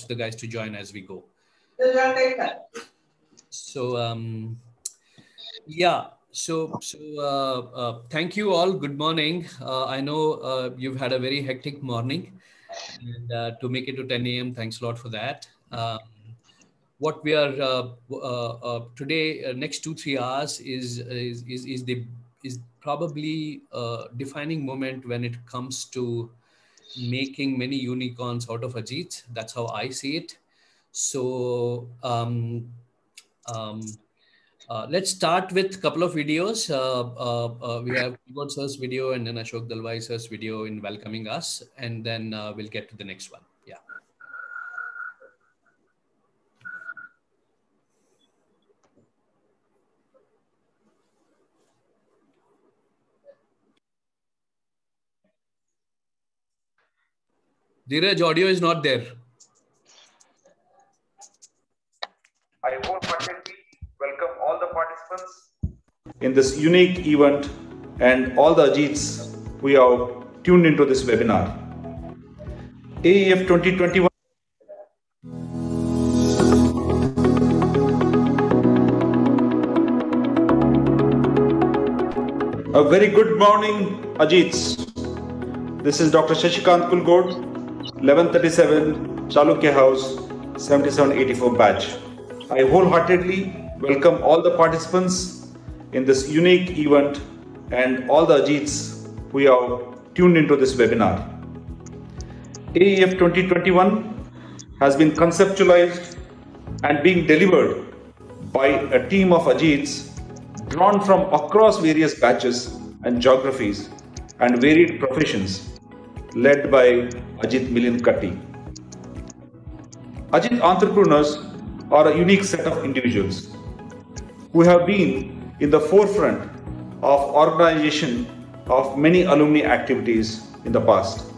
the guys to join as we go. So yeah, thank you all. Good morning. I know you've had a very hectic morning, and to make it to 10 a.m. Thanks a lot for that. What we are today, next 2-3 hours is probably a defining moment when it comes to making many unicorns out of Ajit. That's how I see it. So let's start with a couple of videos. We have Keyboard Sir's video and then Ashok Dalwai Sir's video in welcoming us, and then we'll get to the next one. Yeah. Dheeraj, audio is not there. I wholeheartedly welcome all the participants in this unique event and all the Ajits who have tuned into this webinar. AEF 2021. A very good morning, Ajits. This is Dr. Shashikant Kulgod, 1137 Chalukya House, 7784 batch. I wholeheartedly welcome all the participants in this unique event and all the Ajits who have tuned into this webinar. AEF 2021 has been conceptualized and being delivered by a team of Ajits drawn from across various batches and geographies and varied professions, led by Ajit Milind Katti. Ajit entrepreneurs are a unique set of individuals who have been in the forefront of organization of many alumni activities in the past.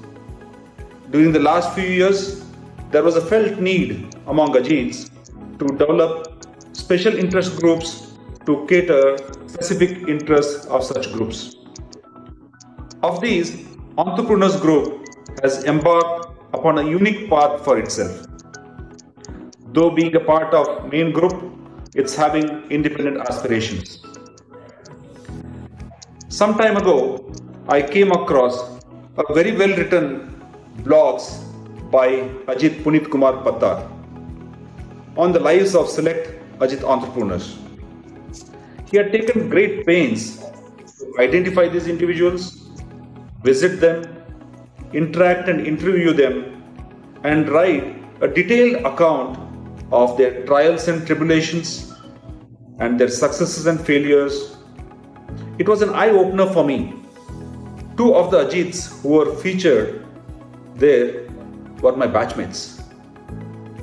During the last few years, there was a felt need among Ajits to develop special interest groups to cater specific interests of such groups. Of these, Entrepreneurs Group has embarked upon a unique path for itself. Though being a part of main group, it's having independent aspirations. Some time ago, I came across a very well-written blogs by Ajit Punit Kumar Pattar on the lives of select Ajit entrepreneurs. He had taken great pains to identify these individuals, visit them, interact and interview them, and write a detailed account of their trials and tribulations and their successes and failures. It was an eye-opener for me. Two of the Ajits who were featured there were my batchmates,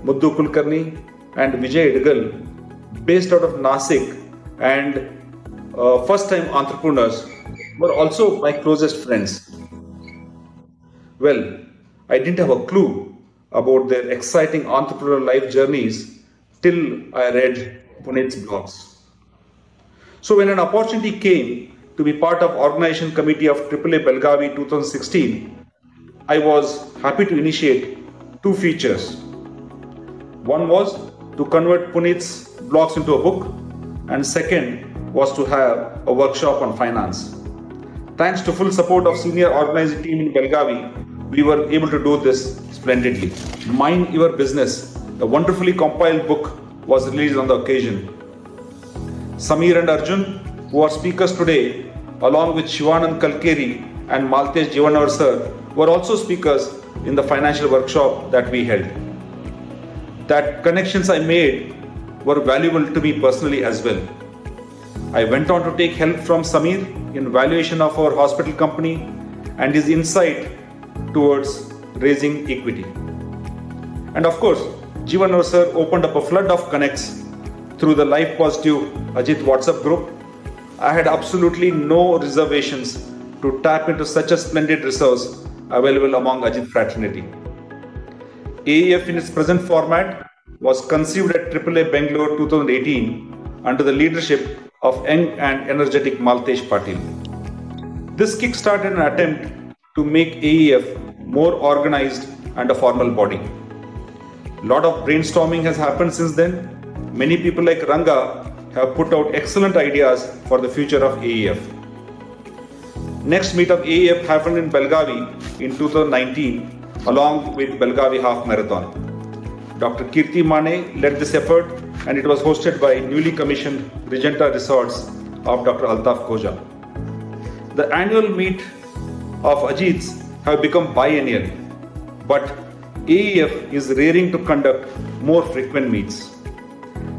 Muddu Kulkarni and Vijay Idgal, based out of Nasik, and first-time entrepreneurs were also my closest friends. Well, I didn't have a clue about their exciting entrepreneurial life journeys till I read Punit's blogs. So when an opportunity came to be part of organization committee of AAA Belgavi 2016, I was happy to initiate two features. One was to convert Punit's blogs into a book, and second was to have a workshop on finance. Thanks to full support of senior organizing team in Belgavi, we were able to do this splendidly. Mind Your Business, a wonderfully compiled book, was released on the occasion. Samir and Arjun, who are speakers today, along with Shivanand Kalkeri and Maltesh Jivanavar sir, were also speakers in the financial workshop that we held. That connections I made were valuable to me personally as well. I went on to take help from Samir in valuation of our hospital company and his insight towards raising equity. And of course, Jivanavar sir opened up a flood of connects through the Life Positive Ajit WhatsApp group. I had absolutely no reservations to tap into such a splendid resource available among Ajit fraternity. AEF in its present format was conceived at AAA Bangalore 2018 under the leadership of young and energetic Maltesh Patil. This kick-started an attempt to make AEF more organized and a formal body. A lot of brainstorming has happened since then. Many people like Ranga have put out excellent ideas for the future of AEF. Next meet of AEF happened in Belgavi in 2019 along with Belgavi Half Marathon. Dr. Kirti Mane led this effort and it was hosted by newly commissioned Regenta Resorts of Dr. Altaf Koja. The annual meet of Ajits have become biennial, but AEF is raring to conduct more frequent meets.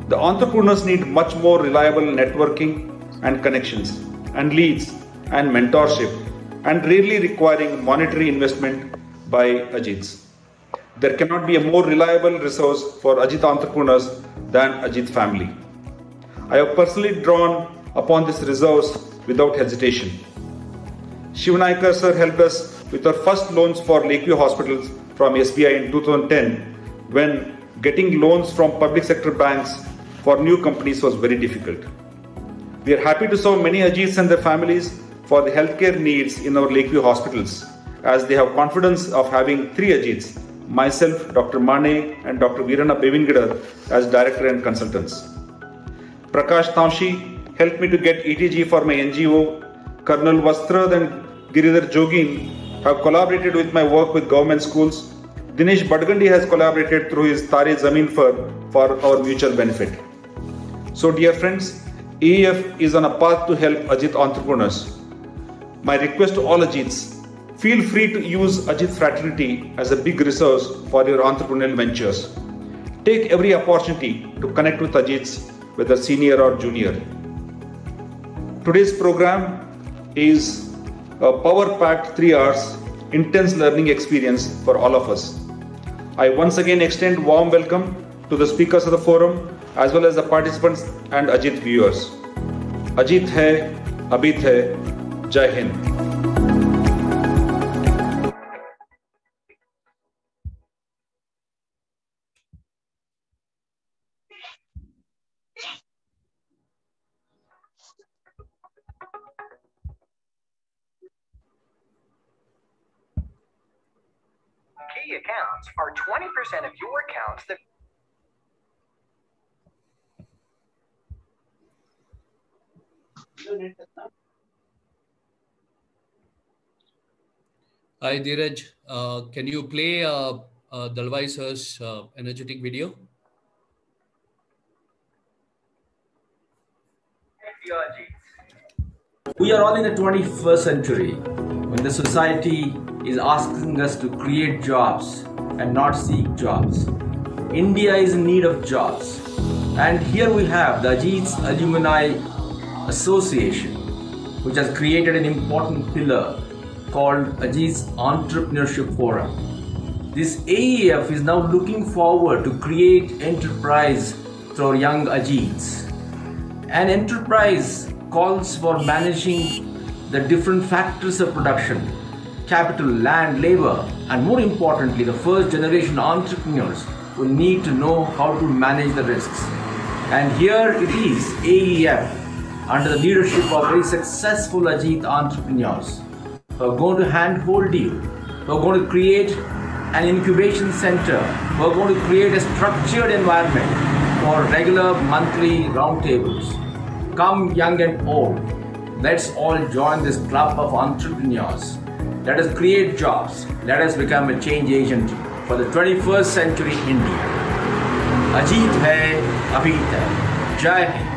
The entrepreneurs need much more reliable networking and connections and leads and mentorship and rarely requiring monetary investment by Ajits. There cannot be a more reliable resource for Ajit entrepreneurs than Ajit family. I have personally drawn upon this resource without hesitation. Shivanaikar sir helped us with our first loans for Lakeview hospitals from SBI in 2010 when getting loans from public sector banks for new companies was very difficult. We are happy to serve many Ajits and their families for the healthcare needs in our Lakeview hospitals as they have confidence of having three Ajits, myself, Dr. Mane and Dr. Veerana Bevingidar as director and consultants. Prakash Tamshi helped me to get ETG for my NGO. Colonel Vastrad and Giridhar Jogin have collaborated with my work with government schools. Dinesh Badgandi has collaborated through his Tare Zameen for our mutual benefit. So dear friends, AEF is on a path to help Ajit entrepreneurs. My request to all Ajits, feel free to use Ajit Fraternity as a big resource for your entrepreneurial ventures. Take every opportunity to connect with Ajits, whether senior or junior. Today's program is a power-packed 3 hours intense learning experience for all of us. I once again extend warm welcome to the speakers of the forum as well as the participants and Ajit viewers. Ajit hai, Abhit hai, Jai Hind. Key accounts are 20% of your accounts that Hi, Dheeraj. Can you play Dalwai sir's energetic video? We are all in the 21st century when the society is asking us to create jobs and not seek jobs. India is in need of jobs. And here we have the Ajit's Alumni Association, which has created an important pillar called Ajit's Entrepreneurship Forum. This AEF is now looking forward to create enterprise through young Ajits. An enterprise calls for managing the different factors of production, capital, land, labor, and more importantly, the first generation entrepreneurs will need to know how to manage the risks. And here it is, AEF, under the leadership of very successful Ajit entrepreneurs, who are going to handhold you, who are going to create an incubation center, who are going to create a structured environment for regular monthly roundtables. Come young and old, let's all join this club of entrepreneurs. Let us create jobs. Let us become a change agent for the 21st century India. Ajit hai, Abhit hai. Jai Hind.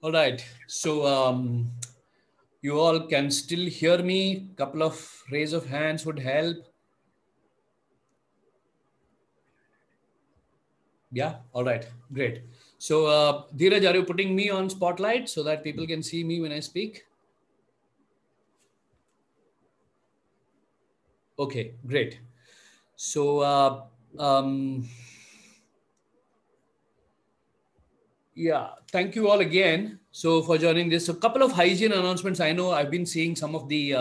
All right. So you all can still hear me. Couple of raise of hands would help. Yeah. All right. Great. So Dheeraj, are you putting me on spotlight so that people can see me when I speak? Okay. Great. So yeah, thank you all again. So for joining this, a couple of hygiene announcements. I know I've been seeing some of the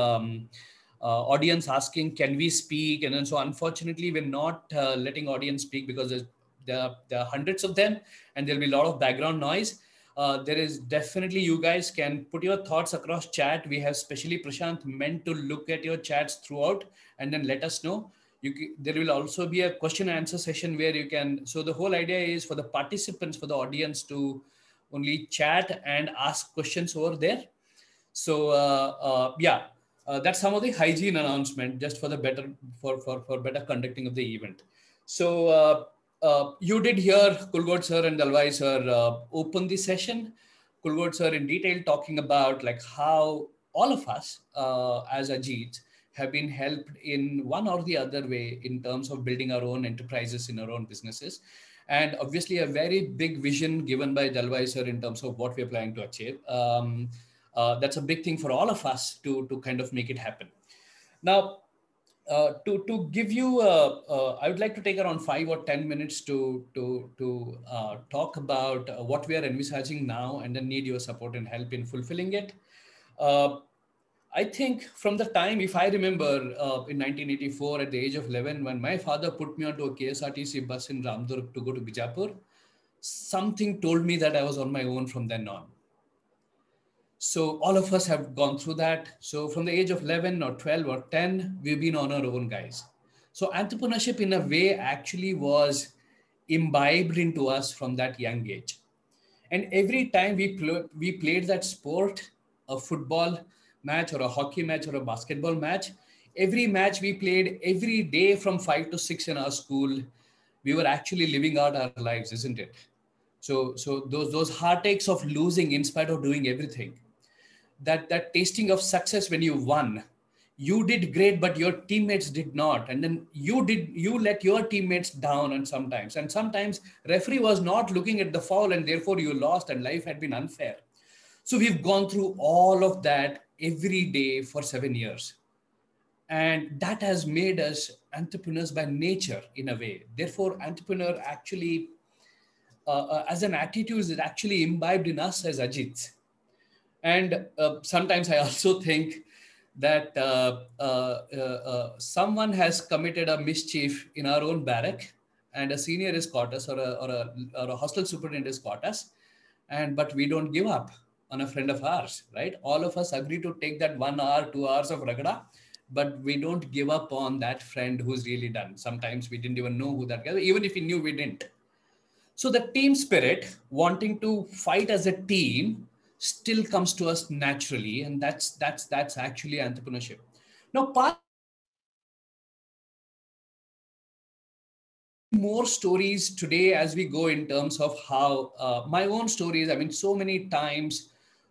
audience asking, can we speak? And then so unfortunately, we're not letting audience speak because there are hundreds of them and there'll be a lot of background noise. There is definitely, you guys can put your thoughts across chat. We have specially Prashant meant to look at your chats throughout and then let us know. There will also be a question and answer session where you can, so the whole idea is for the participants, for the audience to only chat and ask questions over there. So yeah, that's some of the hygiene announcement just for the better for better conducting of the event. So you did hear Kulgod sir and Dalwai sir open the session. Kulgod sir in detail talking about like how all of us as Ajit have been helped in one or the other way in terms of building our own enterprises in our own businesses. And obviously a very big vision given by Dalwai sir in terms of what we're planning to achieve. That's a big thing for all of us to kind of make it happen. Now, to give you, I would like to take around 5 or 10 minutes to talk about what we are envisaging now, and then need your support and help in fulfilling it. I think from the time, if I remember, in 1984, at the age of 11, when my father put me onto a KSRTC bus in Ramdurg to go to Bijapur, something told me that I was on my own from then on. So all of us have gone through that. So from the age of 11 or 12 or 10, we've been on our own, guys. So entrepreneurship in a way actually was imbibed into us from that young age. And every time we played that sport, a football match or a hockey match or a basketball match, every match we played every day from 5 to 6 in our school, we were actually living out our lives, isn't it? So those heartaches of losing in spite of doing everything, that tasting of success when you won, you did great but your teammates did not, and then you let your teammates down, and sometimes referee was not looking at the foul and therefore you lost and life had been unfair. So we've gone through all of that every day for 7 years, and that has made us entrepreneurs by nature in a way. Therefore entrepreneur actually as an attitude is actually imbibed in us as Ajits. And sometimes I also think that someone has committed a mischief in our own barrack, and a senior is caught us, or a hostel superintendent is caught us, but we don't give up on a friend of ours, right? All of us agree to take that 1 hour, 2 hours of ragada, but we don't give up on that friend who's really done. Sometimes we didn't even know who that guy was, even if we knew, we didn't. So the team spirit, wanting to fight as a team, still comes to us naturally, and that's actually entrepreneurship. Now, more stories today as we go in terms of how my own stories. I mean, so many times,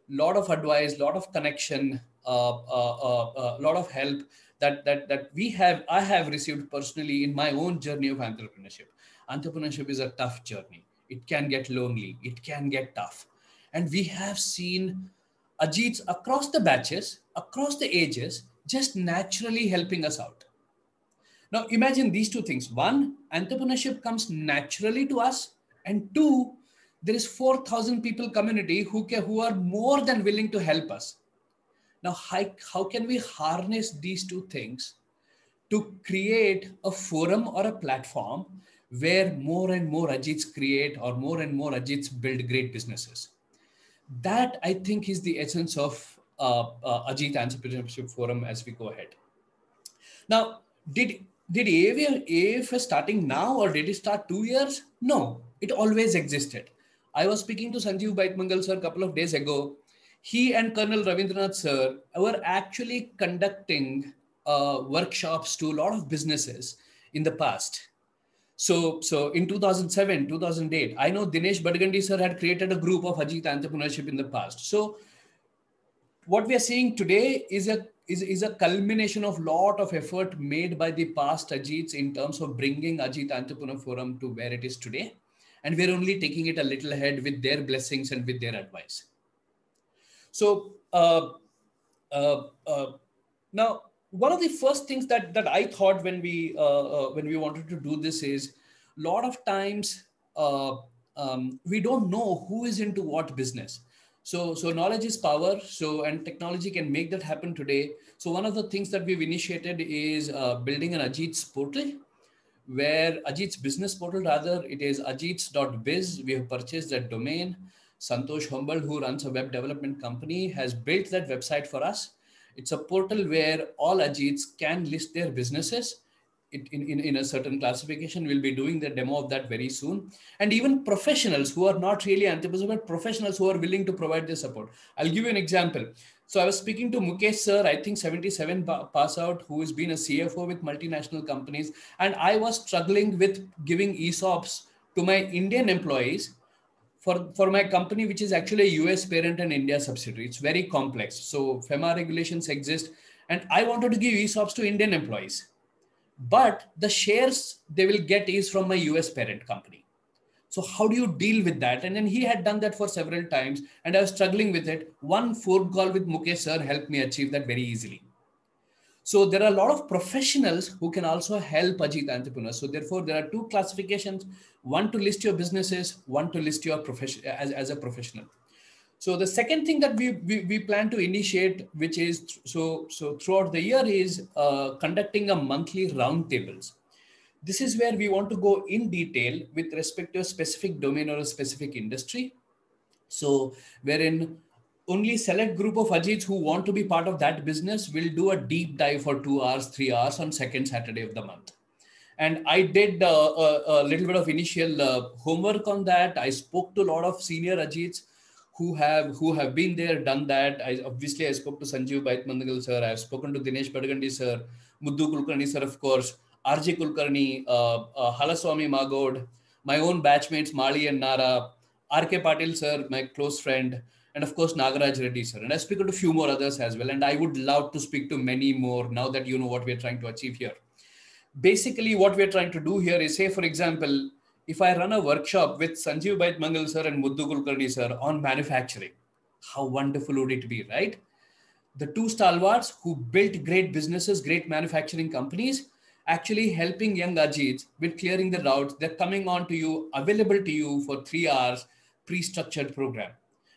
lot of advice, lot of connection, lot of help that I have received personally in my own journey of entrepreneurship. Entrepreneurship is a tough journey. It can get lonely. It can get tough, and we have seen Ajits across the batches, across the ages, just naturally helping us out. Now, imagine these two things. One, entrepreneurship comes naturally to us. And two, there is 4,000 people community who are more than willing to help us. Now, how can we harness these two things to create a forum or a platform where more and more Ajits create, or more and more Ajits build great businesses? That, I think, is the essence of Ajit Entrepreneurship Forum as we go ahead. Now, did AEF starting now, or did it start 2 years? No, it always existed. I was speaking to Sanjeev Baitmangal sir a couple of days ago. He and Colonel Ravindranath sir were actually conducting workshops to a lot of businesses in the past. So in 2007, 2008, I know Dinesh Badgandi sir had created a group of Ajit Entrepreneurship in the past. So what we are seeing today is a culmination of lot of effort made by the past Ajits in terms of bringing Ajit Entrepreneur Forum to where it is today. And we're only taking it a little ahead with their blessings and with their advice. So now, one of the first things that I thought when we wanted to do this is, a lot of times we don't know who is into what business. So knowledge is power. So, and technology can make that happen today. So one of the things that we've initiated is building an Ajit's portal, where Ajit's business portal, rather, it is ajits.biz. We have purchased that domain. Santosh Hombal, who runs a web development company, has built that website for us. It's a portal where all Ajits can list their businesses in a certain classification. We'll be doing the demo of that very soon. And even professionals who are not really entrepreneurs, but professionals who are willing to provide their support. I'll give you an example. So I was speaking to Mukesh sir, I think 77 pass out, who has been a CFO with multinational companies. And I was struggling with giving ESOPs to my Indian employees for my company, which is actually a US parent and India subsidiary. It's very complex. So FEMA regulations exist. And I wanted to give ESOPs to Indian employees, but the shares they will get is from my US parent company. So how do you deal with that? And then he had done that for several times, and I was struggling with it. One phone call with Mukesh sir helped me achieve that very easily. So there are a lot of professionals who can also help Ajit entrepreneurs. So therefore, there are two classifications: one to list your businesses, one to list your profession as a professional. So the second thing that we plan to initiate, which is so throughout the year, is conducting a monthly roundtables. This is where we want to go in detail with respect to a specific domain or a specific industry. So wherein only select group of Ajits who want to be part of that business will do a deep dive for 2 hours, 3 hours on second Saturday of the month. And I did a little bit of initial homework on that. I spoke to a lot of senior Ajits who have been there, done that. I spoke to Sanjeev Baitmandagal sir. I've spoken to Dinesh Badagandi sir, Muddu Kulkarni sir, of course, RJ Kulkarni, Halaswamy Magod, my own batchmates Mali and Nara, RK Patil sir, my close friend, and of course Nagaraj Reddy sir. And I speak to a few more others as well. And I would love to speak to many more now that you know what we're trying to achieve here. Basically, what we're trying to do here is, say, for example, if I run a workshop with Sanjeev Bait Mangal sir and Muddu Kulkarni sir on manufacturing, how wonderful would it be, right? The two stalwarts who built great businesses, great manufacturing companies, actually helping young Ajits with clearing the routes. They're coming on to you, available to you for 3 hours, pre-structured program.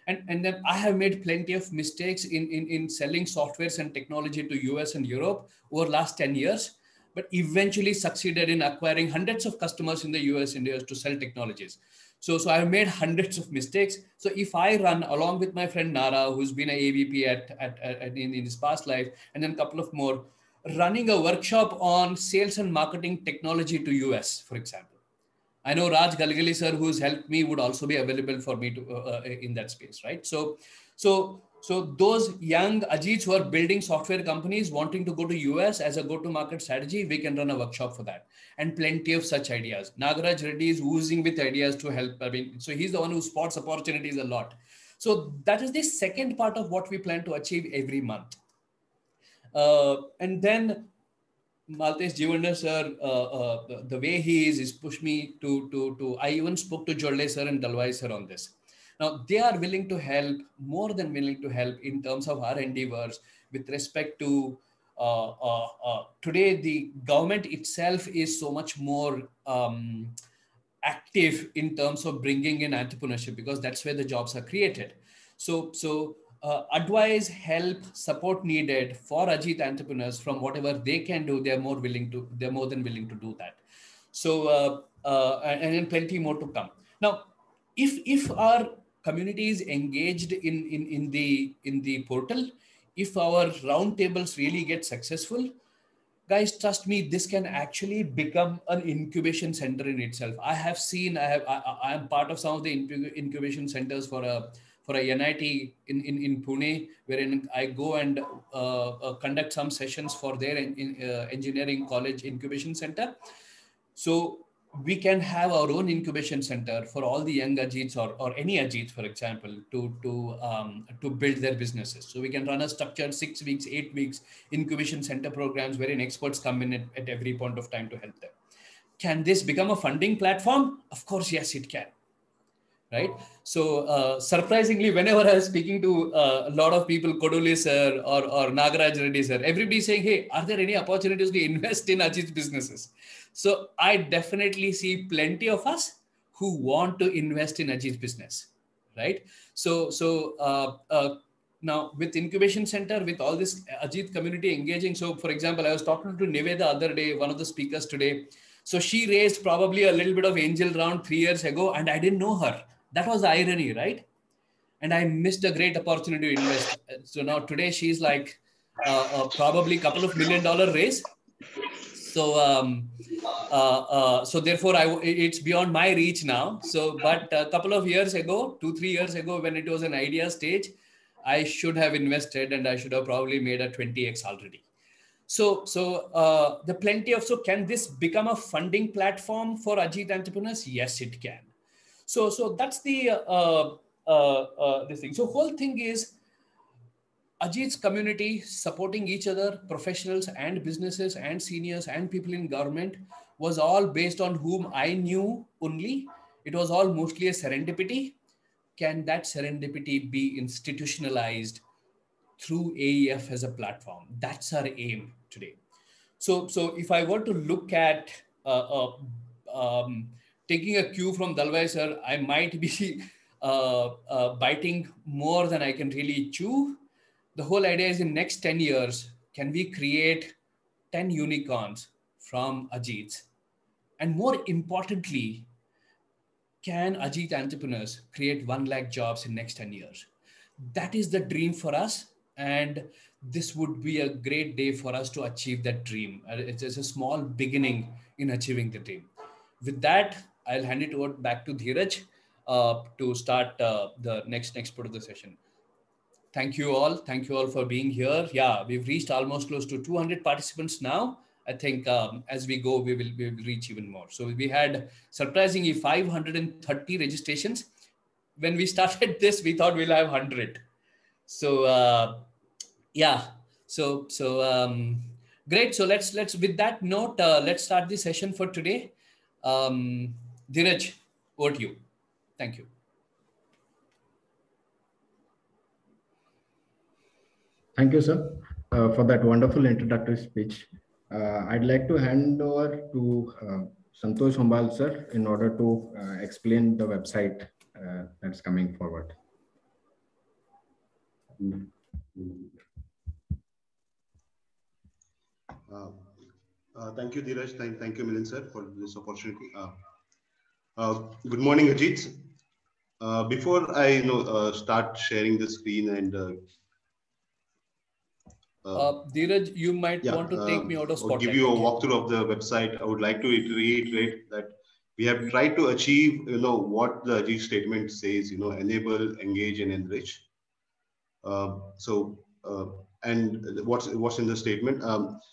And then I have made plenty of mistakes in selling softwares and technology to US and Europe over last 10 years, but eventually succeeded in acquiring hundreds of customers in the US and India to sell technologies. So I've made hundreds of mistakes. So if I run along with my friend Nara, who's been an AVP in his past life, and then a couple of more, running a workshop on sales and marketing technology to US, for example. I know Raj Galgali sir, who's helped me, would also be available for me to in that space, right? So those young Ajits who are building software companies wanting to go to US as a go-to-market strategy, we can run a workshop for that, and plenty of such ideas. Nagaraj Reddy is oozing with ideas to help. I mean, so he's the one who spots opportunities a lot. So that is the second part of what we plan to achieve every month. And then Maltesh Jivanda sir, the way he is pushed me to. I even spoke to Jolle sir and Dalwai sir on this. Now they are willing to help, more than willing to help in terms of our endeavors with respect to. Today, the government itself is so much more active in terms of bringing in entrepreneurship, because that's where the jobs are created. So advice, help, support needed for Ajit entrepreneurs from whatever they can do. They're more than willing to do that. So and then plenty more to come. Now, if our community is engaged in the portal, if our roundtables really get successful, guys, trust me, this can actually become an incubation center in itself. I have seen, I am part of some of the incubation centers for a NIT in Pune, wherein I go and conduct some sessions for their engineering college incubation center. So we can have our own incubation center for all the young Ajits or any Ajits, for example, to build their businesses. So we can run a structured 6 weeks, 8 weeks incubation center programs wherein experts come in at every point of time to help them. Can this become a funding platform? Of course, yes, it can. Right. So surprisingly, whenever I was speaking to a lot of people, Koduli sir or Nagaraj Reddy sir, everybody saying, hey, are there any opportunities to invest in Ajit's businesses? So I definitely see plenty of us who want to invest in Ajit's business. right? Now with incubation center, with all this Ajit community engaging. So for example, I was talking to Neve the other day, one of the speakers today. So she raised probably a little bit of angel round 3 years ago, and I didn't know her. That was the irony, right? And I missed a great opportunity to invest. So now today she's like probably a couple of $1 million raise. So so therefore it's beyond my reach now. So but a couple of years ago, 2-3 years ago, when it was an idea stage, I should have invested, and I should have probably made a 20x already. So the plenty of, so can this become a funding platform for Ajit entrepreneurs? Yes, it can. So that's the this thing. So whole thing is Ajit's community supporting each other, professionals and businesses and seniors and people in government, was all based on whom I knew only. It was all mostly a serendipity. Can that serendipity be institutionalized through AEF as a platform? That's our aim today. So if I were to look at taking a cue from Dalwai sir, I might be biting more than I can really chew. The whole idea is in next 10 years, can we create 10 unicorns from Ajit's? And more importantly, can Ajit entrepreneurs create 1 lakh jobs in next 10 years? That is the dream for us. And this would be a great day for us to achieve that dream. It's just a small beginning in achieving the dream. With that, I'll hand it over back to Dheeraj to start the next part of the session. Thank you all. Thank you all for being here. Yeah, we've reached almost close to 200 participants now. I think as we go, we will reach even more. So we had surprisingly 530 registrations. When we started this, we thought we'll have 100. So yeah, great. So let's with that note, let's start the session for today. Dheeraj, over to you. Thank you. Thank you, sir, for that wonderful introductory speech. I'd like to hand over to Santosh Hombal, sir, in order to explain the website that's coming forward. Thank you, Dheeraj. Thank you, Milind, sir, for this opportunity. Good morning, Ajit. Before I start sharing the screen and Dheeraj, you might want to take me out of spotlight. I'll give you a walkthrough of the website. I would like to reiterate that we have tried to achieve, what the Ajit statement says, enable, engage, and enrich. And what's in the statement.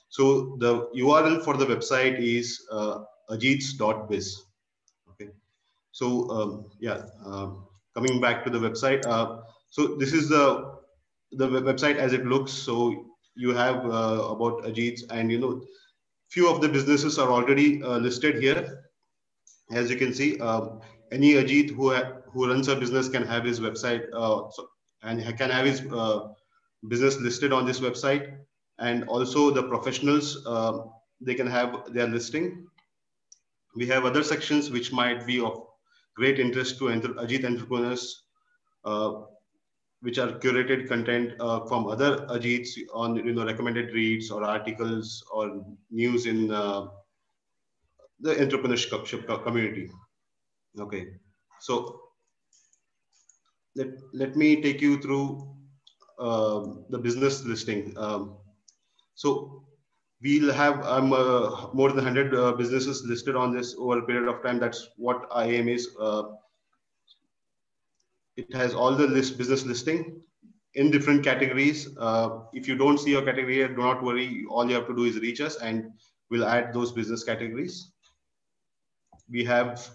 So the URL for the website is ajits.biz. Okay. So coming back to the website. So this is the website as it looks. So you have about Ajit's, and few of the businesses are already listed here. As you can see, any Ajit who runs a business can have his website and can have his business listed on this website. And also the professionals, they can have their listing. We have other sections which might be of great interest to Ajit entrepreneurs, which are curated content from other Ajits on recommended reads or articles or news in the entrepreneurship community. Okay, so let me take you through the business listing. So we'll have more than 100 businesses listed on this over a period of time. That's what our aim is. It has all the business listing in different categories. If you don't see your category here, do not worry. All you have to do is reach us and we'll add those business categories. We have,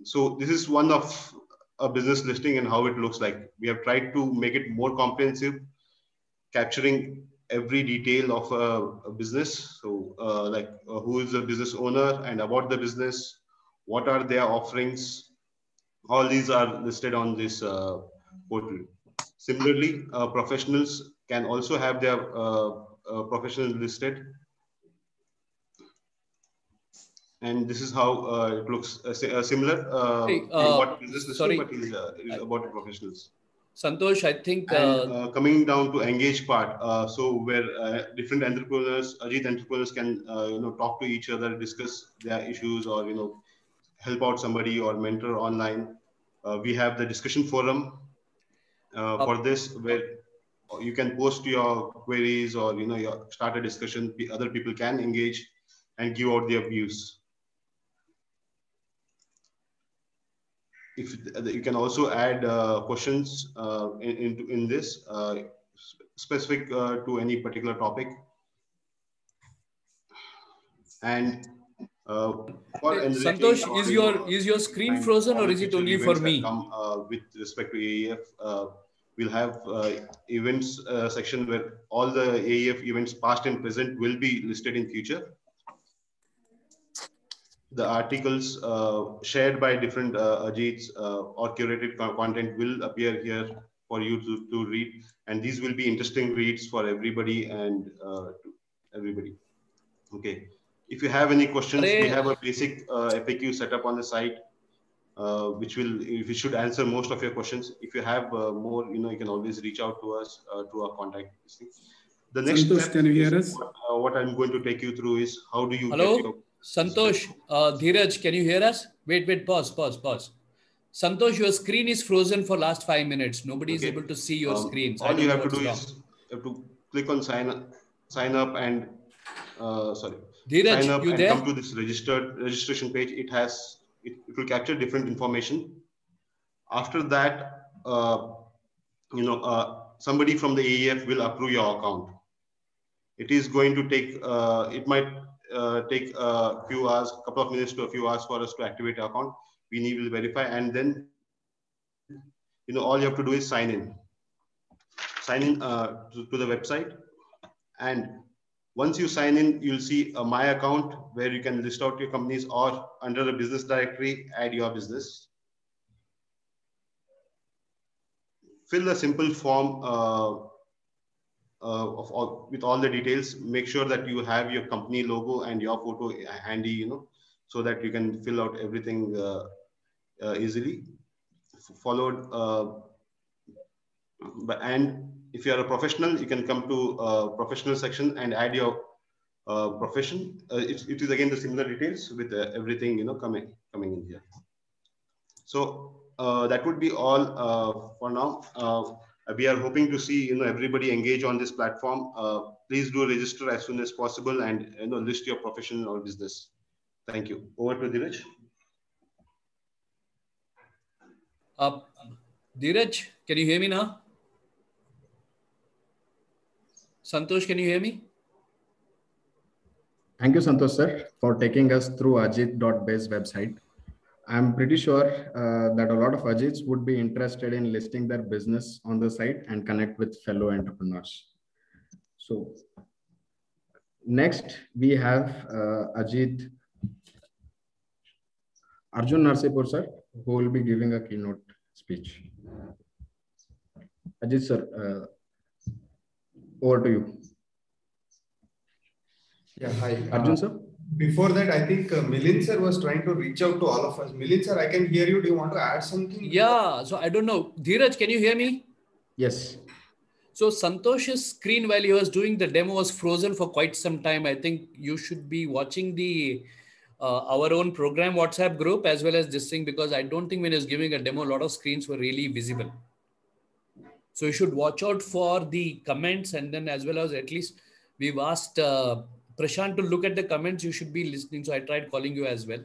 so this is one of a business listing and how it looks like. We have tried to make it more comprehensive, capturing every detail of a business. So who is the business owner and about the business, what are their offerings. All these are listed on this portal. Similarly, professionals can also have their professionals listed. And this is how it looks similar Hey, to what business listing, sorry, but is about the professionals. Santosh, I think. And coming down to engage part, so where different entrepreneurs, Ajit entrepreneurs can talk to each other, discuss their issues, or help out somebody or mentor online. We have the discussion forum for this, where you can post your queries or start a discussion. Other people can engage and give out their views. If you can also add questions in this specific to any particular topic. And Santosh, is your screen frozen or is it only for me? Come with respect to AEF, we'll have events section where all the AEF events past and present will be listed in future. The articles shared by different Ajits or curated content will appear here for you to read, and these will be interesting reads for everybody and to everybody. Okay. If you have any questions, we have a basic FAQ set up on the site, which should answer most of your questions. If you have more, you can always reach out to us to our contact. The next Santosh, can you hear us? What I'm going to take you through is how do you Hello? get your Santosh, Dheeraj, can you hear us? Wait, pause. Santosh, your screen is frozen for last 5 minutes. Nobody is able to see your screen. So all you have to do is you have to click on sign up and Dheeraj, sign up you and there? come to this registration page. It will capture different information. After that, somebody from the AEF will approve your account. It is going to take, it might take a few hours, a couple of minutes to a few hours for us to activate our account. We need to verify, and then, all you have to do is sign in to the website. And once you sign in, you'll see a My Account where you can list out your companies, or under the business directory, add your business. Fill a simple form with all the details. Make sure that you have your company logo and your photo handy, so that you can fill out everything easily. Followed, and if you are a professional, you can come to professional section and add your profession. It is again the similar details with everything coming in here. So that would be all for now. We are hoping to see everybody engage on this platform. Please do register as soon as possible and list your profession or business. Thank you. Over to Dheeraj. Dheeraj, can you hear me now? Santosh, can you hear me? Thank you, Santosh sir, for taking us through Ajit.biz website. I'm pretty sure that a lot of Ajits would be interested in listing their business on the site and connect with fellow entrepreneurs. So next we have Ajit Arjun Narsipur sir, who will be giving a keynote speech. Ajit sir, over to you. Yeah, hi. Arjun sir. Before that, I think Milind sir was trying to reach out to all of us. Milind sir, I can hear you. Do you want to add something? Yeah, so I don't know. Dheeraj, can you hear me? Yes. So Santosh's screen while he was doing the demo was frozen for quite some time. I think you should be watching the our own program WhatsApp group as well as this thing, because I don't think when he was giving a demo, a lot of screens were really visible. So you should watch out for the comments, and then as well as at least we've asked Prashant to look at the comments. You should be listening. So I tried calling you as well.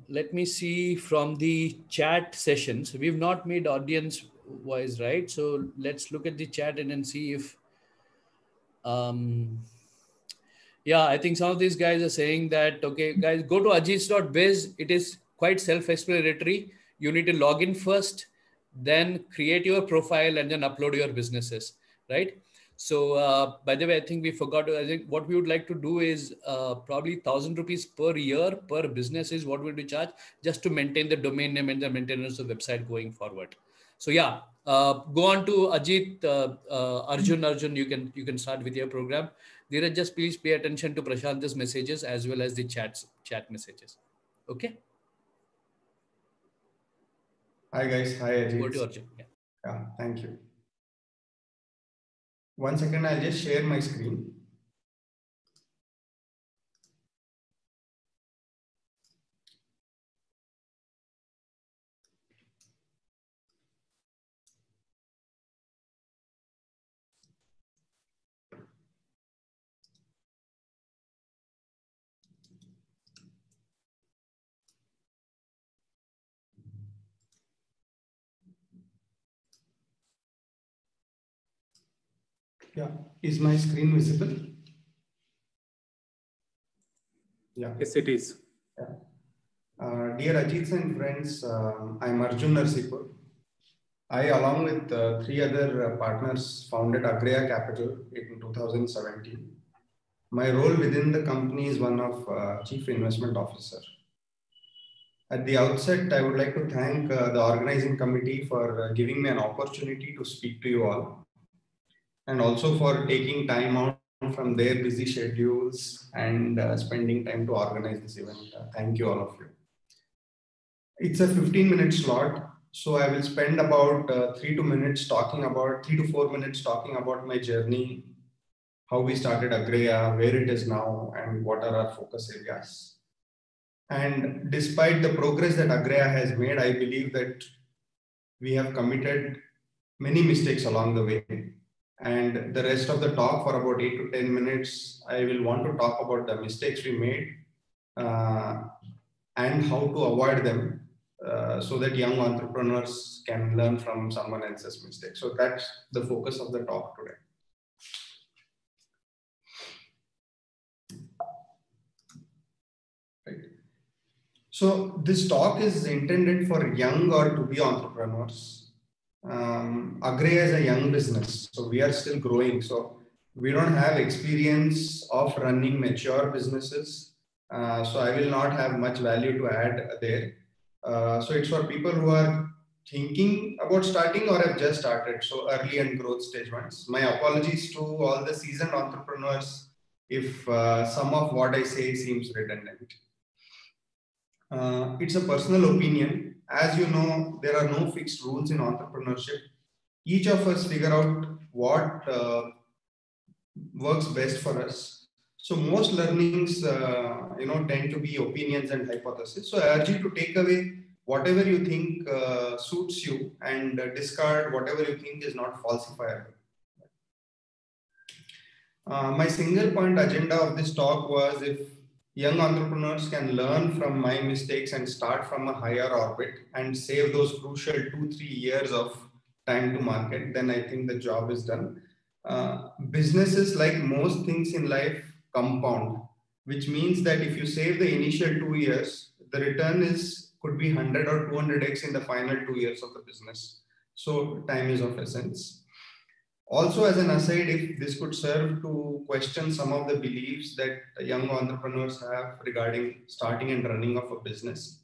Let me see from the chat sessions. We've not made audience wise, right? So let's look at the chat and then see if, yeah, I think some of these guys are saying that, okay, guys, go to ajits.biz. It is quite self-explanatory. You need to log in first, then create your profile and then upload your businesses, right? So by the way, I think we forgot to, I think what we would like to do is probably 1,000 rupees per year per business is what we'll be charged just to maintain the domain name and the maintenance of the website going forward. So yeah, go on to Ajit, Arjun, you can start with your program. Dheeraj, just please pay attention to Prashant's messages as well as the chat messages. Okay. Hi guys. Hi Over Ajit. to Arjun. Yeah. Yeah, thank you. 1 second, I'll just share my screen. Yeah, is my screen visible? Yeah. Yes, it is. Yeah. Dear Ajit and friends, I'm Arjun Narsipur. I, along with three other partners, founded Agreya Capital in 2017. My role within the company is one of Chief Investment Officer. At the outset, I would like to thank the organizing committee for giving me an opportunity to speak to you all, and also for taking time out from their busy schedules and spending time to organize this event. Thank you, all of you. It's a 15-minute slot, so I will spend about 3 to 4 minutes talking about my journey, how we started Agreya, where it is now, and what are our focus areas. And despite the progress that Agreya has made, I believe that we have committed many mistakes along the way. And the rest of the talk, for about 8 to 10 minutes, I will want to talk about the mistakes we made and how to avoid them so that young entrepreneurs can learn from someone else's mistakes. So that's the focus of the talk today. Right. So this talk is intended for young or to-be entrepreneurs. Agreya is a young business, so we are still growing. So we don't have experience of running mature businesses. So I will not have much value to add there. So it's for people who are thinking about starting or have just started. So early and growth stage ones. My apologies to all the seasoned entrepreneurs if some of what I say seems redundant. It's a personal opinion. As you know, there are no fixed rules in entrepreneurship. Each of us figure out what works best for us. So most learnings, tend to be opinions and hypotheses. So I urge you to take away whatever you think suits you and discard whatever you think is not falsifiable. My single point agenda of this talk was if young entrepreneurs can learn from my mistakes and start from a higher orbit and save those crucial 2-3 years of time to market, then I think the job is done. Businesses, like most things in life, compound, which means that if you save the initial 2 years, the return could be 100 or 200x in the final 2 years of the business. So time is of essence. Also, as an aside, if this could serve to question some of the beliefs that young entrepreneurs have regarding starting and running of a business.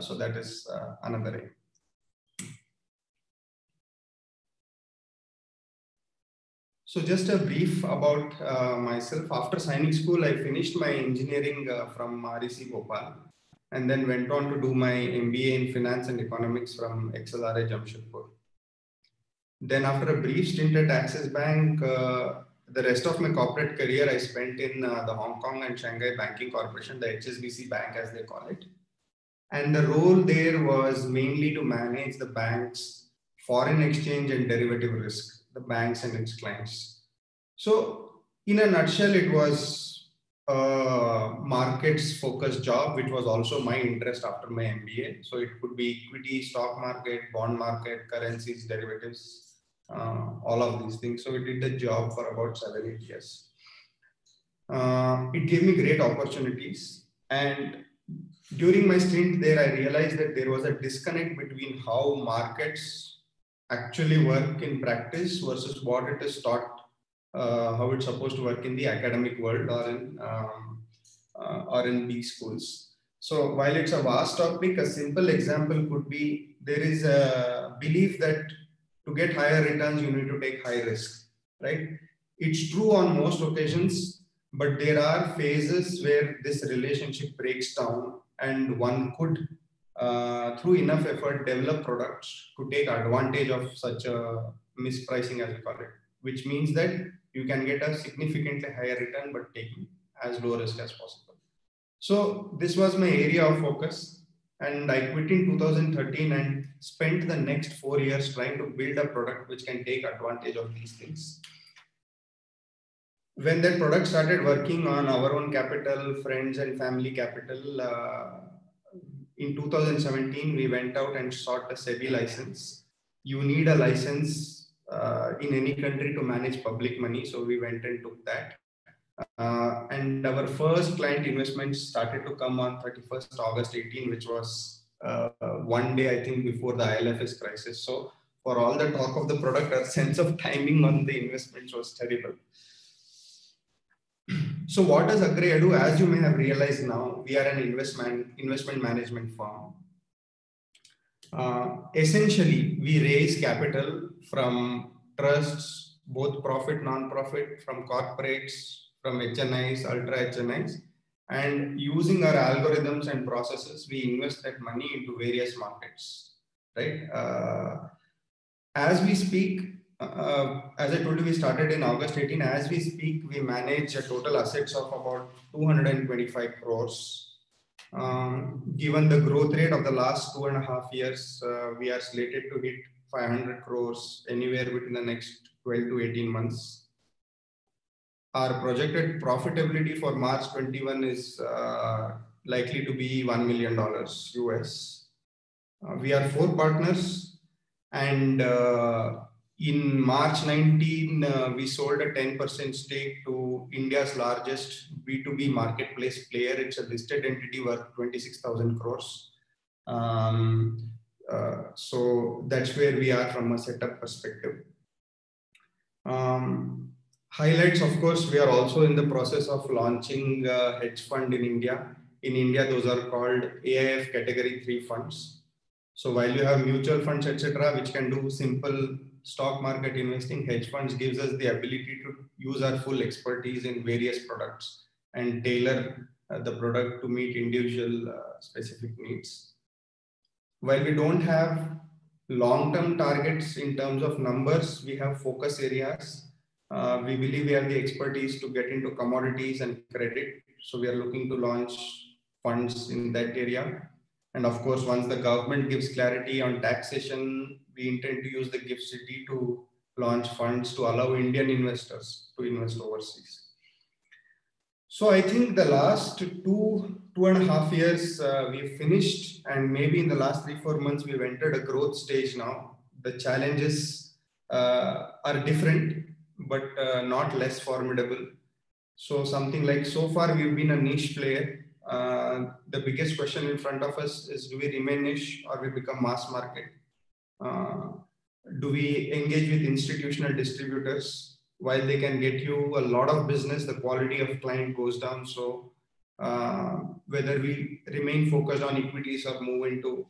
So that is another aim. So just a brief about myself. After signing school, I finished my engineering from REC Bhopal and then went on to do my MBA in Finance and Economics from XLRA Jamshedpur. Then after a brief stint at Axis Bank, the rest of my corporate career I spent in the Hong Kong and Shanghai Banking Corporation, the HSBC Bank as they call it. And the role there was mainly to manage the bank's foreign exchange and derivative risk, the banks and its clients. So in a nutshell, it was a markets focused job, which was also my interest after my MBA. So it could be equity, stock market, bond market, currencies, derivatives, all of these things. So we did the job for about 7-8 years. It gave me great opportunities. And during my stint there, I realized that there was a disconnect between how markets actually work in practice versus what it is taught, how it's supposed to work in the academic world or in big schools. So while it's a vast topic, a simple example could be there is a belief that to get higher returns, you need to take high risk, right? It's true on most occasions, but there are phases where this relationship breaks down and one could, through enough effort, develop products to take advantage of such a mispricing, as we call it, which means that you can get a significantly higher return but taking as low risk as possible. So this was my area of focus, and I quit in 2013 and spent the next 4 years trying to build a product which can take advantage of these things. When that product started working on our own capital, friends and family capital, in 2017, we went out and sought a SEBI license. You need a license in any country to manage public money. So we went and took that. And our first client investments started to come on 31st August 18, which was one day, I think, before the ILFS crisis. So for all the talk of the product, our sense of timing on the investments was terrible. So what does Agreya do? As you may have realized now, we are an investment management firm. Essentially, we raise capital from trusts, both profit, non-profit, from corporates, from HNIs, ultra HNIs, and using our algorithms and processes, we invest that money into various markets, right? As we speak, as I told you, we started in August 18. As we speak, we manage a total assets of about 225 crores. Given the growth rate of the last 2.5 years, we are slated to hit 500 crores anywhere within the next 12 to 18 months. Our projected profitability for March 21 is likely to be $1 million US. We are 4 partners, and in March 19, we sold a 10% stake to India's largest B2B marketplace player. It's a listed entity worth 26,000 crores. So that's where we are from a setup perspective. Highlights, of course, we are also in the process of launching a hedge fund in India. In India, those are called AEF category 3 funds. So while you have mutual funds, etc., which can do simple stock market investing, hedge funds gives us the ability to use our full expertise in various products and tailor the product to meet individual specific needs. While we don't have long-term targets in terms of numbers, we have focus areas. We believe we have the expertise to get into commodities and credit. So we are looking to launch funds in that area. And of course, once the government gives clarity on taxation, we intend to use the GIFT City to launch funds to allow Indian investors to invest overseas. So I think the last 2.5 years we've finished, and maybe in the last 3-4 months we've entered a growth stage now. The challenges are different, but not less formidable. So something like, so far we've been a niche player. The biggest question in front of us is, do we remain niche or we become mass market? Do we engage with institutional distributors? While they can get you a lot of business, the quality of client goes down. So whether we remain focused on equities or move into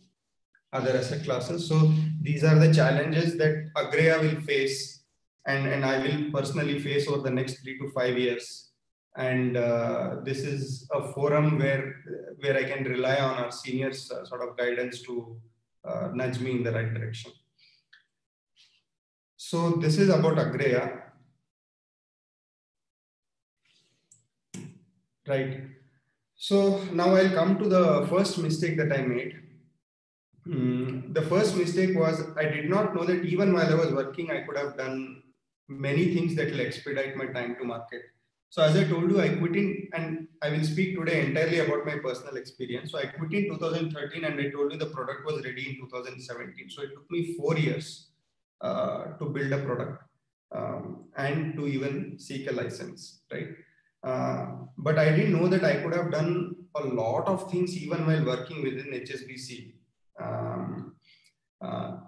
other asset classes. So these are the challenges that Agreya will face, and I will personally face over the next 3 to 5 years. And this is a forum where I can rely on our seniors' sort of guidance to nudge me in the right direction. So this is about Agreya. Right. So now I'll come to the first mistake that I made. The first mistake was I did not know that even while I was working, I could have done many things that will expedite my time to market. So as I told you, I quit in, and I will speak today entirely about my personal experience. So I quit in 2013, and I told you the product was ready in 2017. So it took me 4 years to build a product and to even seek a license, right? But I didn't know that I could have done a lot of things even while working within HSBC.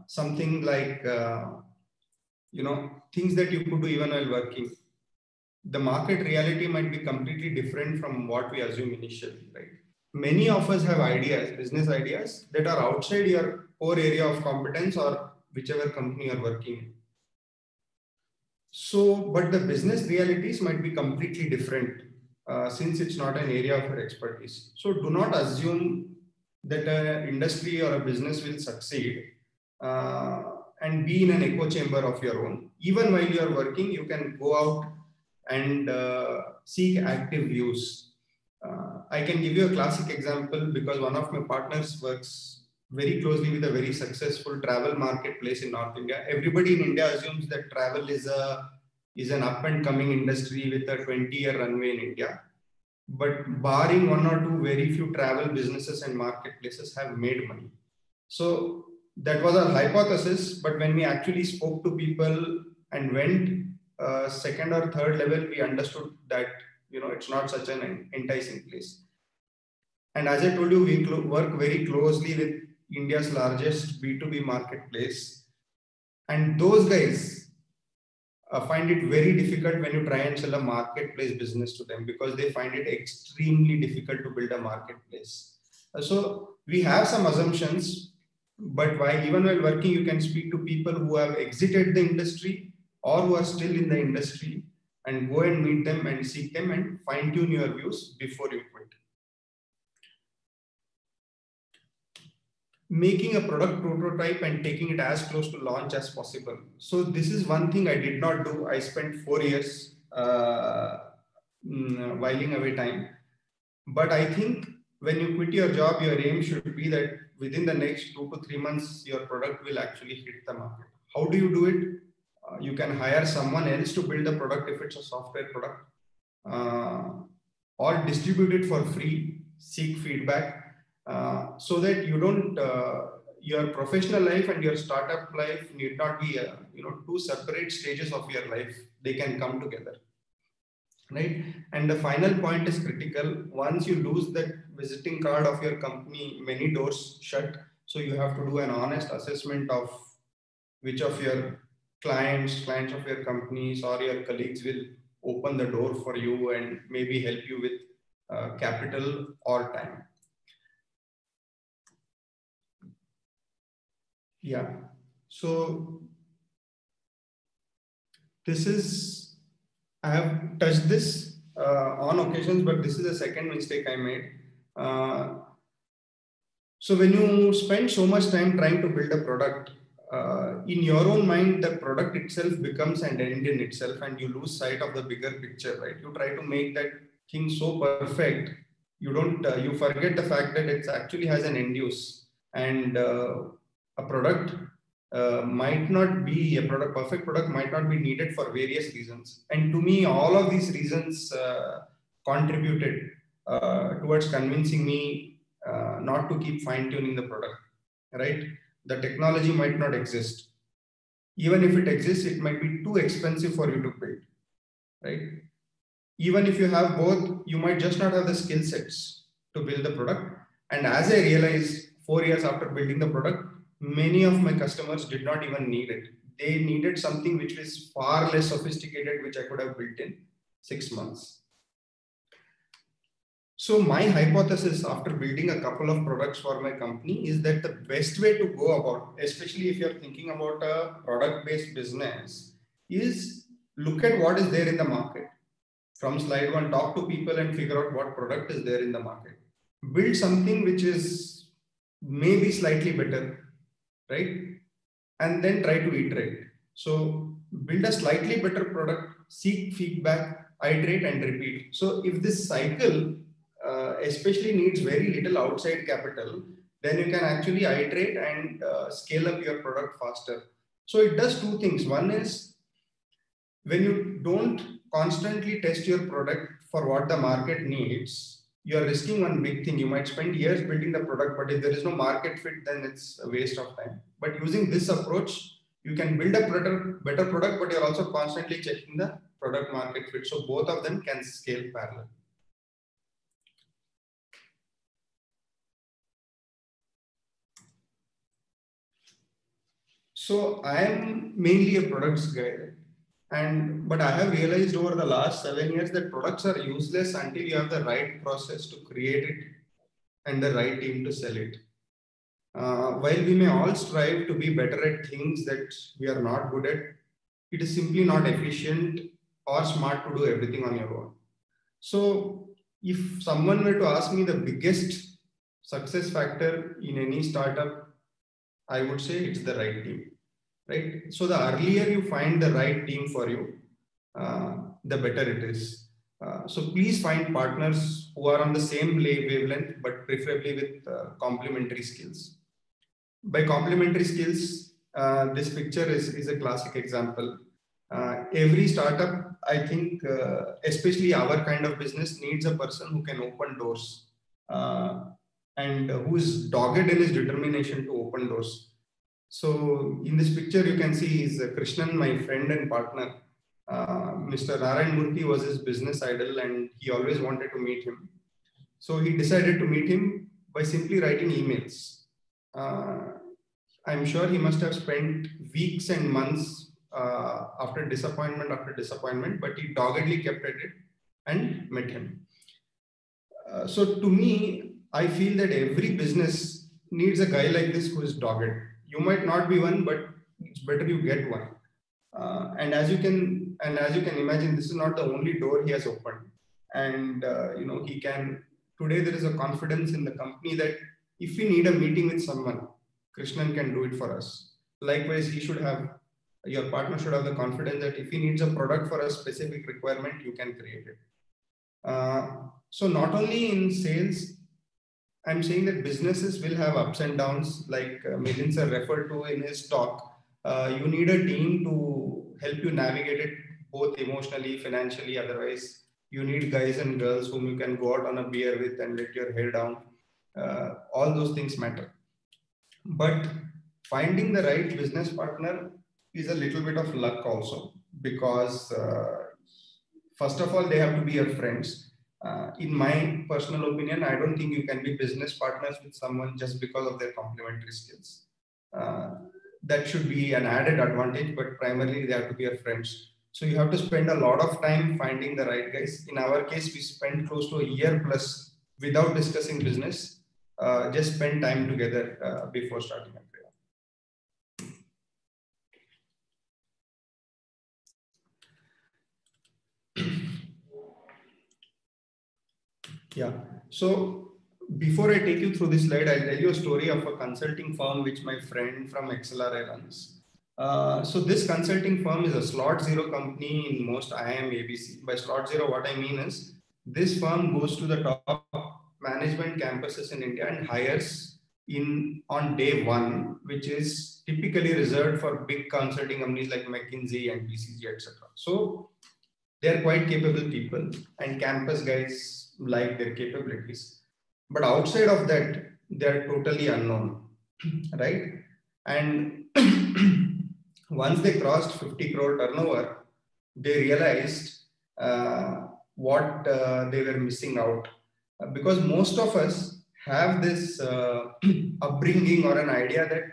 Something like, things that you could do even while working. The market reality might be completely different from what we assume initially, right? Many of us have ideas, business ideas that are outside your core area of competence or whichever company you're working in. So, but the business realities might be completely different since it's not an area of your expertise. So do not assume that an industry or a business will succeed and be in an echo chamber of your own. Even while you're working, you can go out and seek active views. I can give you a classic example because one of my partners works very closely with a very successful travel marketplace in North India. Everybody in India assumes that travel is an up and coming industry with a 20-year runway in India. But barring one or two very few travel businesses and marketplaces have made money. So that was our hypothesis. But when we actually spoke to people and went second or third level, we understood that it's not such an enticing place. And as I told you, we work very closely with India's largest B2B marketplace. And those guys find it very difficult when you try and sell a marketplace business to them because they find it extremely difficult to build a marketplace. So we have some assumptions, but even while working, you can speak to people who have exited the industry or who are still in the industry and go and meet them and seek them and fine tune your views before you quit. Making a product prototype and taking it as close to launch as possible. So this is one thing I did not do. I spent 4 years whiling away time. But I think when you quit your job, your aim should be that within the next 2 to 3 months, your product will actually hit the market. How do you do it? You can hire someone else to build the product if it's a software product, or distribute it for free, seek feedback, so that you don't, your professional life and your startup life need not be, two separate stages of your life. They can come together, right? And the final point is critical. Once you lose that visiting card of your company, many doors shut. So you have to do an honest assessment of which of your clients of your companies or your colleagues will open the door for you and maybe help you with capital or time. Yeah. So this is, I have touched this on occasions, but this is the second mistake I made. So when you spend so much time trying to build a product, in your own mind, the product itself becomes an end in itself and you lose sight of the bigger picture, right? You try to make that thing so perfect, you don't, you forget the fact that it actually has an end use, and a product perfect product might not be needed for various reasons. And to me, all of these reasons contributed towards convincing me not to keep fine tuning the product, right? The technology might not exist. Even if it exists, it might be too expensive for you to build, right? Even if you have both, you might just not have the skill sets to build the product. And as I realized 4 years after building the product, many of my customers did not even need it. They needed something which was far less sophisticated, which I could have built in 6 months. So my hypothesis after building a couple of products for my company is that the best way to go about, especially if you're thinking about a product-based business, is look at what is there in the market. From slide 1, talk to people and figure out what product is there in the market. Build something which is maybe slightly better, right? And then try to iterate. So build a slightly better product, seek feedback, iterate and repeat. So if this cycle especially needs very little outside capital, then you can actually iterate and scale up your product faster. So it does two things. One is when you don't constantly test your product for what the market needs, you're risking one big thing. You might spend years building the product, but if there is no market fit, then it's a waste of time. But using this approach, you can build a better product, but you're also constantly checking the product market fit. So both of them can scale parallel. So I am mainly a products guy, but I have realized over the last 7 years that products are useless until you have the right process to create it and the right team to sell it. While we may all strive to be better at things that we are not good at, it is simply not efficient or smart to do everything on your own. So if someone were to ask me the biggest success factor in any startup, I would say it's the right team, right? So the earlier you find the right team for you, the better it is. So please find partners who are on the same wavelength, but preferably with complementary skills. By complementary skills, this picture is a classic example. Every startup, I think, especially our kind of business, needs a person who can open doors and who is dogged in his determination to open doors. So in this picture, you can see is Krishnan, my friend and partner. Mr. Narayan Murthy was his business idol and he always wanted to meet him. So he decided to meet him by simply writing emails. I'm sure he must have spent weeks and months after disappointment, but he doggedly kept at it and met him. So to me, I feel that every business needs a guy like this who is dogged. You might not be one, but it's better you get one. And as you can imagine, this is not the only door he has opened. And he can today. There is a confidence in the company that if we need a meeting with someone, Krishnan can do it for us. Likewise, your partner should have the confidence that if he needs a product for a specific requirement, you can create it. So not only in sales, I'm saying that businesses will have ups and downs, like Milind sir referred to in his talk. You need a team to help you navigate it both emotionally, financially. Otherwise, you need guys and girls whom you can go out on a beer with and let your hair down. All those things matter. But finding the right business partner is a little bit of luck also, because first of all, they have to be your friends. In my personal opinion, I don't think you can be business partners with someone just because of their complementary skills. That should be an added advantage, but primarily they have to be your friends. So you have to spend a lot of time finding the right guys. In our case, we spent close to a year plus without discussing business. Just spend time together before starting a career. Yeah. So before I take you through this slide, I'll tell you a story of a consulting firm which my friend from XLRI runs. So this consulting firm is a slot zero company in most IIM ABC. By slot zero, what I mean is this firm goes to the top management campuses in India and hires on day one, which is typically reserved for big consulting companies like McKinsey and BCG, etc. So they're quite capable people and campus guys like their capabilities. But outside of that, they're totally unknown, right? And once they crossed 50 crore turnover, they realized what they were missing out. Because most of us have this upbringing or an idea that,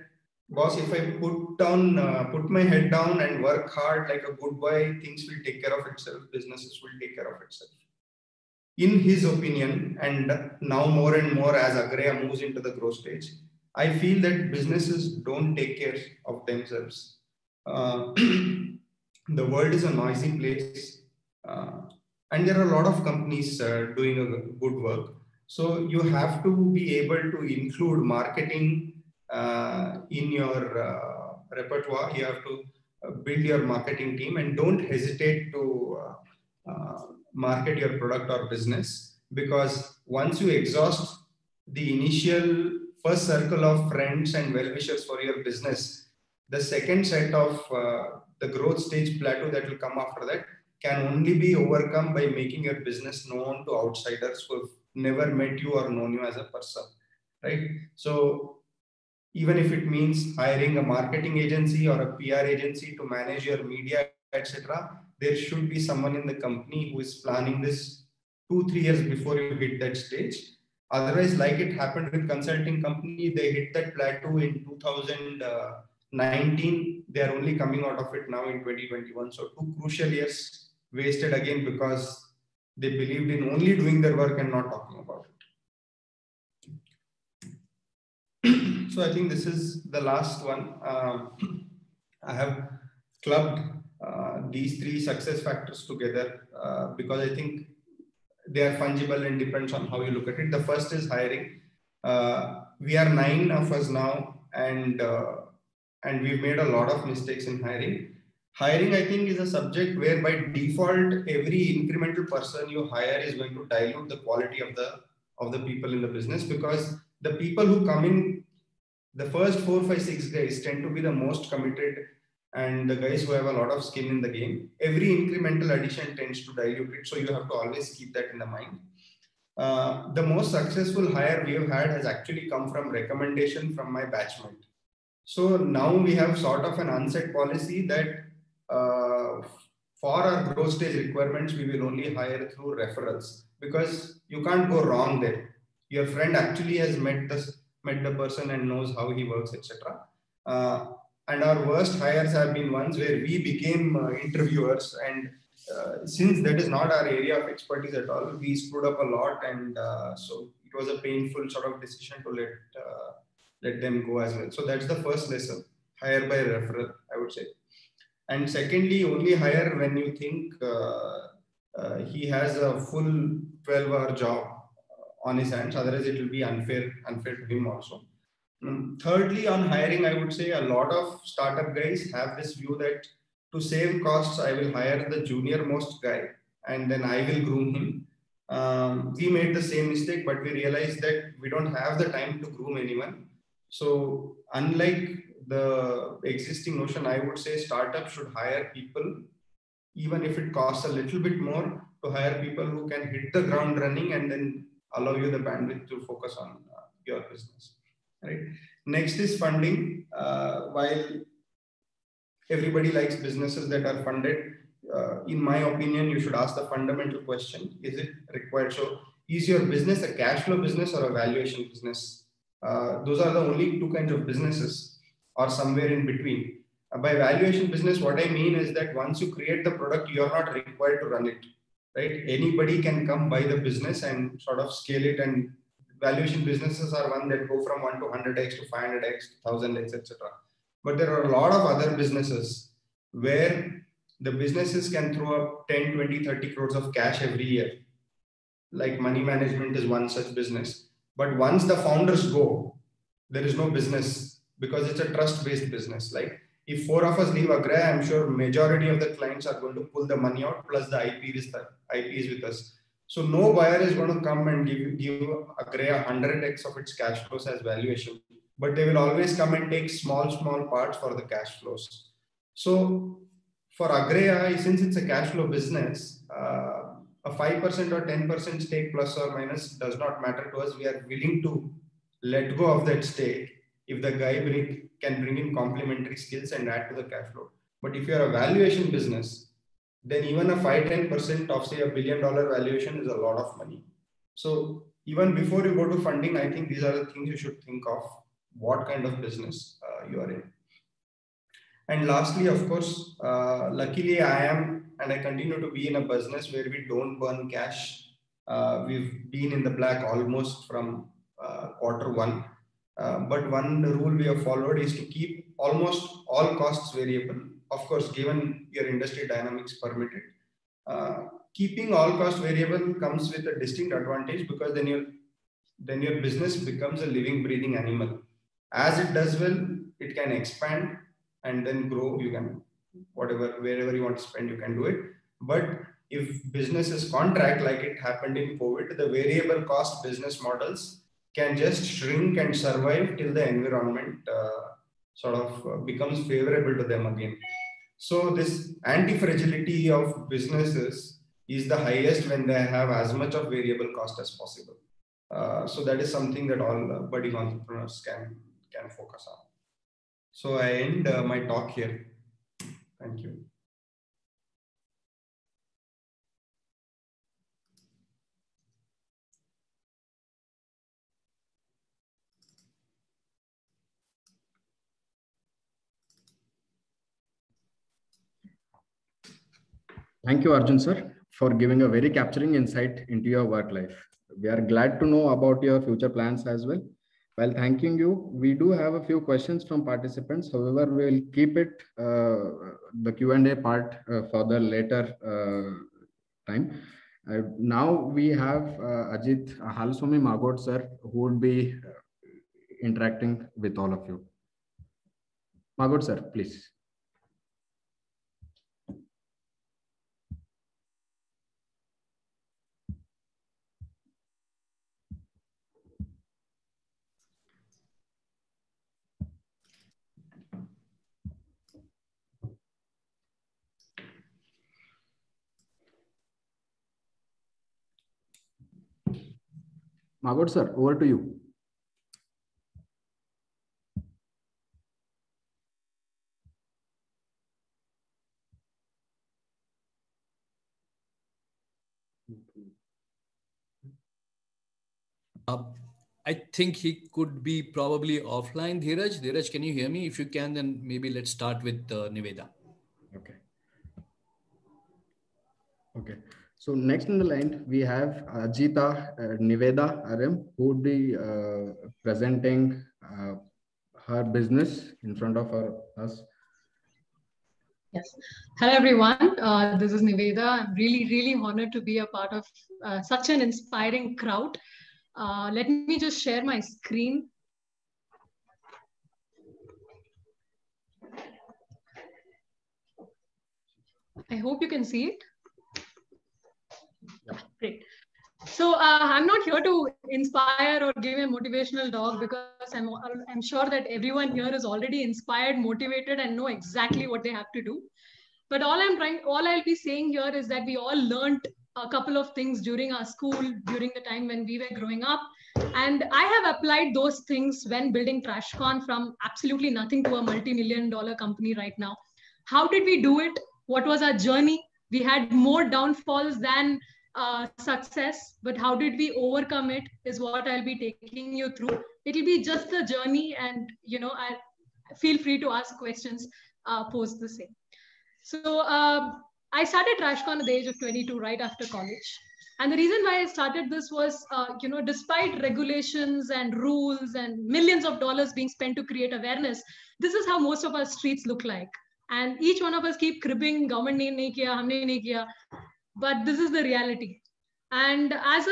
boss, if I put my head down and work hard like a good boy, things will take care of itself, businesses will take care of itself. In his opinion, and now more and more as Agreya moves into the growth stage, I feel that businesses don't take care of themselves. The world is a noisy place, and there are a lot of companies doing a good work. So you have to be able to include marketing in your repertoire. You have to build your marketing team, and don't hesitate to market your product or business, because once you exhaust the initial first circle of friends and well-wishers for your business, the second set of the growth stage plateau that will come after that can only be overcome by making your business known to outsiders who have never met you or known you as a person, right? So even if it means hiring a marketing agency or a PR agency to manage your media, etc., there should be someone in the company who is planning this 2-3 years before you hit that stage. Otherwise, like it happened with consulting company, they hit that plateau in 2019. They are only coming out of it now in 2021. So 2 crucial years wasted again because they believed in only doing their work and not talking about it. So I think this is the last one. I have clubbed these three success factors together, because I think they are fungible and depends on how you look at it. The first is hiring. We are 9 of us now, and we've made a lot of mistakes in hiring. Hiring, I think, is a subject where by default, every incremental person you hire is going to dilute the quality of the people in the business, because the people who come in, the first 4, 5, 6 guys tend to be the most committed and the guys who have a lot of skin in the game. Every incremental addition tends to dilute it, so you have to always keep that in the mind. The most successful hire we have had has actually come from recommendation from my batchmate. So now we have sort of an unset policy that for our growth stage requirements, we will only hire through referrals, because you can't go wrong there. Your friend actually has met the person and knows how he works, etc. And our worst hires have been ones where we became interviewers, and since that is not our area of expertise at all, we screwed up a lot, and so it was a painful sort of decision to let them go as well. So that's the first lesson: hire by referral, I would say. And secondly, only hire when you think he has a full 12-hour job on his hands. Otherwise, it will be unfair to him also. Thirdly, on hiring, I would say a lot of startup guys have this view that to save costs, I will hire the junior most guy and then I will groom him. We made the same mistake, but we realized that we don't have the time to groom anyone. So unlike the existing notion, I would say startups should hire people, even if it costs a little bit more, to hire people who can hit the ground running and then allow you the bandwidth to focus on your business. Right. Next is funding. While everybody likes businesses that are funded, in my opinion, you should ask the fundamental question: is it required? So, is your business a cash flow business or a valuation business? Those are the only two kinds of businesses, or somewhere in between. By valuation business, what I mean is that once you create the product, you are not required to run it. Right? Anybody can come buy the business and sort of scale it, and valuation businesses are one that go from 1 to 100x to 500x, 1000x, etc. But there are a lot of other businesses where the businesses can throw up 10, 20, 30 crores of cash every year. Like money management is one such business. But once the founders go, there is no business, because it's a trust-based business. Like if 4 of us leave Agraya, I'm sure majority of the clients are going to pull the money out, plus the IP is with us. So no buyer is going to come and give Agraya 100x of its cash flows as valuation, but they will always come and take small parts for the cash flows. So for Agraya, since it's a cash flow business, a 5% or 10% stake plus or minus does not matter to us. We are willing to let go of that stake if the guy can bring in complementary skills and add to the cash flow. But if you're a valuation business, then even a 5-10% of say $1 billion valuation is a lot of money. So even before you go to funding, I think these are the things you should think of, what kind of business you are in. And lastly, of course, luckily I am and I continue to be in a business where we don't burn cash. We've been in the black almost from Q1. But one rule we have followed is to keep almost all costs variable. Of course, given your industry dynamics permit it. Keeping all costs variable comes with a distinct advantage, because then your business becomes a living, breathing animal. As it does well, it can expand and then grow. You can, wherever you want to spend, you can do it. But if businesses contract, like it happened in COVID, the variable cost business models can just shrink and survive till the environment sort of becomes favorable to them again. So this anti-fragility of businesses is the highest when they have as much of variable cost as possible. So that is something that all budding entrepreneurs can focus on. So I end my talk here. Thank you. Thank you, Arjun sir, for giving a very capturing insight into your work life. We are glad to know about your future plans as well. While thanking you, we do have a few questions from participants. However, we will keep it the Q&A part for the later time. Now we have Ajit Halswami Magod sir, who would be interacting with all of you. Magod sir, please. Magod sir, over to you. I think he could be probably offline. Dheeraj, Dheeraj, can you hear me? If you can, then maybe let's start with Niveda. Okay. Okay. So next in the line, we have Ajita Niveda RM, who would be presenting her business in front of us. Yes. Hello, everyone. This is Niveda. I'm really honored to be a part of such an inspiring crowd. Let me just share my screen. I hope you can see it. Yeah. Great. So I'm not here to inspire or give a motivational talk, because I'm sure that everyone here is already inspired, motivated, and know exactly what they have to do. But all I'll be saying here is that we all learned a couple of things during our school, during the time when we were growing up. And I have applied those things when building TrashCon from absolutely nothing to a multi-million-dollar company right now. How did we do it? What was our journey? We had more downfalls than success, but how did we overcome it is what I'll be taking you through. It'll be just the journey, and I feel free to ask questions post the same. So I started TrashCon at the age of 22, right after college. And the reason why I started this was, despite regulations and rules and millions of dollars being spent to create awareness, this is how most of our streets look like. And each one of us keep cribbing, government ne nahi kiya, humne nahi kiya, but this is the reality. And as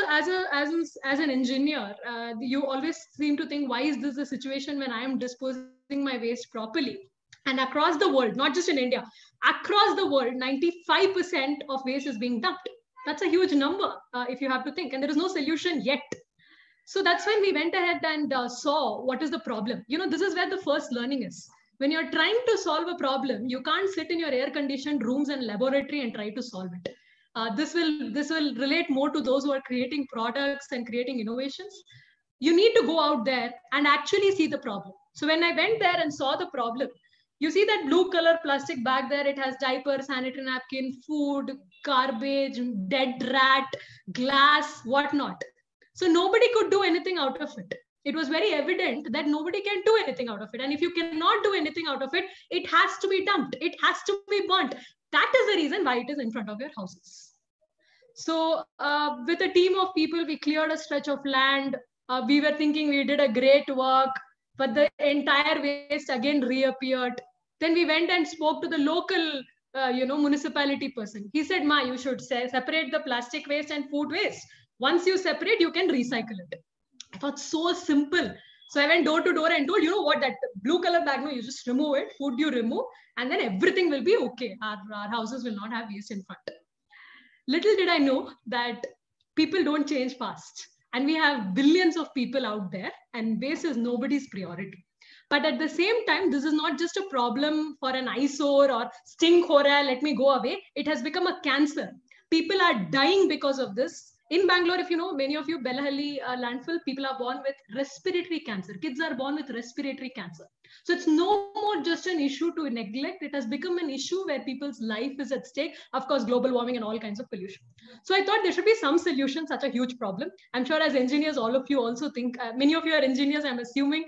an engineer, you always seem to think, why is this the situation when I am disposing my waste properly? And across the world, not just in India, across the world, 95% of waste is being dumped. That's a huge number if you have to think, and there is no solution yet. So that's when we went ahead and saw what is the problem. This is where the first learning is. When you're trying to solve a problem, you can't sit in your air-conditioned rooms and laboratory and try to solve it. This will relate more to those who are creating products and creating innovations. You need to go out there and actually see the problem. So when I went there and saw the problem, you see that blue color plastic bag there, it has diaper, sanitary napkin, food, garbage, dead rat, glass, whatnot. So nobody could do anything out of it. It was very evident that nobody can do anything out of it. And if you cannot do anything out of it, it has to be dumped. It has to be burnt. That is the reason why it is in front of your houses. So with a team of people, we cleared a stretch of land. We were thinking we did a great work, but the entire waste again reappeared. Then we went and spoke to the local, municipality person. He said, "Ma, you should separate the plastic waste and food waste. Once you separate, you can recycle it." I thought, so simple. So I went door to door and told, you know what, that blue color bag, no, you just remove it, food you remove, and then everything will be okay. Our houses will not have waste in front. Little did I know that people don't change fast. And we have billions of people out there, and waste is nobody's priority. But at the same time, this is not just a problem for an eyesore or stink ho raha hai, let me go away. It has become a cancer. People are dying because of this. In Bangalore, if you know, many of you, Belahalli landfill, people are born with respiratory cancer. Kids are born with respiratory cancer. So it's no more just an issue to neglect. It has become an issue where people's life is at stake. Of course, global warming and all kinds of pollution. So I thought there should be some solution, such a huge problem. I'm sure as engineers, all of you also think, many of you are engineers, I'm assuming.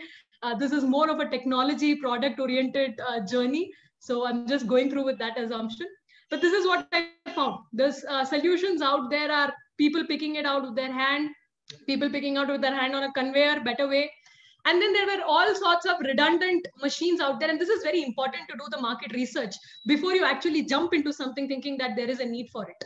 This is more of a technology product-oriented journey. So I'm just going through with that assumption. But this is what I found. There's solutions out there are people picking it out with their hand, people picking out with their hand on a conveyor, better way. And then there were all sorts of redundant machines out there. And this is very important to do the market research before you actually jump into something thinking that there is a need for it.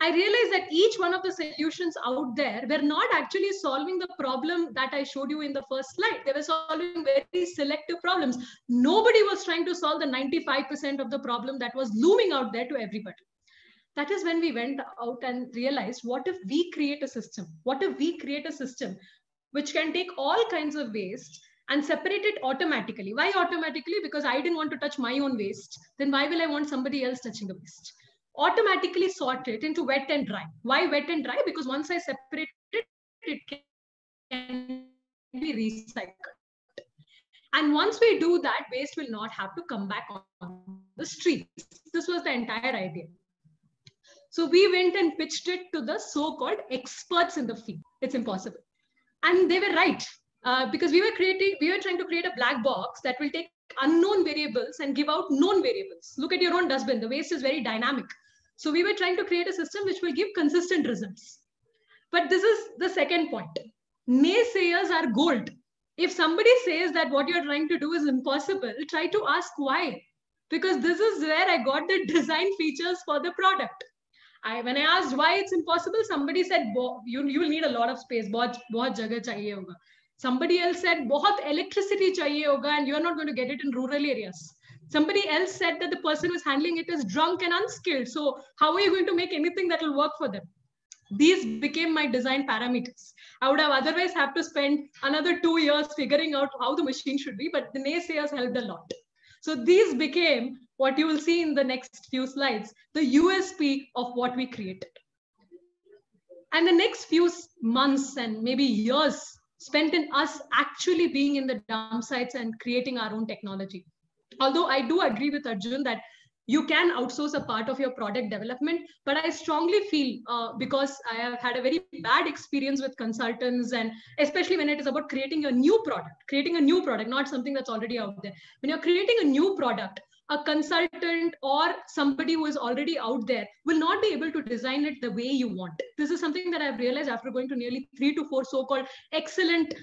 I realized that each one of the solutions out there were not actually solving the problem that I showed you in the first slide. They were solving very selective problems. Nobody was trying to solve the 95% of the problem that was looming out there to everybody. That is when we went out and realized, what if we create a system? What if we create a system which can take all kinds of waste and separate it automatically? Why automatically? Because I didn't want to touch my own waste. Then why will I want somebody else touching the waste? Automatically sort it into wet and dry. Why wet and dry? Because once I separate it, it can be recycled. And once we do that, waste will not have to come back on the streets. This was the entire idea. So we went and pitched it to the so-called experts in the field. It's impossible. And they were right. Because we were trying to create a black box that will take unknown variables and give out known variables. Look at your own dustbin. The waste is very dynamic. So we were trying to create a system which will give consistent results. But this is the second point. Naysayers are gold. If somebody says that what you're trying to do is impossible, try to ask why. Because this is where I got the design features for the product. When I asked why it's impossible, somebody said, you will need a lot of space. Bahut jagah chahiye hoga. Somebody else said, bahut electricity chahiye hoga, and you're not going to get it in rural areas. Somebody else said that the person who's handling it is drunk and unskilled. So how are you going to make anything that will work for them? These became my design parameters. I would have otherwise have to spend another 2 years figuring out how the machine should be, but the naysayers helped a lot. So these became what you will see in the next few slides, the USP of what we created. And the next few months and maybe years spent in us actually being in the dump sites and creating our own technology. Although I do agree with Arjun that you can outsource a part of your product development, but I strongly feel because I have had a very bad experience with consultants, and especially when it is about creating a new product, not something that's already out there. When you're creating a new product, a consultant or somebody who is already out there will not be able to design it the way you want. This is something that I've realized after going to nearly 3 to 4 so-called excellent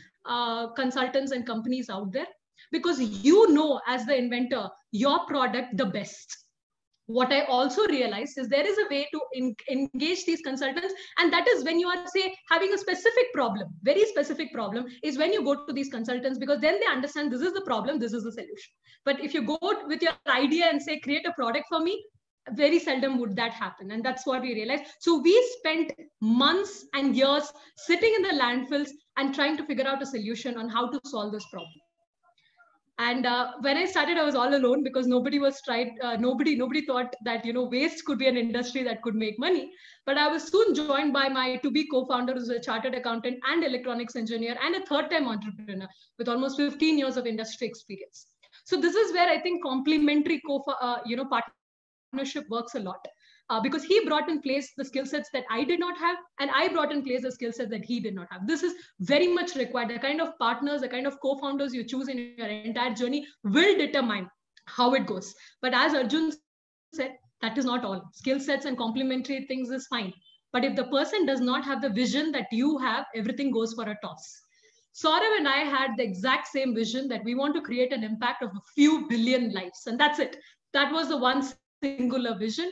consultants and companies out there, because you know as the inventor your product the best. What I also realized is there is a way to engage these consultants, and that is when you are, say, having a specific problem, very specific problem, is when you go to these consultants, because then they understand this is the problem, this is the solution. But if you go with your idea and say, create a product for me, very seldom would that happen. And that's what we realized. So we spent months and years sitting in the landfills and trying to figure out a solution on how to solve this problem. And when I started, I was all alone because nobody thought that, waste could be an industry that could make money. But I was soon joined by my to-be co-founder, who's a chartered accountant and electronics engineer and a third-time entrepreneur with almost 15 years of industry experience. So this is where I think complementary partnership works a lot. Because he brought in place the skill sets that I did not have, and I brought in place the skill sets that he did not have. This is very much required. The kind of partners, the kind of co-founders you choose in your entire journey will determine how it goes. But as Arjun said, that is not all. Skill sets and complementary things is fine. But if the person does not have the vision that you have, everything goes for a toss. Saurav and I had the exact same vision that we want to create an impact of a few billion lives. And that's it. That was the one singular vision.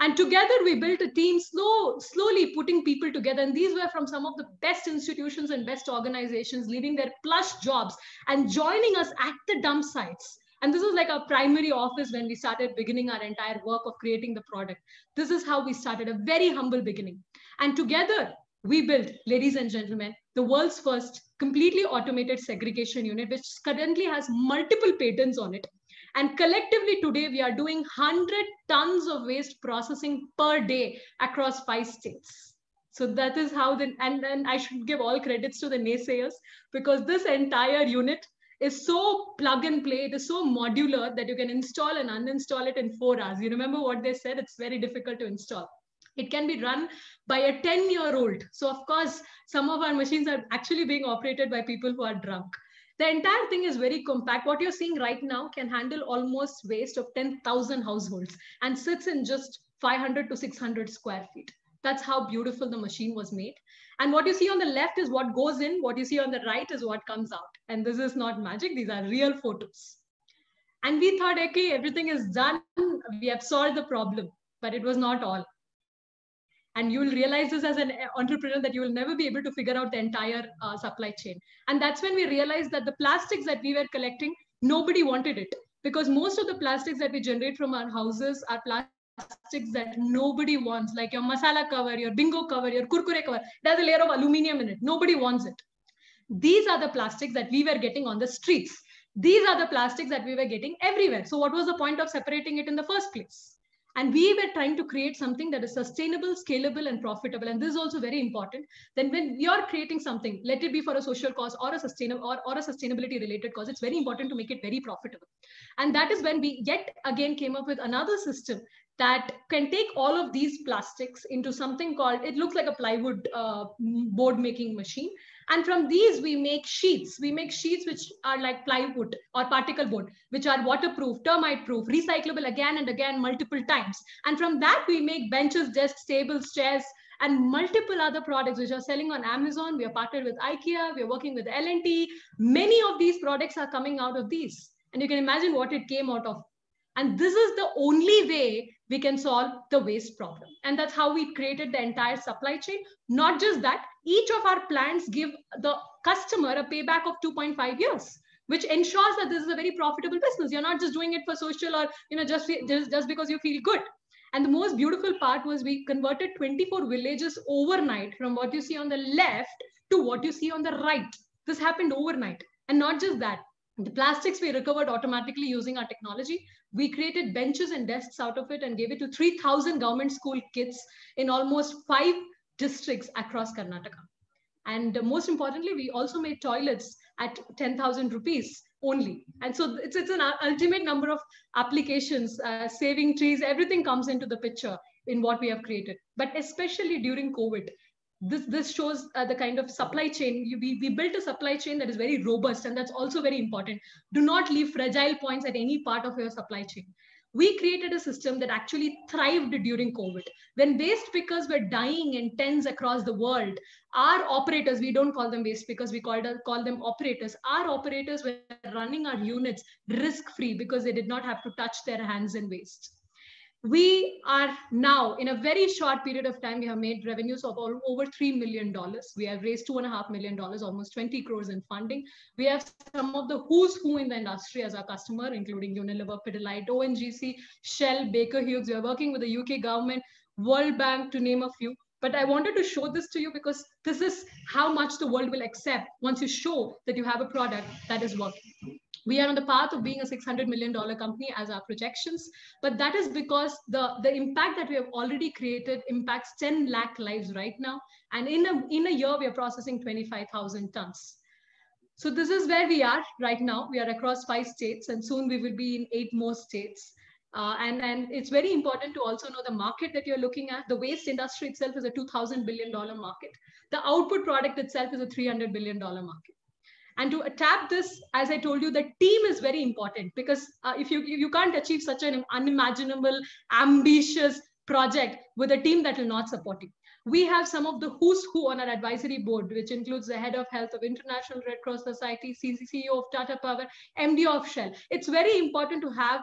And together we built a team, slowly putting people together. And these were from some of the best institutions and best organizations, leaving their plush jobs and joining us at the dump sites. And this is like our primary office when we started beginning our entire work of creating the product. This is how we started, a very humble beginning. And together we built, ladies and gentlemen, the world's first completely automated segregation unit, which currently has multiple patents on it. And collectively today, we are doing 100 tons of waste processing per day across 5 states. So that is how, and I should give all credits to the naysayers, because this entire unit is so plug and play, it is so modular that you can install and uninstall it in 4 hours. You remember what they said? It's very difficult to install. It can be run by a 10-year-old. So of course, some of our machines are actually being operated by people who are drunk. The entire thing is very compact. What you're seeing right now can handle almost waste of 10,000 households and sits in just 500 to 600 square feet. That's how beautiful the machine was made. And what you see on the left is what goes in, what you see on the right is what comes out. And this is not magic, these are real photos. And we thought, okay, everything is done, we have solved the problem, but it was not all. And you will realize this as an entrepreneur that you will never be able to figure out the entire supply chain. And that's when we realized that the plastics that we were collecting, nobody wanted it. Because most of the plastics that we generate from our houses are plastics that nobody wants, like your masala cover, your bingo cover, your kurkure cover. There's a layer of aluminum in it. Nobody wants it. These are the plastics that we were getting on the streets. These are the plastics that we were getting everywhere. So what was the point of separating it in the first place? And we were trying to create something that is sustainable, scalable, and profitable. And this is also very important. Then when you're creating something, let it be for a social cause or a sustainable or a sustainability related cause, it's very important to make it very profitable. And that is when we yet again came up with another system that can take all of these plastics into something called, it looks like a plywood board making machine. And from these, we make sheets. We make sheets which are like plywood or particle board, which are waterproof, termite proof, recyclable again and again, multiple times. And from that, we make benches, desks, tables, chairs, and multiple other products which are selling on Amazon. We are partnered with IKEA. We are working with L&T. Many of these products are coming out of these. And you can imagine what it came out of. And this is the only way we can solve the waste problem. And that's how we created the entire supply chain. Not just that, each of our plants give the customer a payback of 2.5 years, which ensures that this is a very profitable business. You're not just doing it for social or just because you feel good. And the most beautiful part was we converted 24 villages overnight from what you see on the left to what you see on the right. This happened overnight. And not just that, the plastics we recovered automatically using our technology. We created benches and desks out of it and gave it to 3,000 government school kids in almost 5 districts across Karnataka. And most importantly, we also made toilets at 10,000 rupees only. And so it's an ultimate number of applications, saving trees, everything comes into the picture in what we have created. But especially during COVID, this shows the kind of supply chain. We built a supply chain that is very robust, and that's also very important. Do not leave fragile points at any part of your supply chain. We created a system that actually thrived during COVID. When waste pickers were dying in tens across the world, our operators, we don't call them waste pickers, we call them operators. Our operators were running our units risk-free because they did not have to touch their hands in waste. We are now, in a very short period of time, we have made revenues of over $3 million. We have raised $2.5 million, almost 20 crores in funding. We have some of the who's who in the industry as our customer, including Unilever, Pidilite, ONGC, Shell, Baker Hughes. We are working with the UK government, World Bank, to name a few. But I wanted to show this to you because this is how much the world will accept once you show that you have a product that is working. We are on the path of being a $600 million company as our projections, but that is because the impact that we have already created impacts 10 lakh lives right now. And in a year, we are processing 25,000 tons. So this is where we are right now. We are across 5 states, and soon we will be in 8 more states. And it's very important to also know the market that you're looking at. The waste industry itself is a $2,000 billion market. The output product itself is a $300 billion market. And to tap this, as I told you, the team is very important, because if you can't achieve such an unimaginable, ambitious project with a team that will not support you. We have some of the who's who on our advisory board, which includes the head of health of International Red Cross Society, CEO of Tata Power, MD of Shell. It's very important to have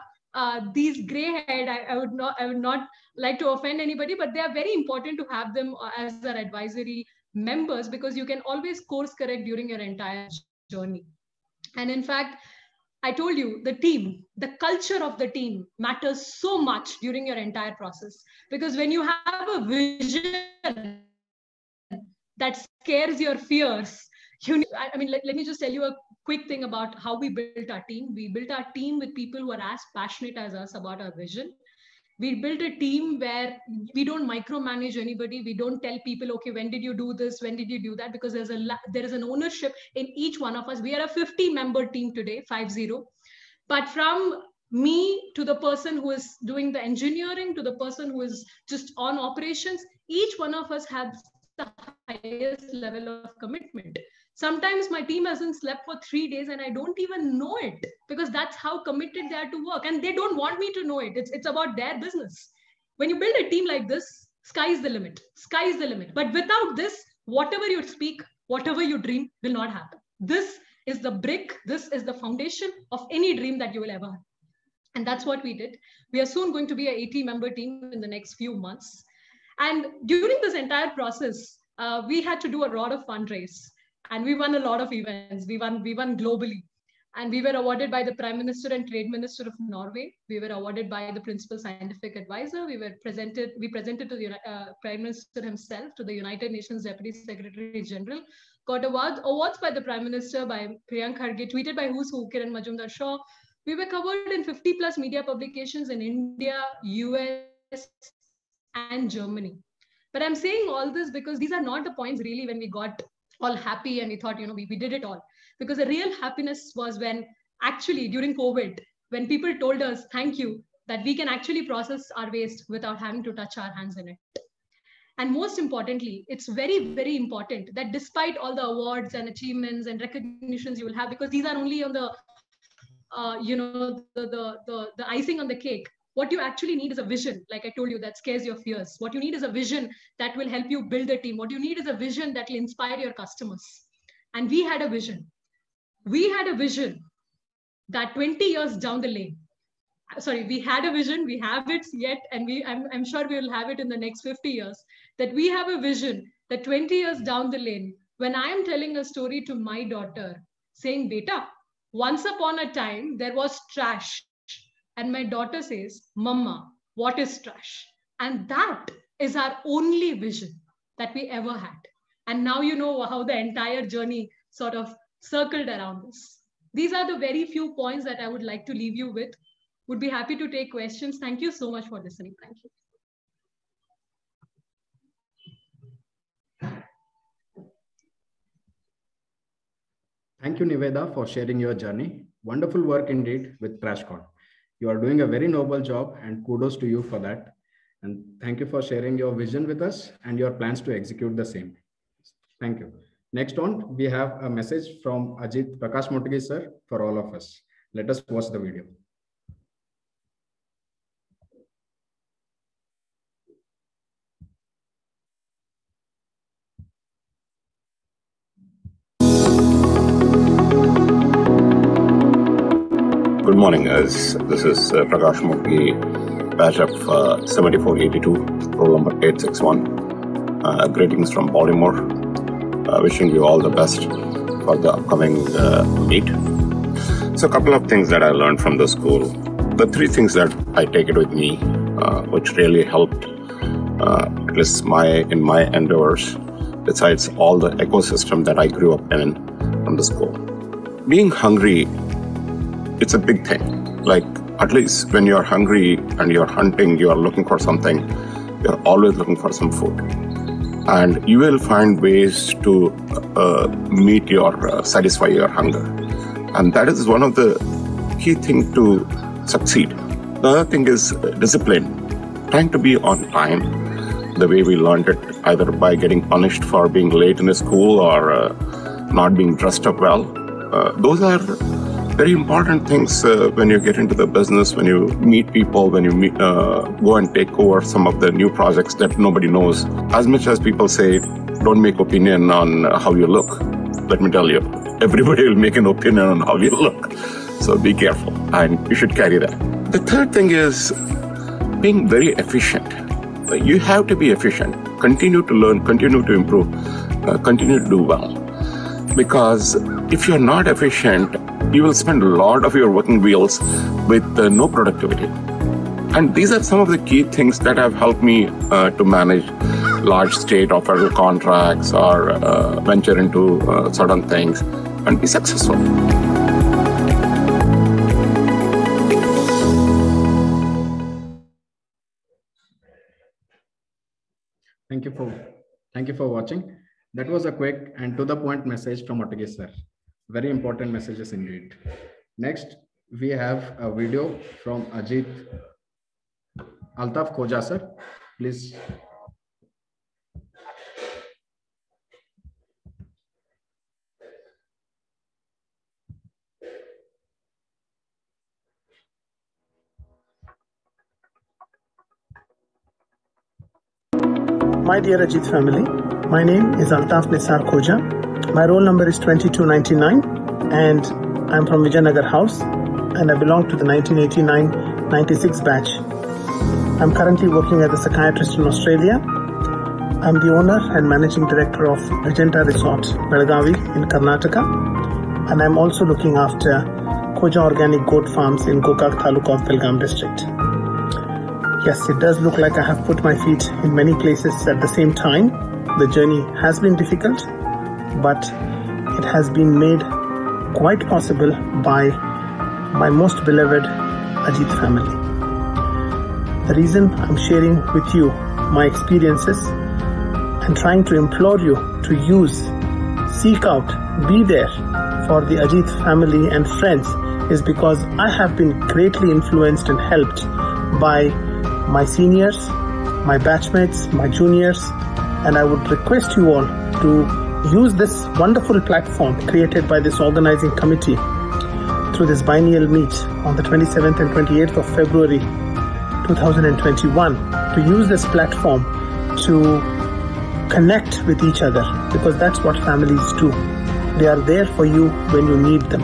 these gray haired, I would not like to offend anybody, but they are very important to have them as our advisory members, because you can always course correct during your entire journey. And in fact, I told you, the team, the culture of the team matters so much during your entire process, because when you have a vision that scares your fears, let me just tell you a quick thing about how we built our team. We built our team with people who are as passionate as us about our vision. We built a team where we don't micromanage anybody. We don't tell people, okay, when did you do this? When did you do that? Because there is an ownership in each one of us. We are a 50-member team today, 50. But from me to the person who is doing the engineering, to the person who is just on operations, each one of us has the highest level of commitment. Sometimes my team hasn't slept for 3 days and I don't even know it, because that's how committed they are to work. And they don't want me to know it. It's about their business. When you build a team like this, sky is the limit. Sky is the limit. But without this, whatever you speak, whatever you dream will not happen. This is the brick, this is the foundation of any dream that you will ever have. And that's what we did. We are soon going to be an 80-member team in the next few months. And during this entire process, we had to do a lot of fundraise, and we won a lot of events. We won globally. And we were awarded by the Prime Minister and Trade Minister of Norway. We were awarded by the Principal Scientific Advisor. We presented to the Prime Minister himself, to the United Nations Deputy Secretary General, got awards by the Prime Minister, by Priyank Kharge, tweeted by Who's Who, Kiran Majumdar-Shaw. We were covered in 50 plus media publications in India, US, and Germany. But I'm saying all this because these are not the points really when we got all happy and we thought, we did it all. Because the real happiness was when actually during COVID, when people told us, thank you, that we can actually process our waste without having to touch our hands in it. And most importantly, it's very, very important that despite all the awards and achievements and recognitions you will have, because these are only on the, the icing on the cake, what you actually need is a vision, like I told you, that scares your fears. What you need is a vision that will help you build a team. What you need is a vision that will inspire your customers. And we had a vision. We had a vision that 20 years down the lane, we had a vision, we have it yet, and I'm sure we will have it in the next 50 years, that we have a vision that 20 years down the lane, when I am telling a story to my daughter saying, Beta, once upon a time, there was trash. And my daughter says, Mama, what is trash? And that is our only vision that we ever had. And now you know how the entire journey sort of circled around this. These are the very few points that I would like to leave you with. Would be happy to take questions. Thank you so much for listening. Thank you. Thank you, Niveda, for sharing your journey. Wonderful work indeed with TrashCon. You are doing a very noble job, and kudos to you for that. And thank you for sharing your vision with us and your plans to execute the same. Thank you. Next on, we have a message from Ajit Prakash Motgi sir for all of us. Let us watch the video. Good morning, guys. This is Prakash Mukhi, batch of 7482, roll number 861. Greetings from Baltimore. Wishing you all the best for the upcoming meet. So a couple of things that I learned from the school. The three things that I take it with me, which really helped at least in my endeavors, besides all the ecosystem that I grew up in from the school. Being hungry, it's a big thing. Like, at least when you're hungry and you're hunting, you are looking for something, you're always looking for some food. And you will find ways to satisfy your hunger. And that is one of the key things to succeed. The other thing is discipline. Trying to be on time, the way we learned it, either by getting punished for being late in the school or not being dressed up well. Those are very important things when you get into the business, when you meet people, when you go and take over some of the new projects that nobody knows. As much as people say, don't make opinion on how you look, let me tell you, everybody will make an opinion on how you look. So be careful, and you should carry that. The third thing is being very efficient. You have to be efficient. Continue to learn, continue to improve, continue to do well. Because if you're not efficient, you will spend a lot of your working wheels with no productivity. And these are some of the key things that have helped me to manage large state or federal contracts or venture into certain things and be successful. Thank you for watching. That was a quick and to the point message from Motgi sir. Very important messages indeed. Next, we have a video from Ajit Altaf Khoja sir. Please. My dear Ajit family, My name is Altaf Nisar Khoja. My roll number is 2299 and I'm from Vijayanagar House and I belong to the 1989-96 batch. I'm currently working as a psychiatrist in Australia. I'm the owner and managing director of Regenta Resort, Belagavi in Karnataka. And I'm also looking after Khoja Organic Goat Farms in Gokak Taluka of Belgaum district. Yes, it does look like I have put my feet in many places at the same time. The journey has been difficult, but it has been made quite possible by my most beloved Ajit family. The reason I'm sharing with you my experiences and trying to implore you to use, seek out, be there for the Ajit family and friends is because I have been greatly influenced and helped by my seniors, my batchmates, my juniors, and I would request you all to use this wonderful platform created by this organizing committee through this biennial meet on the 27th and 28th of February 2021 to use this platform to connect with each other, because that's what families do. They are there for you when you need them.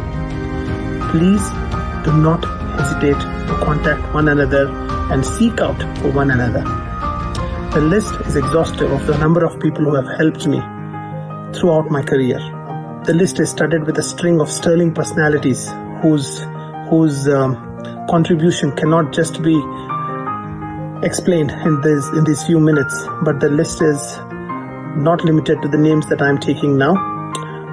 Please do not hesitate to contact one another and seek out for one another. The list is exhaustive of the number of people who have helped me throughout my career. The list is studded with a string of sterling personalities whose contribution cannot just be explained in these few minutes, but the list is not limited to the names that I am taking now.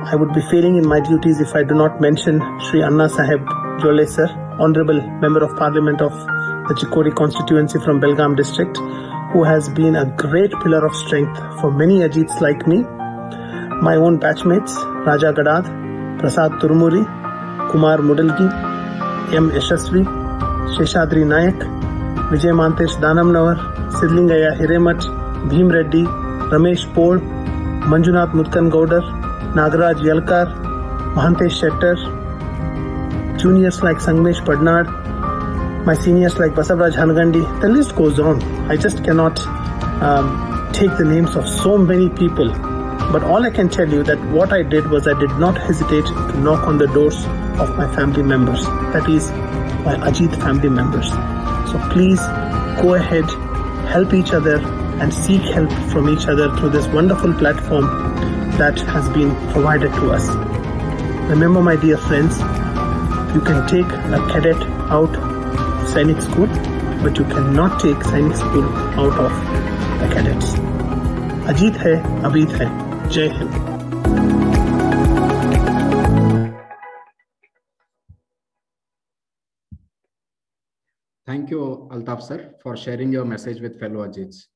I would be failing in my duties if I do not mention Shri Anna Saheb Jole sir, Honorable Member of Parliament of the Chikori constituency from Belgaum district, who has been a great pillar of strength for many Ajits like me. My own batchmates, Raja Gadad, Prasad Turmuri, Kumar Mudalgi, M. Yashasvi, Sheshadri Nayak, Vijay Mantesh Danamnavar, Sidlingaya Hiremat, Bhim Reddy, Ramesh Pol, Manjunath Mutkan Gaudar, Nagaraj Yalkar, Mahantesh Shettar, juniors like Sangmesh Padnad, my seniors like Basavraj Hanagandi. The list goes on. I just cannot take the names of so many people. But all I can tell you that what I did was I did not hesitate to knock on the doors of my family members. That is, my Ajit family members. So please go ahead, help each other and seek help from each other through this wonderful platform that has been provided to us. Remember, my dear friends, you can take a cadet out of Sainik School, but you cannot take Sainik School out of the cadets. Ajit hai, Abid hai. Jai Hind. Thank you, Altaf sir, for sharing your message with fellow Ajits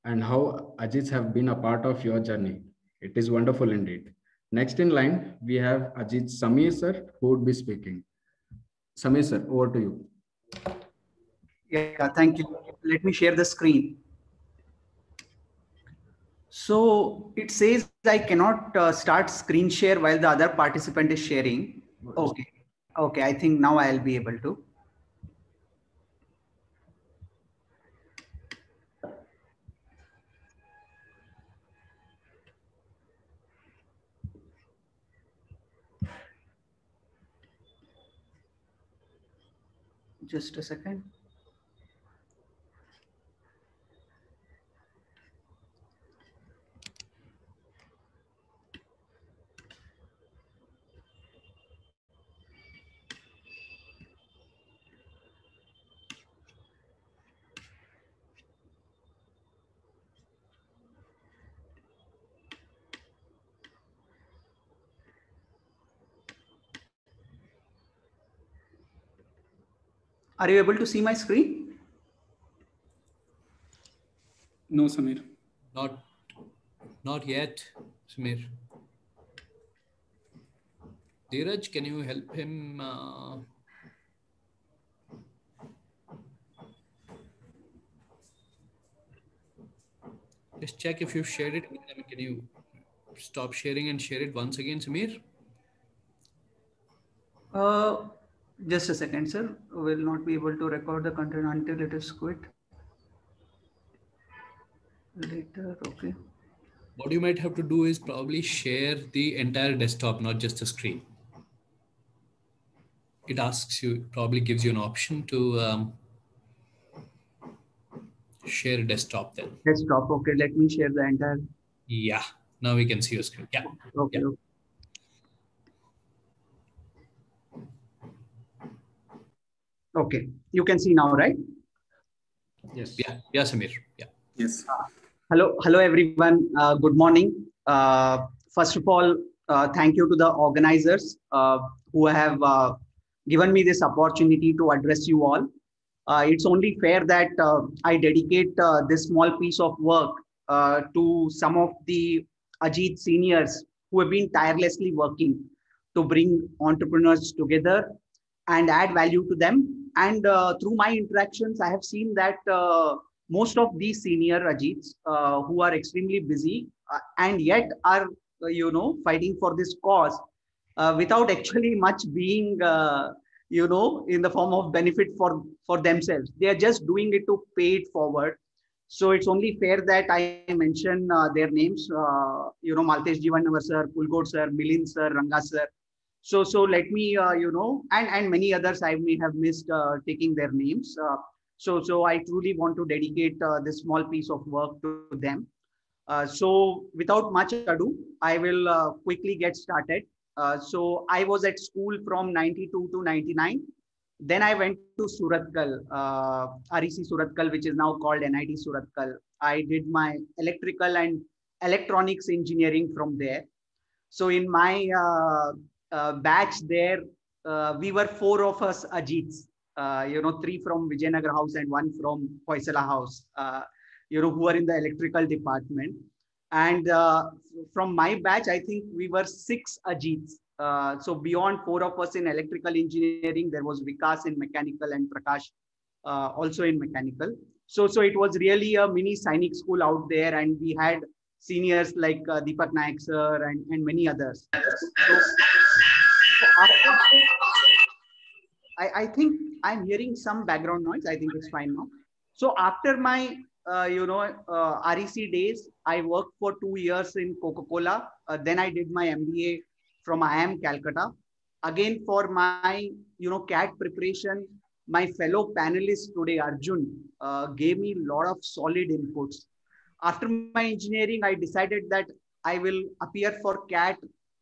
and how Ajits have been a part of your journey. It is wonderful indeed. Next in line, we have Ajit Samir sir, who would be speaking. Samir sir, over to you. Yeah, thank you. Let me share the screen. So it says I cannot start screen share while the other participant is sharing. Okay. Okay, I think now I'll be able to. Just a second. Are you able to see my screen? No, Samir. Not yet, Samir. Dheeraj, can you help him? Just check if you've shared it. Can you stop sharing and share it once again, Samir? Just a second, sir. Will not be able to record the content until it is quit. Later, okay. What you might have to do is probably share the entire desktop, not just the screen. It asks you, probably gives you an option to share a desktop then. Desktop. Okay, let me share the entire. Yeah, now we can see your screen. Yeah. Okay. Yeah. Okay, you can see now, right? Yes. Yeah. Yeah, Samir. Yeah. Yes. Hello, everyone. Good morning. First of all, thank you to the organizers who have given me this opportunity to address you all. It's only fair that I dedicate this small piece of work to some of the Ajit seniors who have been tirelessly working to bring entrepreneurs together and add value to them. And through my interactions, I have seen that most of these senior Ajits who are extremely busy and yet are, fighting for this cause without actually much being, in the form of benefit for themselves. They are just doing it to pay it forward. So it's only fair that I mention their names, Maltesh Jivannavar sir, Pulgod sir, Milind sir, Ranga sir. So let me, and many others I may have missed taking their names. So I truly want to dedicate this small piece of work to them. So without much ado, I will quickly get started. So I was at school from 92 to 99. Then I went to Suratkal, REC Suratkal, which is now called NIT Suratkal. I did my electrical and electronics engineering from there. So in my batch there, we were four of us Ajits, three from Vijayanagar House and one from Hoysala House, who are in the electrical department. And from my batch, I think we were six Ajits. So beyond four of us in electrical engineering, there was Vikas in mechanical and Prakash also in mechanical. So it was really a mini Sainik school out there, and we had seniors like Deepak Naik sir and many others. I think I'm hearing some background noise. I think it's fine now. So after my REC days, I worked for 2 years in Coca-Cola. Then I did my MBA from IIM Calcutta. Again, for my CAT preparation, my fellow panelist today, Arjun, gave me a lot of solid inputs. After my engineering, I decided that I will appear for CAT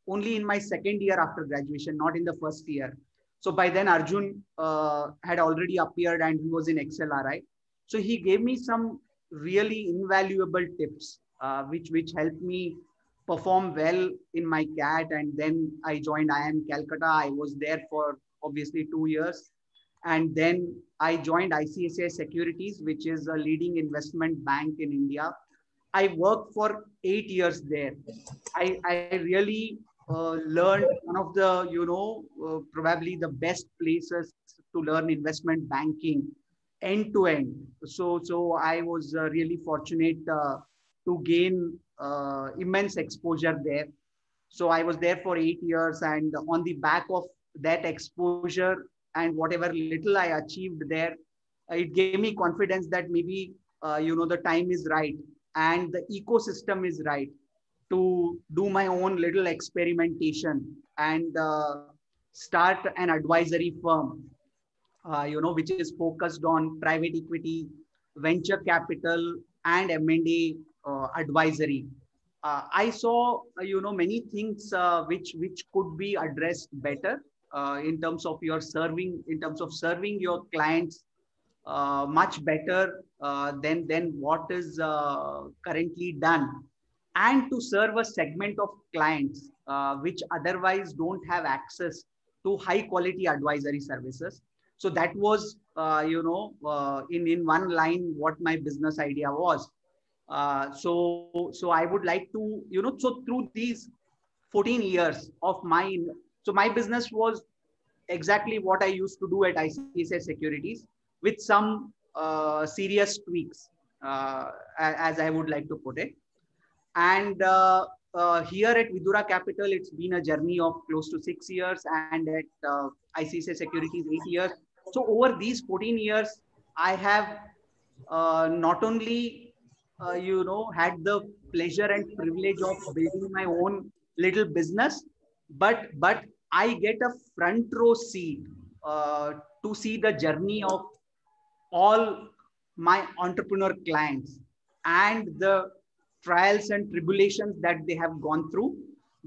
only in my second year after graduation, not in the first year. So by then, Arjun had already appeared and he was in XLRI. So he gave me some really invaluable tips, which helped me perform well in my CAT. And then I joined IIM Calcutta. I was there for obviously 2 years. And then I joined ICICI Securities, which is a leading investment bank in India. I worked for 8 years there. I really learned one of the, probably the best places to learn investment banking end to end. So I was really fortunate to gain immense exposure there. So I was there for 8 years, and on the back of that exposure and whatever little I achieved there, it gave me confidence that maybe, the time is right and the ecosystem is right to do my own little experimentation and start an advisory firm, which is focused on private equity, venture capital, and M&A advisory. I saw, many things which could be addressed better in terms of serving your clients much better than what is currently done, and to serve a segment of clients which otherwise don't have access to high quality advisory services. So that was, in one line, what my business idea was. So I would like to, so through these 14 years of mine, so my business was exactly what I used to do at ICICI Securities with some serious tweaks, as I would like to put it. And here at Vidura Capital, it's been a journey of close to 6 years, and at ICICI Securities, 8 years. So over these 14 years, I have not only, had the pleasure and privilege of building my own little business, but I get a front row seat to see the journey of all my entrepreneur clients and the trials and tribulations that they have gone through.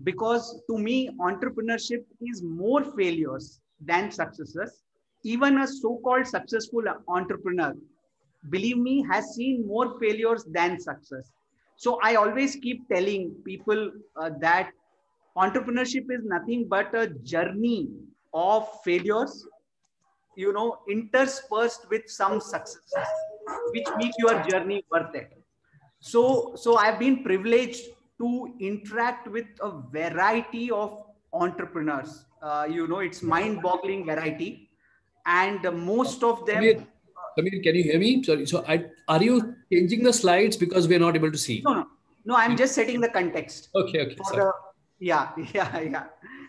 Because to me, entrepreneurship is more failures than successes. Even a so-called successful entrepreneur, believe me, has seen more failures than success. So I always keep telling people that entrepreneurship is nothing but a journey of failures, interspersed with some successes, which make your journey worth it. So I've been privileged to interact with a variety of entrepreneurs. It's mind-boggling variety, and most of them. Samir, can you hear me? Sorry. So, are you changing the slides because we are not able to see? No. I'm just setting the context. Okay. Yeah.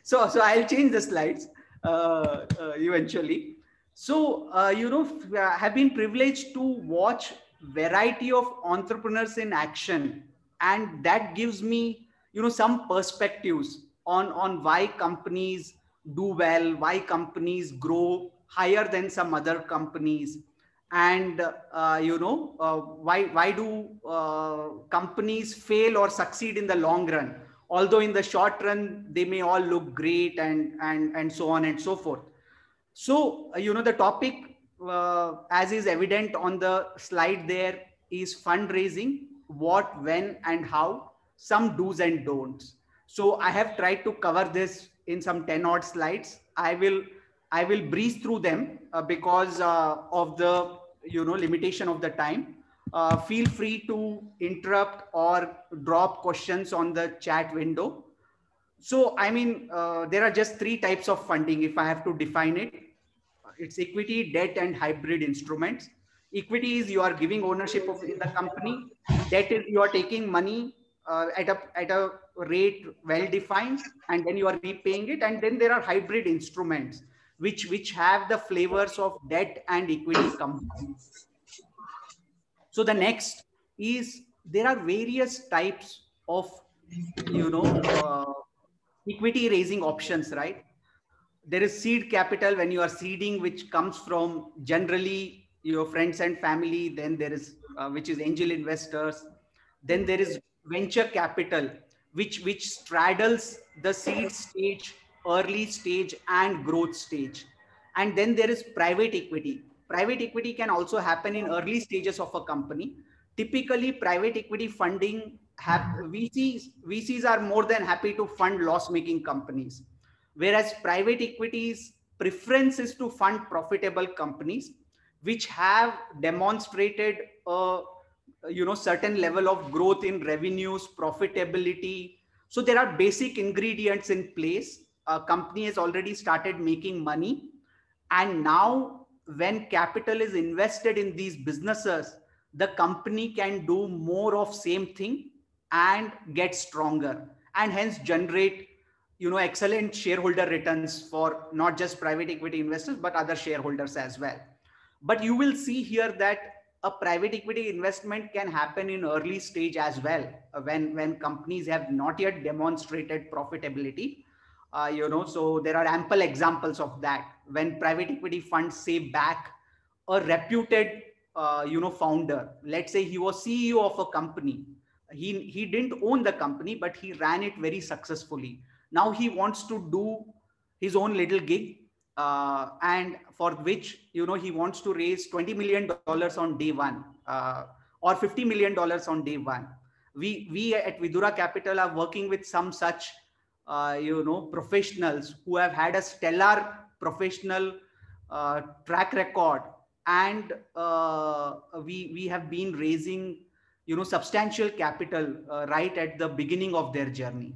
So I'll change the slides eventually. So have been privileged to watch variety of entrepreneurs in action, and that gives me some perspectives on why companies do well, why companies grow higher than some other companies, and why do companies fail or succeed in the long run, although in the short run they may all look great, and so on and so forth. So the topic, as is evident on the slide there, is fundraising: what, when, and how, some do's and don'ts. So I have tried to cover this in some 10 odd slides. I will breeze through them because of the limitation of the time. Feel free to interrupt or drop questions on the chat window. So there are just three types of funding if I have to define it. It's equity, debt, and hybrid instruments. Equity is you are giving ownership of in the company. Debt is you are taking money at a rate well defined, and then you are repaying it. And then there are hybrid instruments which have the flavors of debt and equity combined. So the next is there are various types of equity raising options, right? There is seed capital when you are seeding, which comes from generally your friends and family. Then there is which is angel investors. Then there is venture capital, which straddles the seed stage, early stage, and growth stage. And then there is private equity. Private equity can also happen in early stages of a company. Typically, private equity funding VCs are more than happy to fund loss-making companies, whereas private equity's preference is to fund profitable companies which have demonstrated a certain level of growth in revenues, profitability. So there are basic ingredients in place. A company has already started making money, and now when capital is invested in these businesses, the company can do more of same thing and get stronger, and hence generate excellent shareholder returns for not just private equity investors but other shareholders as well. But you will see here that a private equity investment can happen in early stage as well, when companies have not yet demonstrated profitability. So there are ample examples of that, when private equity funds say back a reputed founder. Let's say he was CEO of a company. He didn't own the company, but he ran it very successfully. Now he wants to do his own little gig, and for which he wants to raise $20 million on day one, or $50 million on day one. We at Vidura Capital are working with some such professionals who have had a stellar professional track record, and we have been raising substantial capital right at the beginning of their journey.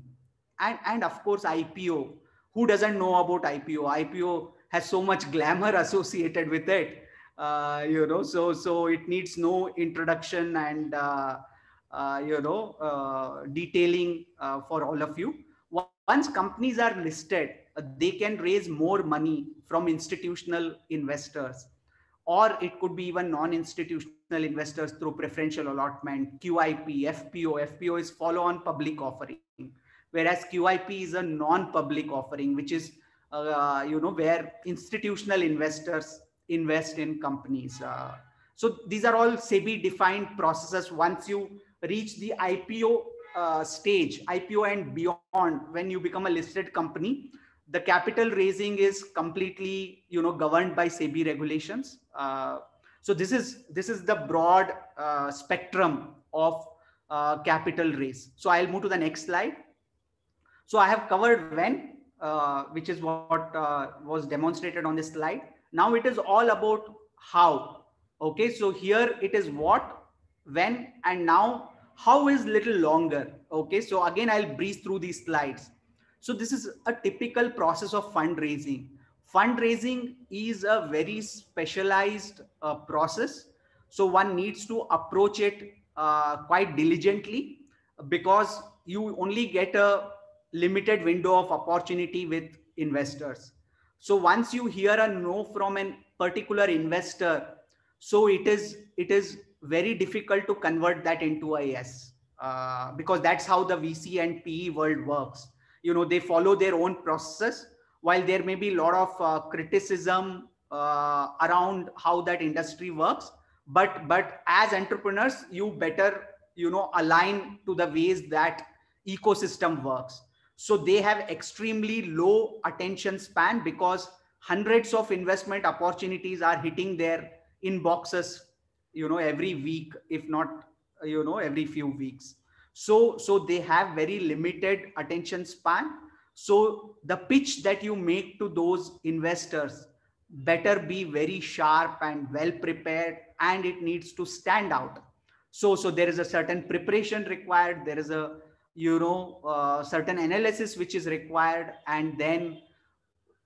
And of course IPO. Who doesn't know about IPO? IPO has so much glamour associated with it, so it needs no introduction and detailing for all of you. Once companies are listed, they can raise more money from institutional investors. or it could be even non-institutional investors through preferential allotment, QIP, FPO. FPO is follow-on public offering, whereas QIP is a non-public offering, which is where institutional investors invest in companies. So these are all SEBI defined processes. Once you reach the IPO stage, IPO and beyond, when you become a listed company, the capital raising is completely governed by SEBI regulations. So this is the broad spectrum of capital raise. So I'll move to the next slide. So I have covered when, which is what was demonstrated on this slide. Now it is all about how. Okay, so here it is what, when, and now how is little longer. Okay, so again I'll breeze through these slides. So this is a typical process of fundraising. Fundraising is a very specialized process. So one needs to approach it quite diligently, because you only get a limited window of opportunity with investors. So once you hear a no from a particular investor, so it is very difficult to convert that into a yes, because that's how the VC and PE world works. They follow their own processes. While there may be a lot of criticism around how that industry works, but as entrepreneurs, you better align to the ways that ecosystem works. So they have extremely low attention span, because hundreds of investment opportunities are hitting their inboxes every week, if not every few weeks. So they have very limited attention span. So the pitch that you make to those investors better be very sharp and well prepared, and it needs to stand out. So there is a certain preparation required. There is a certain analysis which is required, and then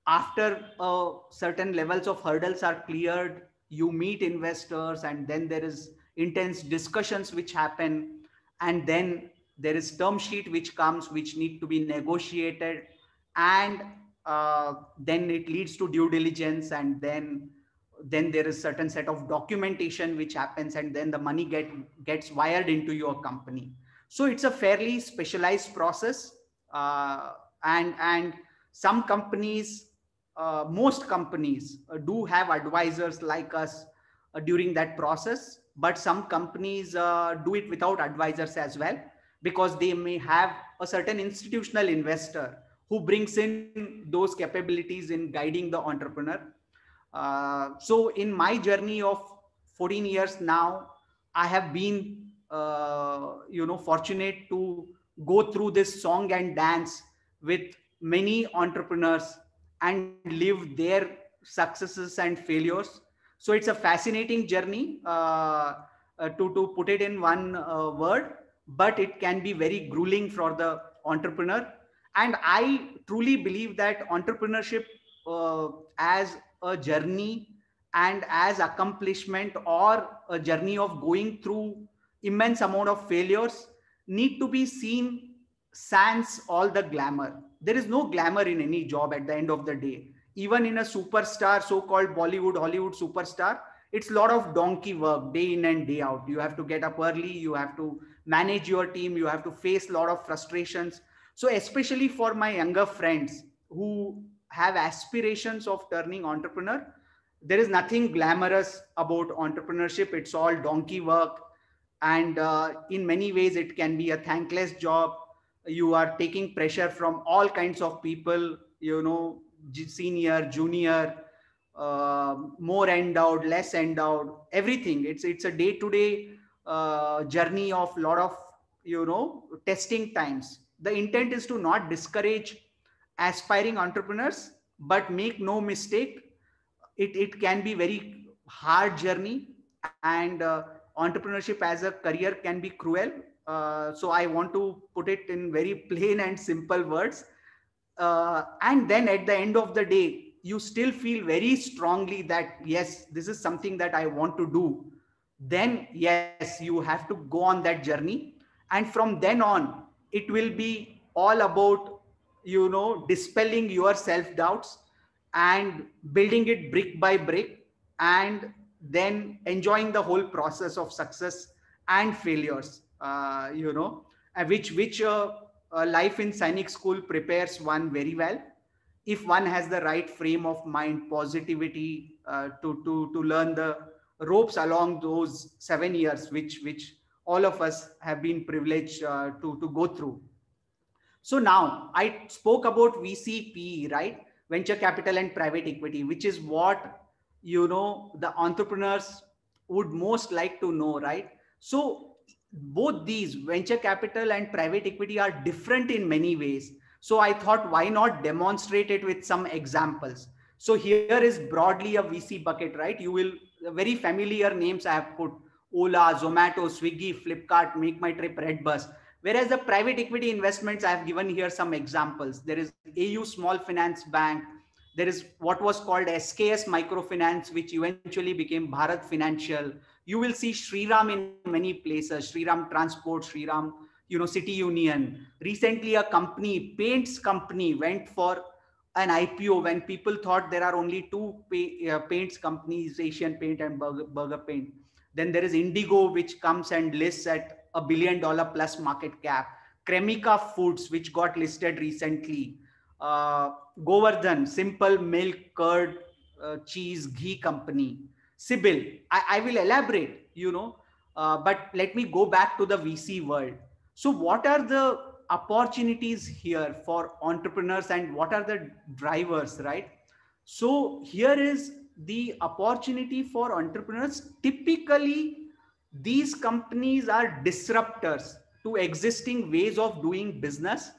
after certain levels of hurdles are cleared, you meet investors, and then there is intense discussions which happen, and then there is term sheet which comes, which need to be negotiated, and then it leads to due diligence, and then there is certain set of documentation which happens, and then the money gets wired into your company. So it's a fairly specialized process, and some companies, most companies do have advisors like us during that process, but some companies do it without advisors as well, because they may have a certain institutional investor who brings in those capabilities in guiding the entrepreneur. So in my journey of 14 years now, I have been fortunate to go through this song and dance with many entrepreneurs and live their successes and failures. So it's a fascinating journey, to put it in one word, but it can be very grueling for the entrepreneur. And I truly believe that entrepreneurship as a journey and as accomplishment, or a journey of going through immense amount of failures, need to be seen sans all the glamour. There is no glamour in any job at the end of the day. Even in a superstar, so-called Bollywood, Hollywood superstar, it's a lot of donkey work day in and day out. You have to get up early, you have to manage your team, you have to face a lot of frustrations. So especially for my younger friends who have aspirations of turning entrepreneur, there is nothing glamorous about entrepreneurship. It's all donkey work, and in many ways it can be a thankless job. You are taking pressure from all kinds of people, senior, junior, more endowed, less endowed, everything. It's a day-to-day journey of lot of testing times. The intent is to not discourage aspiring entrepreneurs, but make no mistake, it can be very hard journey, and entrepreneurship as a career can be cruel. So I want to put it in very plain and simple words. And then at the end of the day, you still feel very strongly that yes, this is something that I want to do. Then yes, you have to go on that journey, and from then on it will be all about dispelling your self doubts and building it brick by brick, and then enjoying the whole process of success and failures, which life in Sainik school prepares one very well if one has the right frame of mind, positivity, to learn the ropes along those 7 years, which all of us have been privileged to go through. So now I spoke about VCPE, right? Venture capital and private equity, which is what, the entrepreneurs would most like to know, right? So both these venture capital and private equity are different in many ways. So I thought, why not demonstrate it with some examples? So here is broadly a VC bucket, right? You will, very familiar names I have put: Ola, Zomato, Swiggy, Flipkart, Make My Trip, Redbus. Whereas the private equity investments, I have given here some examples. There is AU Small Finance Bank. There is what was called SKS Microfinance, which eventually became Bharat Financial. You will see Shriram in many places, Shriram Transport, Shriram, City Union. Recently, a company, paints company, went for an IPO when people thought there are only two paints companies, Asian Paint and Burger Paint. Then there is Indigo, which comes and lists at $1 billion plus market cap. Cremica Foods, which got listed recently. Govardhan, simple milk, curd, cheese, ghee company. Sibyl, I will elaborate, but let me go back to the VC world. So what are the opportunities here for entrepreneurs and what are the drivers, right? So here is the opportunity for entrepreneurs. Typically, these companies are disruptors to existing ways of doing business,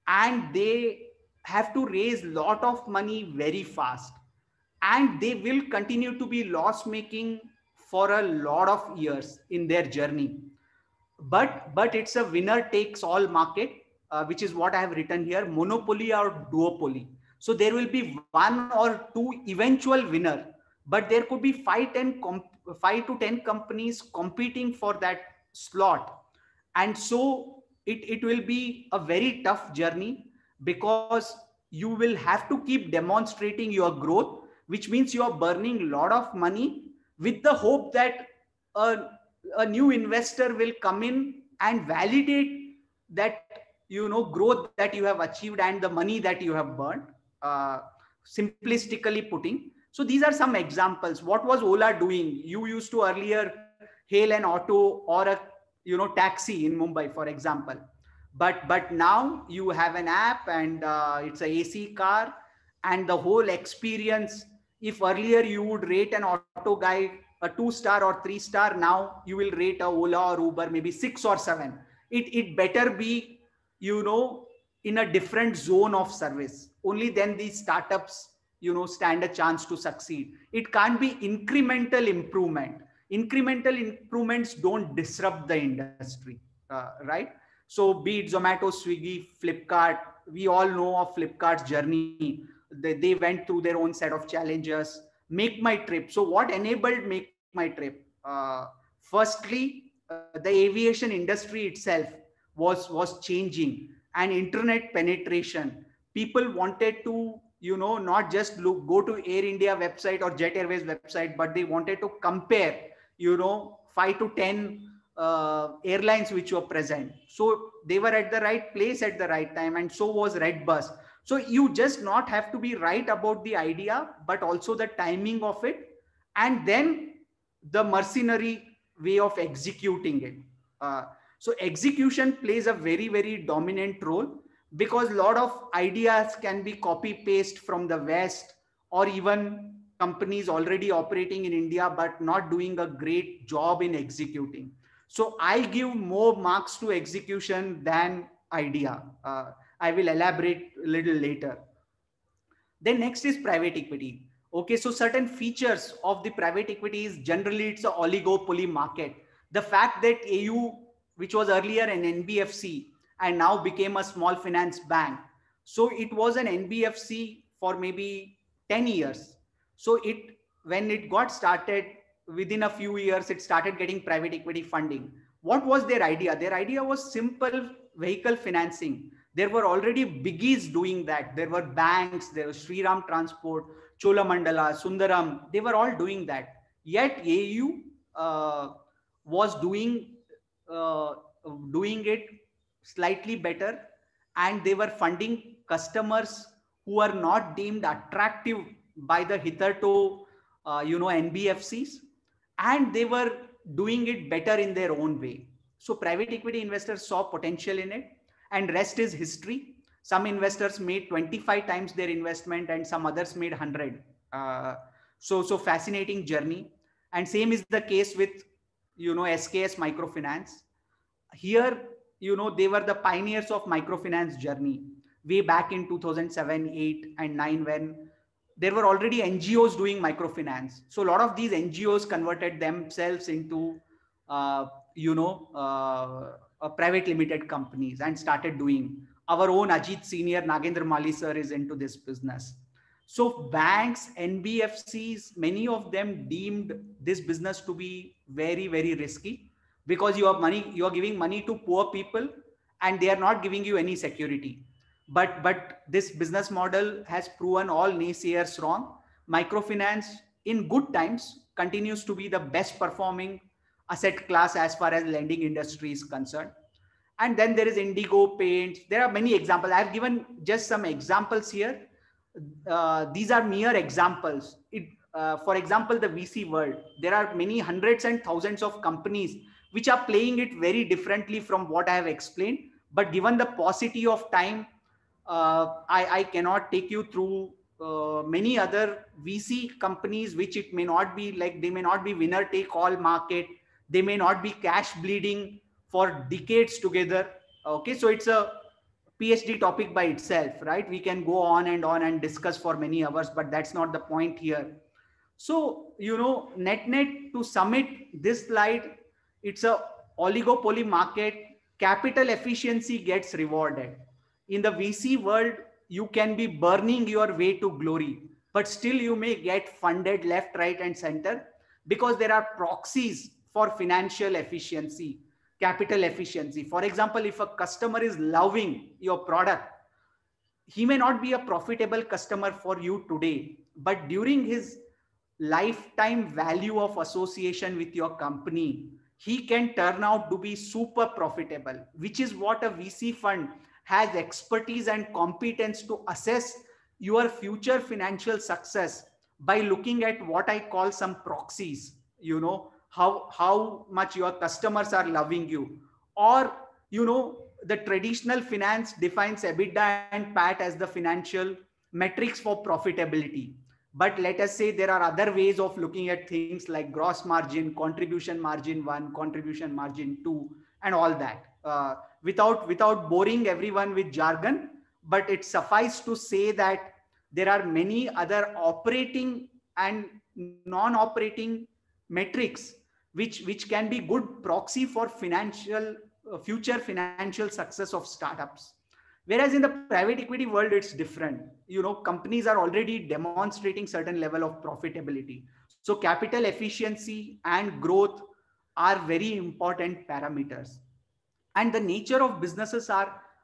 and they have to raise a lot of money very fast, and they will continue to be loss making for a lot of years in their journey. But it's a winner takes all market, which is what I have written here: monopoly or duopoly. So there will be one or two eventual winner, but there could be 5 to 10 companies competing for that slot. And so it will be a very tough journey, because you will have to keep demonstrating your growth, which means you are burning a lot of money with the hope that a, a new investor will come in and validate that, growth that you have achieved and the money that you have burned, uh, simplistically putting. So these are some examples. What was Ola doing? You used to earlier hail an auto or a taxi in Mumbai, for example. But now you have an app, and it's a AC car, and the whole experience. If earlier you would rate an auto guy a 2-star or 3-star, now you will rate a Ola or Uber maybe 6 or 7. It better be, in a different zone of service. Only then these startups, stand a chance to succeed. It can't be incremental improvement. Incremental improvements don't disrupt the industry, right? So be it Zomato, Swiggy, Flipkart, we all know of Flipkart's journey. They went through their own set of challenges. Make My Trip. So what enabled Make My Trip? Firstly, the aviation industry itself was changing, and internet penetration. People wanted to, not just go to Air India website or Jet Airways website, but they wanted to compare, 5 to 10 airlines which were present. So they were at the right place at the right time, and so was Redbus. So you just not have to be right about the idea, but also the timing of it, and then the mercenary way of executing it. So execution plays a very, very dominant role, because a lot of ideas can be copy paste from the West, or even companies already operating in India but not doing a great job in executing. So I give more marks to execution than idea. I will elaborate a little later. Then next is private equity. Okay, so certain features of the private equity is generally it's an oligopoly market. The fact that AU, which was earlier an NBFC and now became a small finance bank, so it was an NBFC for maybe 10 years. So when it got started, within a few years, it started getting private equity funding. What was their idea? Their idea was simple vehicle financing. There were already biggies doing that. There were banks, there was Shriram Transport, Cholamandala, Sundaram. They were all doing that. Yet AU was uh, doing it slightly better, and they were funding customers who are not deemed attractive by the hitherto NBFCs, and they were doing it better in their own way. So private equity investors saw potential in it, and rest is history. Some investors made 25 times their investment and some others made 100. So fascinating journey. And same is the case with SKS Microfinance. Here, they were the pioneers of microfinance journey way back in 2007, 8 and 9, when there were already NGOs doing microfinance. So a lot of these NGOs converted themselves into private limited companies and started doing. Our own Ajit Senior Nagendra Mali sir is into this business. So banks, NBFCs, many of them deemed this business to be very, very risky, because you are giving money to poor people and they are not giving you any security. But this business model has proven all naysayers wrong. Microfinance in good times continues to be the best performing asset class as far as lending industry is concerned. And then there is Indigo Paints. There are many examples. I've given just some examples here. These are mere examples. For example, the VC world, there are many hundreds and thousands of companies which are playing it very differently from what I have explained. But given the paucity of time, I cannot take you through many other VC companies, which it may not be like, they may not be winner take all market. They may not be cash bleeding for decades together. Okay, so it's a PhD topic by itself, right? We can go on and discuss for many hours, but that's not the point here. So, net to sum it, this slide, it's a oligopoly market. Capital efficiency gets rewarded. In the VC world, you can be burning your way to glory, but still you may get funded left, right, and center, because there are proxies for financial efficiency, capital efficiency. For example, if a customer is loving your product, he may not be a profitable customer for you today, but during his lifetime value of association with your company, he can turn out to be super profitable, which is what a VC fund has expertise and competence to assess your future financial success by looking at what I call some proxies, how much your customers are loving you, or, the traditional finance defines EBITDA and PAT as the financial metrics for profitability. But let us say there are other ways of looking at things like gross margin, contribution margin 1, contribution margin 2, and all that. Without boring everyone with jargon, but it suffices to say that there are many other operating and non-operating metrics which can be good proxy for future financial success of startups. Whereas in the private equity world, it's different. Companies are already demonstrating certain level of profitability. So capital efficiency and growth are very important parameters. And the nature of businesses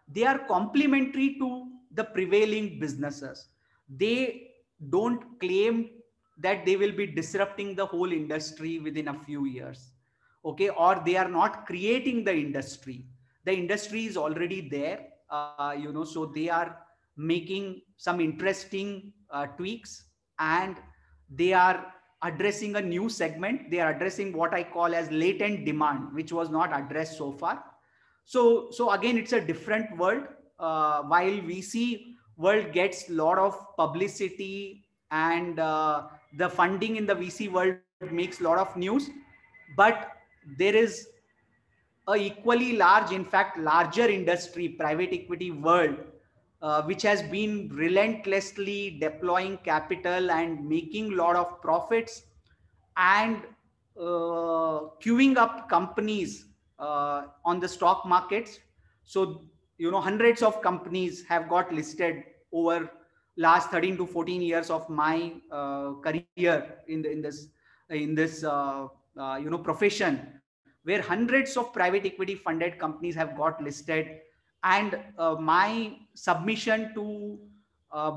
they are complementary to the prevailing businesses. They don't claim that they will be disrupting the whole industry within a few years. Okay, or they are not creating the industry. The industry is already there. So they are making some interesting tweaks, and they are addressing a new segment. They are addressing what I call as latent demand, which was not addressed so far. So again, it's a different world. While VC world gets a lot of publicity, and the funding in the VC world makes a lot of news, but there is a equally large, in fact, larger industry, private equity world, which has been relentlessly deploying capital and making a lot of profits, and queuing up companies on the stock markets. So, hundreds of companies have got listed over last 13 to 14 years of my career in this profession, where hundreds of private equity funded companies have got listed. And my submission to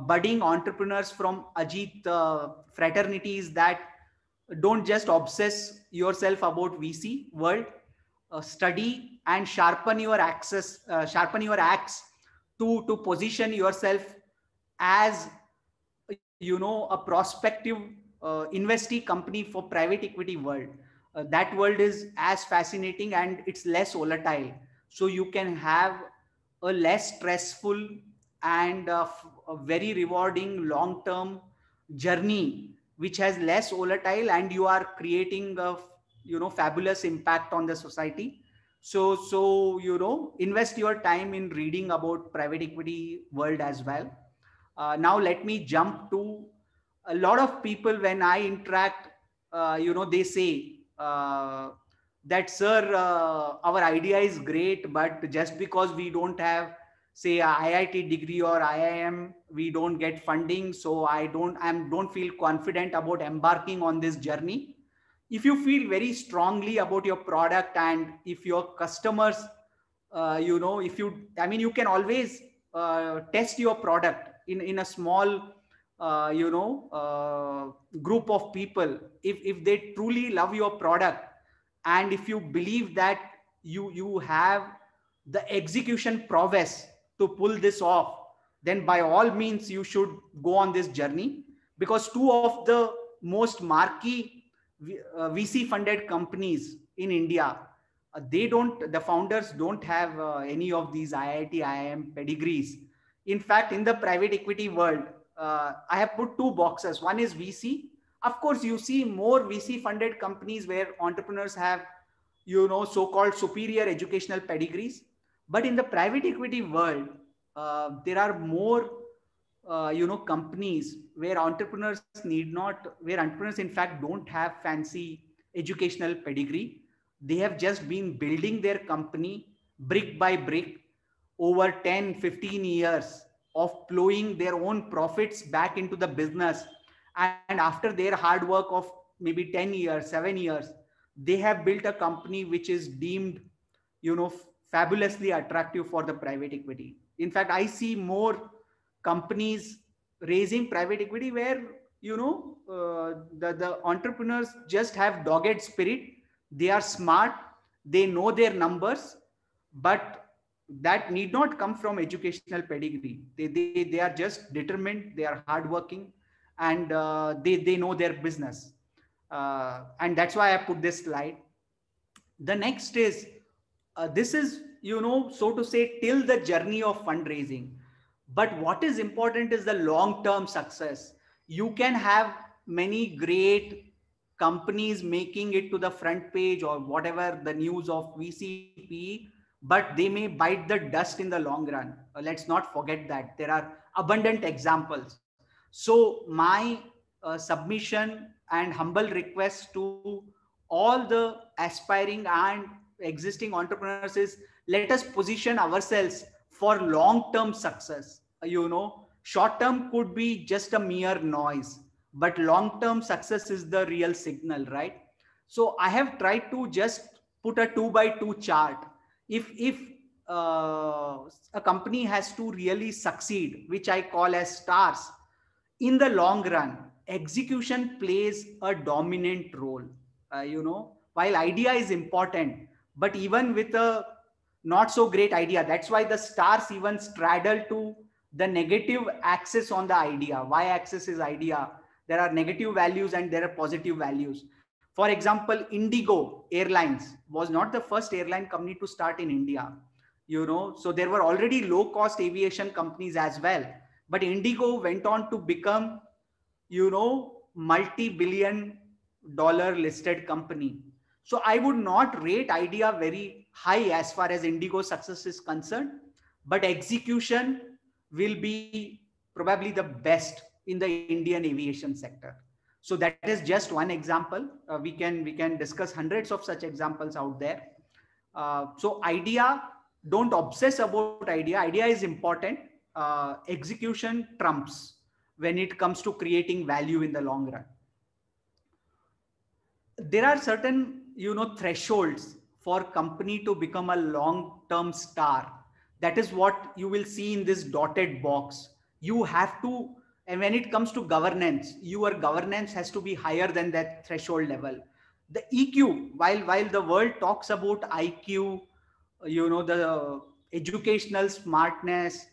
budding entrepreneurs from Ajit fraternity is that don't just obsess yourself about VC world. Study and sharpen your axe to position yourself as a prospective investee company for private equity world. That world is as fascinating and it's less volatile, so you can have a less stressful and a very rewarding long term journey which has less volatile, and you are creating a fabulous impact on the society. So invest your time in reading about private equity world as well. Now let me jump to a lot of people when I interact. They say that, sir, our idea is great, but just because we don't have, say, a IIT degree or IIM, we don't get funding. So I don't feel confident about embarking on this journey. If you feel very strongly about your product, and if your customers, if you, I mean, you can always test your product in a small group of people. If they truly love your product, and if you believe that you have the execution prowess to pull this off, then by all means you should go on this journey. Because two of the most marquee VC funded companies in India, the founders don't have any of these IIT IIM pedigrees. In fact, in the private equity world, I have put two boxes. One is VC. Of course, you see more VC funded companies where entrepreneurs have so-called superior educational pedigrees. But in the private equity world, there are more companies where entrepreneurs in fact don't have fancy educational pedigree. They have just been building their company brick by brick over 10-15 years of plowing their own profits back into the business. And after their hard work of maybe 10 years, 7 years, they have built a company which is deemed fabulously attractive for the private equity. In fact, I see more companies raising private equity where the entrepreneurs just have dogged spirit. They are smart, they know their numbers, but that need not come from educational pedigree. They are just determined, they are hardworking, and they know their business. And that's why I put this slide. The next is, this is, so to say, till the journey of fundraising. But what is important is the long term success. You can have many great companies making it to the front page or whatever the news of VCPE, but they may bite the dust in the long run. Let's not forget that there are abundant examples. So my submission and humble request to all the aspiring and existing entrepreneurs is, let us position ourselves for long term success. Short term could be just a mere noise, but long term success is the real signal, right? So I have tried to just put a 2x2 chart. If a company has to really succeed, which I call as stars, in the long run, execution plays a dominant role. While idea is important, but even with a not so great idea, that's why the stars even straddle to the negative axis on the idea. Y axis is idea. There are negative values and there are positive values. For example, Indigo Airlines was not the first airline company to start in India. So there were already low cost aviation companies as well. But Indigo went on to become, multi-billion dollar listed company. So I would not rate idea very high as far as Indigo success is concerned, but execution will be probably the best in the Indian aviation sector. So that is just one example. We can discuss hundreds of such examples out there. So idea, don't obsess about idea. Idea is important. Execution trumps when it comes to creating value in the long run. There are certain thresholds for company to become a long term star. That is what you will see in this dotted box. You have to And when it comes to governance, your governance has to be higher than that threshold level. The EQ, while the world talks about IQ, the educational smartness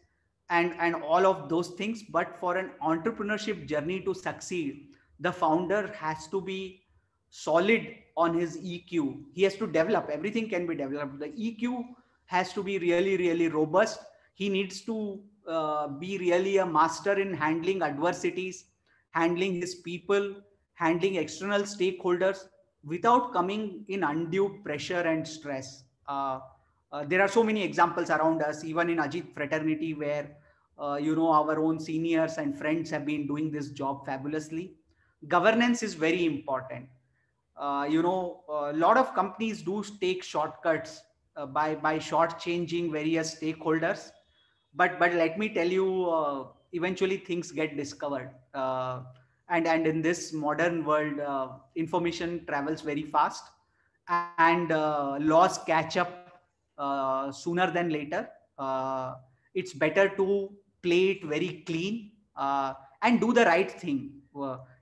and all of those things, but for an entrepreneurship journey to succeed, the founder has to be solid on his EQ. He has to develop, everything can be developed. The EQ has to be really, really robust. He needs to be really a master in handling adversities, handling his people, handling external stakeholders without coming in undue pressure and stress. There are so many examples around us, even in Ajit fraternity, where our own seniors and friends have been doing this job fabulously. Governance is very important. A lot of companies do take shortcuts by shortchanging various stakeholders, but let me tell you, eventually things get discovered, and in this modern world, information travels very fast, and laws catch up sooner than later. It's better to play it very clean, and do the right thing,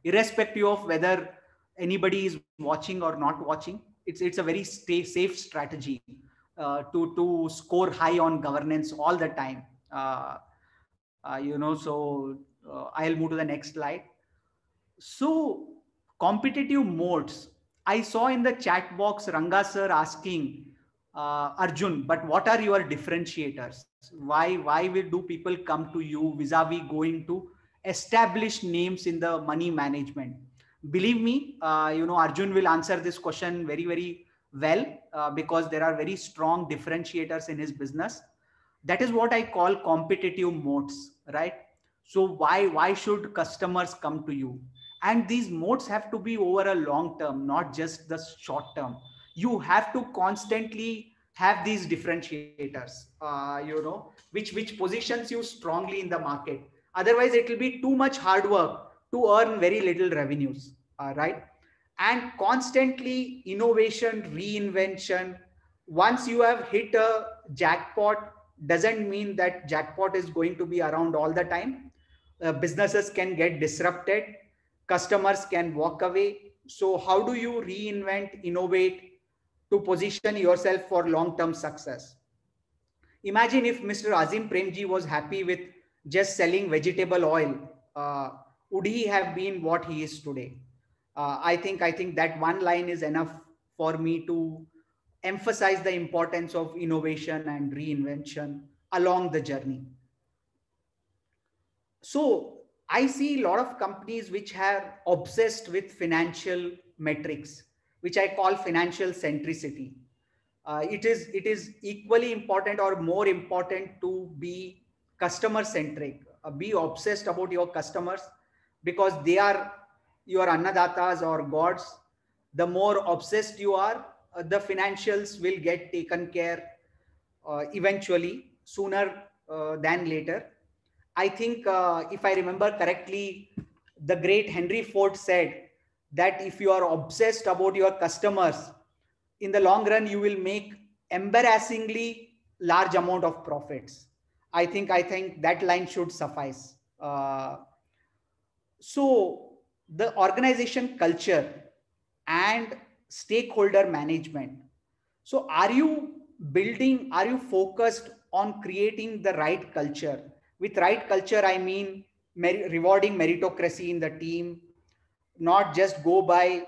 irrespective of whether anybody is watching or not watching. It's a very safe strategy to score high on governance all the time. I'll move to the next slide. So, competitive modes. I saw in the chat box Ranga sir asking, Arjun, but what are your differentiators? Why will do people come to you vis-a-vis going to established names in the money management? Believe me, Arjun will answer this question very, very well, because there are very strong differentiators in his business. That is what I call competitive modes, right? So why should customers come to you? And these modes have to be over a long term, not just the short term. You have to constantly have these differentiators, which positions you strongly in the market. Otherwise, it will be too much hard work to earn very little revenues, right? And constantly innovation, reinvention. Once you have hit a jackpot, doesn't mean that jackpot is going to be around all the time. Businesses can get disrupted, customers can walk away. So how do you reinvent, innovate to position yourself for long-term success? Imagine if Mr. Azim Premji was happy with just selling vegetable oil. Would he have been what he is today? I think that one line is enough for me to emphasize the importance of innovation and reinvention along the journey. So I see a lot of companies which are obsessed with financial metrics, which I call financial centricity. It is equally important or more important to be customer centric, be obsessed about your customers, because they are your annadatas or gods. The more obsessed you are, the financials will get taken care eventually, sooner than later. I think, if I remember correctly, the great Henry Ford said that if you are obsessed about your customers, in the long run, you will make embarrassingly large amount of profits. I think that line should suffice. So the organization culture and stakeholder management. So are you focused on creating the right culture? With right culture, I mean rewarding meritocracy in the team, not just go by,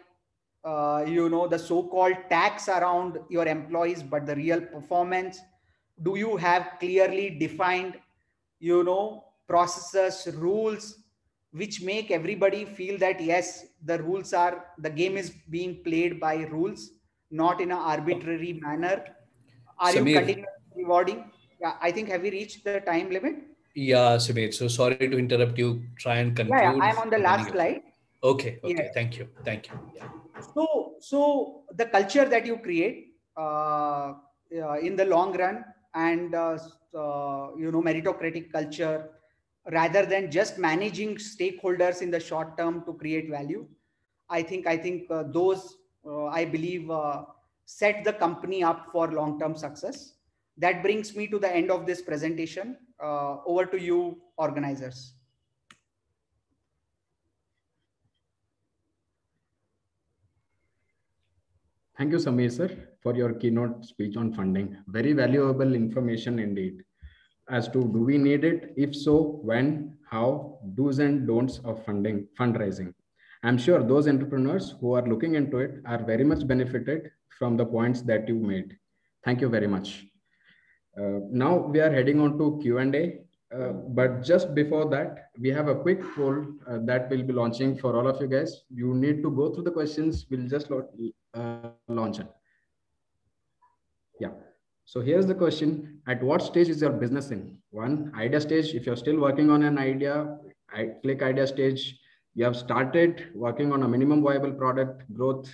the so-called tax around your employees, but the real performance. Do you have clearly defined, processes, rules, which make everybody feel that yes, the game is being played by rules, not in an arbitrary manner? Are you Samir. continuously rewarding? Yeah, I think, have we reached the time limit? Yeah, Samir. So sorry to interrupt you. Try and Yeah, conclude. I'm on the We're running last out of time. slide. Okay. Yes. Thank you. Yeah. So the culture that you create, in the long run, and meritocratic culture, rather than just managing stakeholders in the short term to create value. I think those, I believe, set the company up for long term success. That brings me to the end of this presentation. Over to you, organizers. Thank you, Samir sir, for your keynote speech on funding. Very valuable information indeed. As to do we need it? If so, when, how, do's and don'ts of fundraising. I'm sure those entrepreneurs who are looking into it are very much benefited from the points that you made. Thank you very much. Now we are heading on to Q&A. But just before that, we have a quick poll that we'll be launching for all of you guys. You need to go through the questions. We'll just launch it. Yeah. So here's the question. At what stage is your business in? One, idea stage. If you're still working on an idea, click idea stage. You have started working on a minimum viable product growth.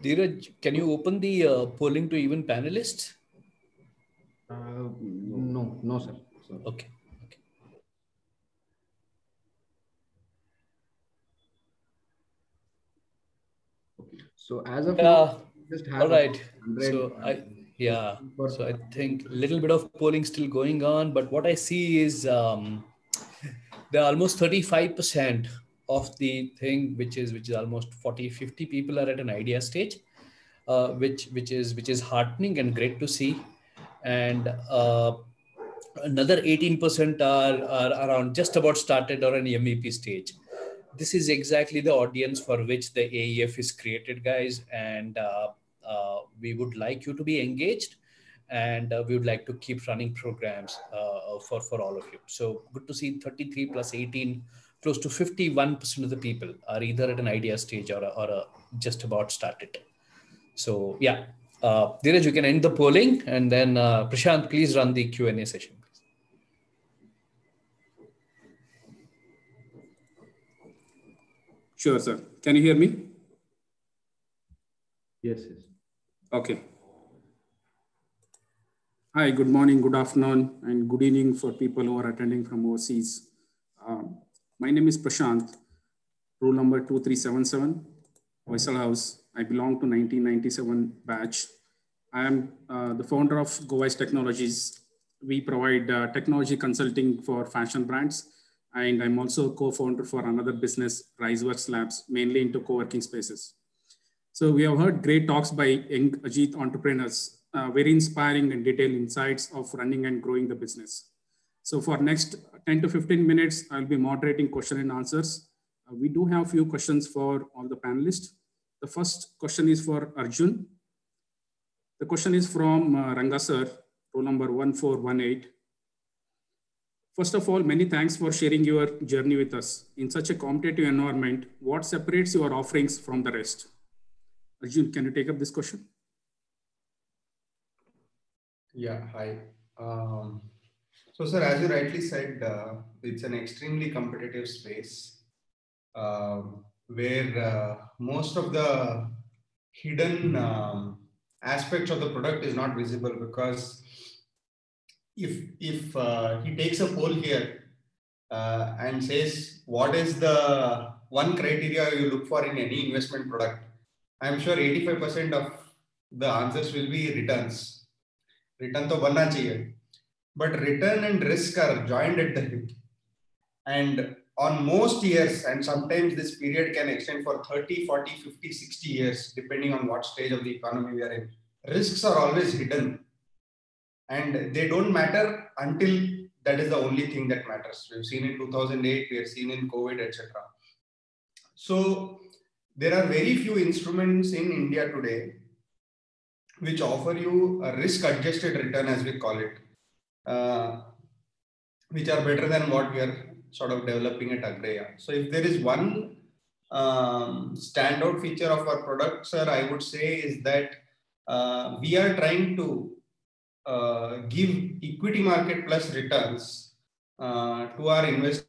Dheeraj, can you open the polling to even panelists? No, sir. Okay. So as of now, just have all right. 100, So so I think a little bit of polling still going on, but what I see is there are almost 35% of the thing, which is almost 40-50 people are at an idea stage, which is heartening and great to see, and another 18% are around just about started or an MVP stage. This is exactly the audience for which the AEF is created, guys, and we would like you to be engaged, and we would like to keep running programs for all of you. So good to see 33 plus 18, close to 51% of the people are either at an idea stage or a just about started. So yeah, Dheeraj, you can end the polling, and then Prashant, please run the Q&A session. Sure, sir. Can you hear me? Yes. Okay. Hi, good morning, good afternoon, and good evening for people who are attending from overseas. My name is Prashant, rule number 2377, Vaisal House. I belong to 1997 batch. I am the founder of GoWise Technologies. We provide technology consulting for fashion brands. And I'm also co-founder for another business, RiseWorks Labs, mainly into co-working spaces. So we have heard great talks by young Ajit entrepreneurs, very inspiring and detailed insights of running and growing the business. So for next 10 to 15 minutes, I'll be moderating question and answers. We do have a few questions for all the panelists. The first question is for Arjun. The question is from Ranga sir, roll number 1418. First of all, many thanks for sharing your journey with us. In such a competitive environment, what separates your offerings from the rest? Arjun, can you take up this question? Yeah, hi. So, sir, as you rightly said, it's an extremely competitive space where most of the hidden aspects of the product is not visible, because if he takes a poll here and says, what is the one criteria you look for in any investment product, I'm sure 85% of the answers will be returns. Return to banna chahiye. But return and risk are joined at the hip. And on most years, and sometimes this period can extend for 30, 40, 50, 60 years, depending on what stage of the economy we are in, risks are always hidden. And they don't matter until that is the only thing that matters. We've seen in 2008, we have seen in COVID, etc. So there are very few instruments in India today which offer you a risk-adjusted return, as we call it, which are better than what we are sort of developing at Agreya. So if there is one standout feature of our product, sir, I would say is that we are trying to give equity market plus returns to our investors,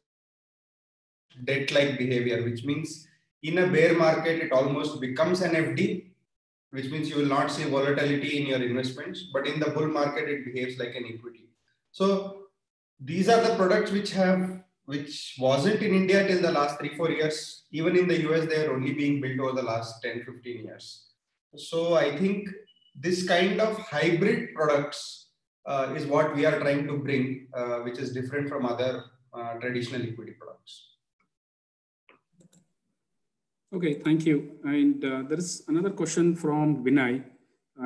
debt-like behavior, which means in a bear market, it almost becomes an FD, which means you will not see volatility in your investments, but in the bull market, it behaves like an equity. So these are the products which have which wasn't in India till the last 3-4 years. Even in the US, they are only being built over the last 10-15 years. So I think this kind of hybrid products is what we are trying to bring, which is different from other traditional equity products. Okay, thank you. And there is another question from Vinay.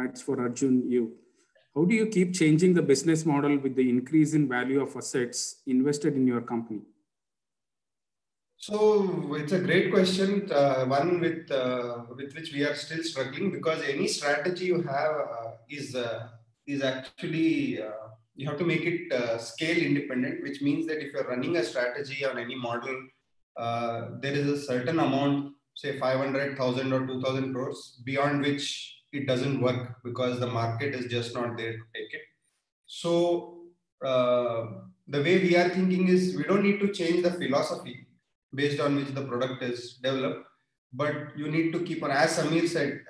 It's for Arjun, you. How do you keep changing the business model with the increase in value of assets invested in your company? So it's a great question, one with which we are still struggling, because any strategy you have is actually you have to make it scale independent, which means that if you're running a strategy on any model, there is a certain amount, say 500,000 or 2,000 crores, beyond which it doesn't work because the market is just not there to take it. So the way we are thinking is we don't need to change the philosophy based on which the product is developed, but you need to keep on, as Samir said,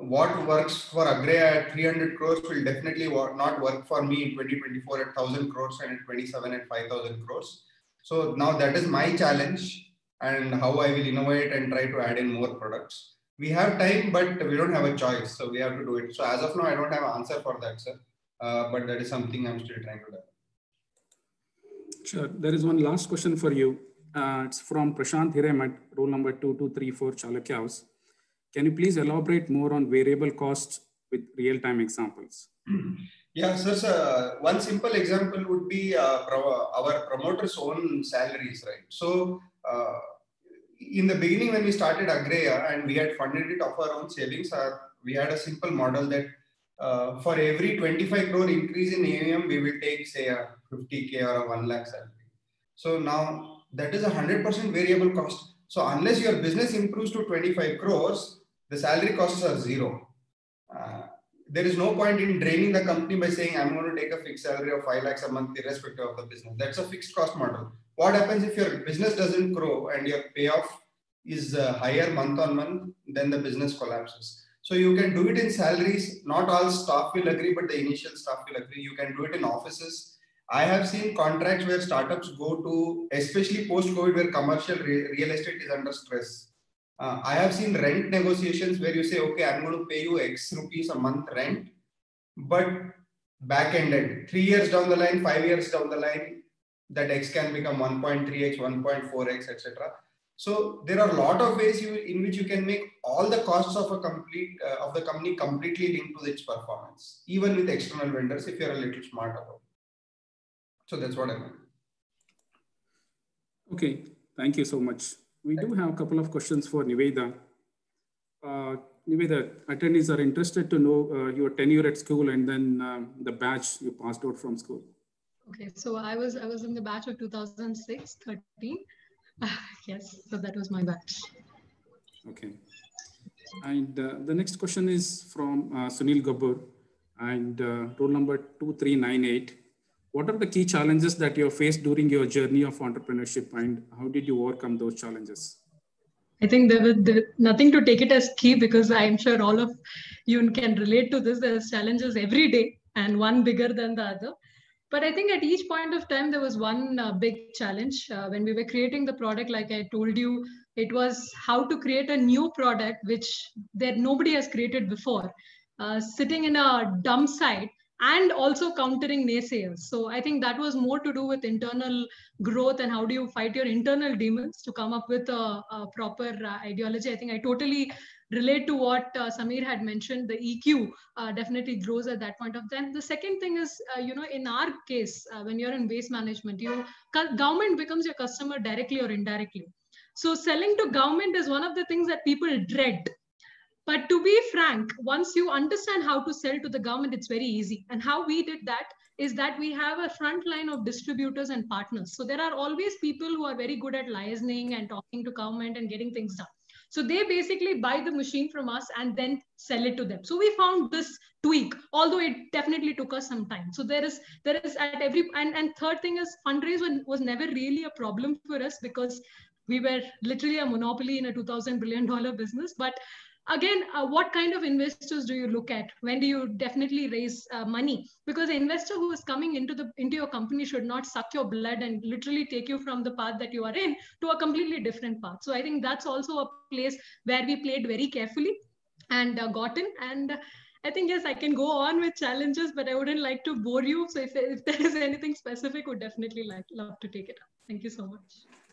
what works for Agreya at 300 crores will definitely not work for me in 2024 at 1,000 crores and in 27 at 5,000 crores. So now that is my challenge and how I will innovate and try to add in more products. We have time, but we don't have a choice. So we have to do it. So as of now, I don't have an answer for that, sir. But that is something I'm still trying to do. Sure. There is one last question for you. It's from Prashant Hiremat, roll number 2234, Chalakya House. Can you please elaborate more on variable costs with real-time examples? Yeah, sir. One simple example would be our promoters' own salaries, right? So in the beginning, when we started Agreya and we had funded it off our own savings, we had a simple model that for every 25 crore increase in AUM, we will take, say, a 50K or a 1 lakh salary. So now that is a 100% variable cost. So unless your business improves to 25 crores, the salary costs are zero. There is no point in draining the company by saying, I'm going to take a fixed salary of 5 lakhs a month, irrespective of the business. That's a fixed cost model. What happens if your business doesn't grow and your payoff is higher month on month, then the business collapses. So you can do it in salaries. Not all staff will agree, but the initial staff will agree. You can do it in offices. I have seen contracts where startups go to, especially post-COVID, where commercial real estate is under stress. I have seen rent negotiations where you say, okay, I'm going to pay you X rupees a month rent, but back-ended, 3 years down the line, 5 years down the line, that X can become 1.3X, 1.4X, etc. So there are a lot of ways in which you can make all the costs of a of the company completely linked to its performance, even with external vendors, if you're a little smart about it. So that's what I meant. Okay, thank you so much. We do have a couple of questions for Niveda. Niveda, attendees are interested to know your tenure at school and then the batch you passed out from school. Okay, so I was in the batch of 2006, 13. Yes, so that was my batch. Okay. And the next question is from Sunil Gabur and roll number 2398. What are the key challenges that you have faced during your journey of entrepreneurship and how did you overcome those challenges? I think there was nothing to take it as key because I'm sure all of you can relate to this. There's challenges every day and one bigger than the other. But I think at each point of time, there was one big challenge. When we were creating the product, like I told you, it was how to create a new product, which nobody has created before, sitting in a dump site and also countering naysayers. So I think that was more to do with internal growth and how do you fight your internal demons to come up with a proper ideology. I think I totally relate to what Samir had mentioned. The EQ definitely grows at that point of time. The second thing is, in our case, when you're in waste management, government becomes your customer directly or indirectly. So selling to government is one of the things that people dread. But to be frank, once you understand how to sell to the government, it's very easy. And how we did that is that we have a front line of distributors and partners. So there are always people who are very good at liaising and talking to government and getting things done. So they basically buy the machine from us and then sell it to them. So we found this tweak, although it definitely took us some time. So there is at every, and third thing is fundraise was never really a problem for us because we were literally a monopoly in a $2,000 billion business. But again, what kind of investors do you look at? When do you definitely raise money? Because an investor who is coming into your company should not suck your blood and literally take you from the path that you are in to a completely different path. So I think that's also a place where we played very carefully and got in. And I think, yes, I can go on with challenges, but I wouldn't like to bore you. So if there is anything specific, would definitely love to take it up. Thank you so much.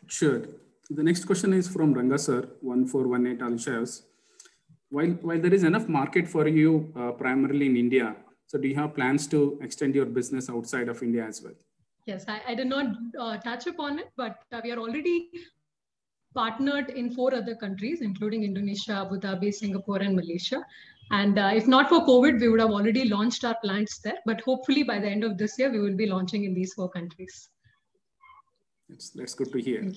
Sure. The next question is from Ranga sir, 1418 Alisha House. While there is enough market for you primarily in India, so do you have plans to extend your business outside of India as well? Yes, I did not touch upon it, but we are already partnered in 4 other countries, including Indonesia, Abu Dhabi, Singapore, and Malaysia. And if not for COVID, we would have already launched our plants there. But hopefully by the end of this year, we will be launching in these 4 countries. That's good to hear.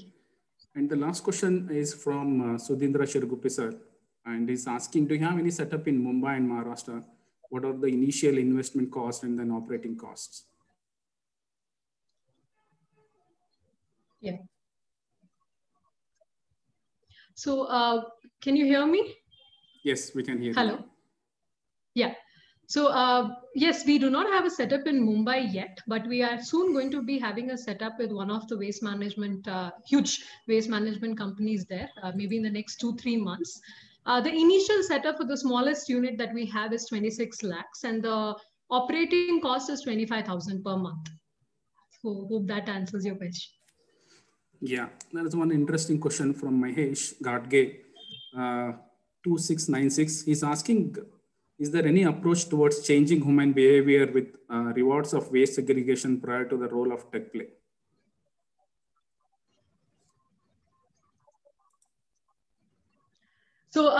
And the last question is from Sudhindra Shirgupi sir. And he's asking, do you have any setup in Mumbai and Maharashtra? What are the initial investment costs and then operating costs? Yeah. So can you hear me? Yes, we can hear you. Hello. Yeah. So yes, we do not have a setup in Mumbai yet, but we are soon going to be having a setup with one of the waste management, huge waste management companies there, maybe in the next 2-3 months. The initial setup for the smallest unit that we have is 26 lakhs and the operating cost is 25,000 per month. So hope that answers your question. Yeah, that is one interesting question from Mahesh Gadge, 2696. He's asking, is there any approach towards changing human behavior with rewards of waste segregation prior to the role of tech play? So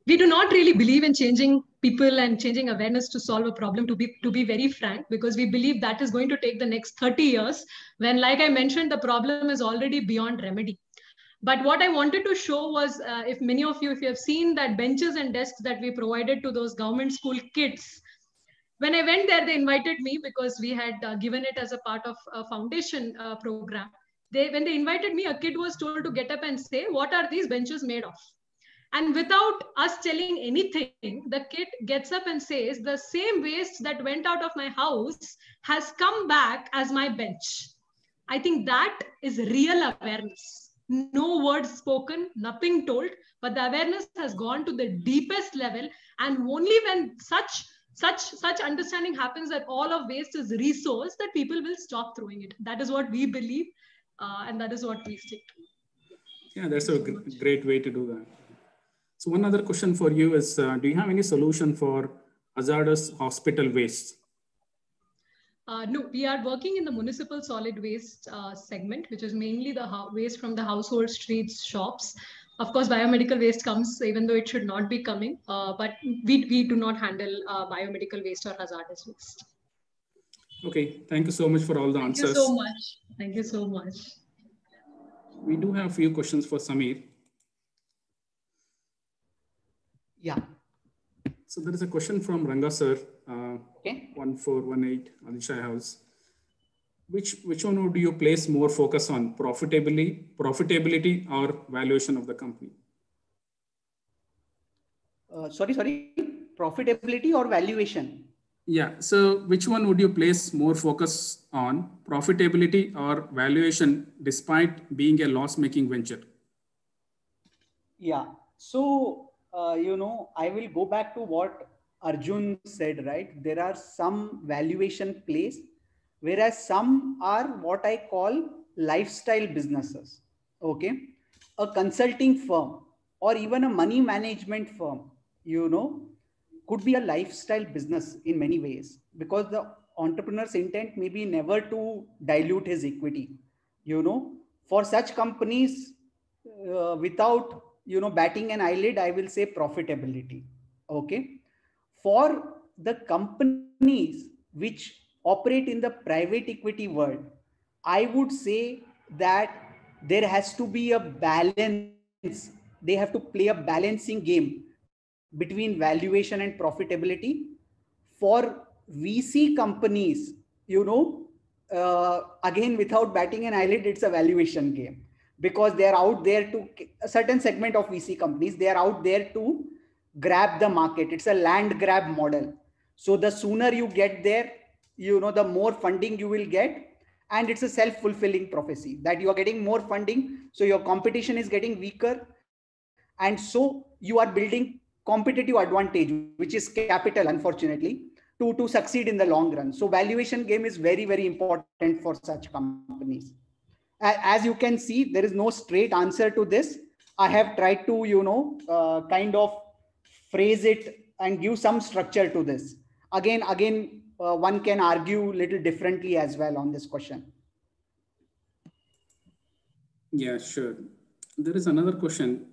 we do not really believe in changing people and changing awareness to solve a problem, to be very frank, because we believe that is going to take the next 30 years when, like I mentioned, the problem is already beyond remedy. But what I wanted to show was, if many of you, if you have seen that benches and desks that we provided to those government school kids, when I went there, they invited me because we had given it as a part of a foundation program. When they invited me, a kid was told to get up and say, what are these benches made of? And without us telling anything, the kid gets up and says, the same waste that went out of my house has come back as my bench. I think that is real awareness. No words spoken, nothing told, but the awareness has gone to the deepest level. And only when such understanding happens that all of waste is resource, that people will stop throwing it. That is what we believe, and that is what we stick to. Yeah, that's a great way to do that. So one other question for you is, do you have any solution for hazardous hospital waste? No, we are working in the municipal solid waste segment, which is mainly the waste from the household, streets, shops. Of course, biomedical waste comes, even though it should not be coming, but we do not handle biomedical waste or hazardous waste. Okay, thank you so much for all the answers. Thank you so much. Thank you so much. We do have a few questions for Samir. Yeah. So there is a question from Ranga sir, okay. 1418 Alisha House. Which one would you place more focus on, profitability or valuation of the company? Sorry, profitability or valuation? Yeah, so which one would you place more focus on, profitability or valuation, despite being a loss-making venture? Yeah, so I will go back to what Arjun said, right? There are some valuation plays, whereas some are what I call lifestyle businesses. Okay. A consulting firm or even a money management firm, could be a lifestyle business in many ways, because the entrepreneur's intent may be never to dilute his equity. For such companies, without batting an eyelid, I will say profitability. Okay. For the companies which operate in the private equity world, I would say that there has to be a balance. They have to play a balancing game between valuation and profitability. For VC companies, again, without batting an eyelid, it's a valuation game. because they are out there to a certain segment of VC companies. They are out there to grab the market. It's a land grab model. So the sooner you get there, the more funding you will get. And it's a self-fulfilling prophecy that you are getting more funding. So your competition is getting weaker. And so you are building competitive advantage, which is capital, unfortunately, to succeed in the long run. So valuation game is very, very important for such companies. As you can see, there is no straight answer to this. I have tried to, kind of phrase it and give some structure to this. Again, one can argue little differently as well on this question. Yeah, sure. There is another question.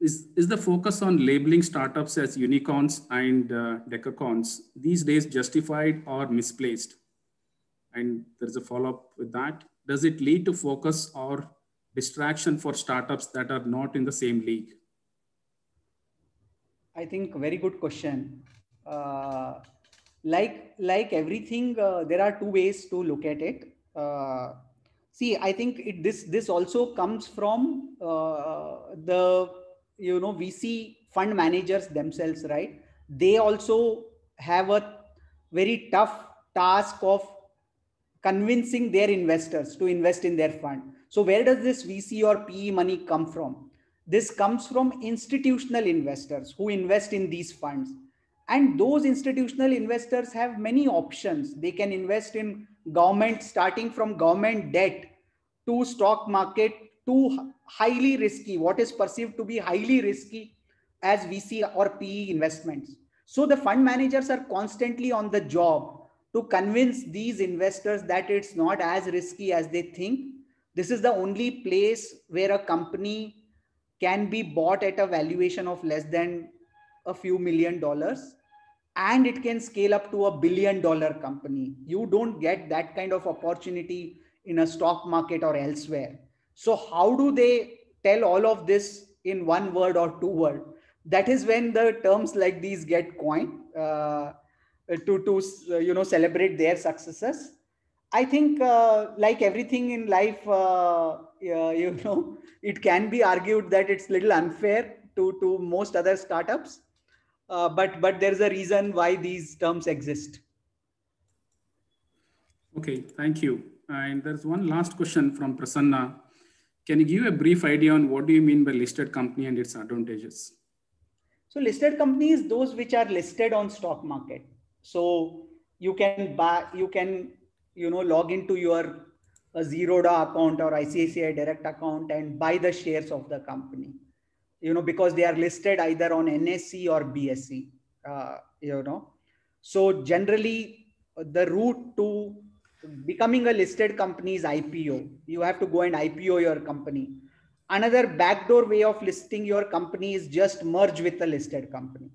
Is the focus on labeling startups as unicorns and decacorns these days justified or misplaced? And there's a follow-up with that. Does it lead to focus or distraction for startups that are not in the same league? I think very good question. Like everything, there are two ways to look at it. See, I think this also comes from the VC fund managers themselves, right? They also have a very tough task of convincing their investors to invest in their fund. So where does this VC or PE money come from? This comes from institutional investors who invest in these funds. And those institutional investors have many options. They can invest in government, starting from government debt to stock market to highly risky, what is perceived to be highly risky as VC or PE investments. So the fund managers are constantly on the job to convince these investors that it's not as risky as they think. This is the only place where a company can be bought at a valuation of less than a few $1,000,000 and it can scale up to $1 billion company. You don't get that kind of opportunity in a stock market or elsewhere. So how do they tell all of this in one word or two words? That is when the terms like these get coined to celebrate their successes. I think like everything in life, it can be argued that it's a little unfair to most other startups. But there's a reason why these terms exist. Okay, thank you. And there's one last question from Prasanna. Can you give a brief idea on what do you mean by listed company and its advantages? So listed companies, those which are listed on stock market. So you can buy, log into your Zerodha account or ICICI Direct account and buy the shares of the company. Because they are listed either on NSE or BSE. So generally, the route to becoming a listed company is IPO. You have to go and IPO your company. Another backdoor way of listing your company is just merge with a listed company.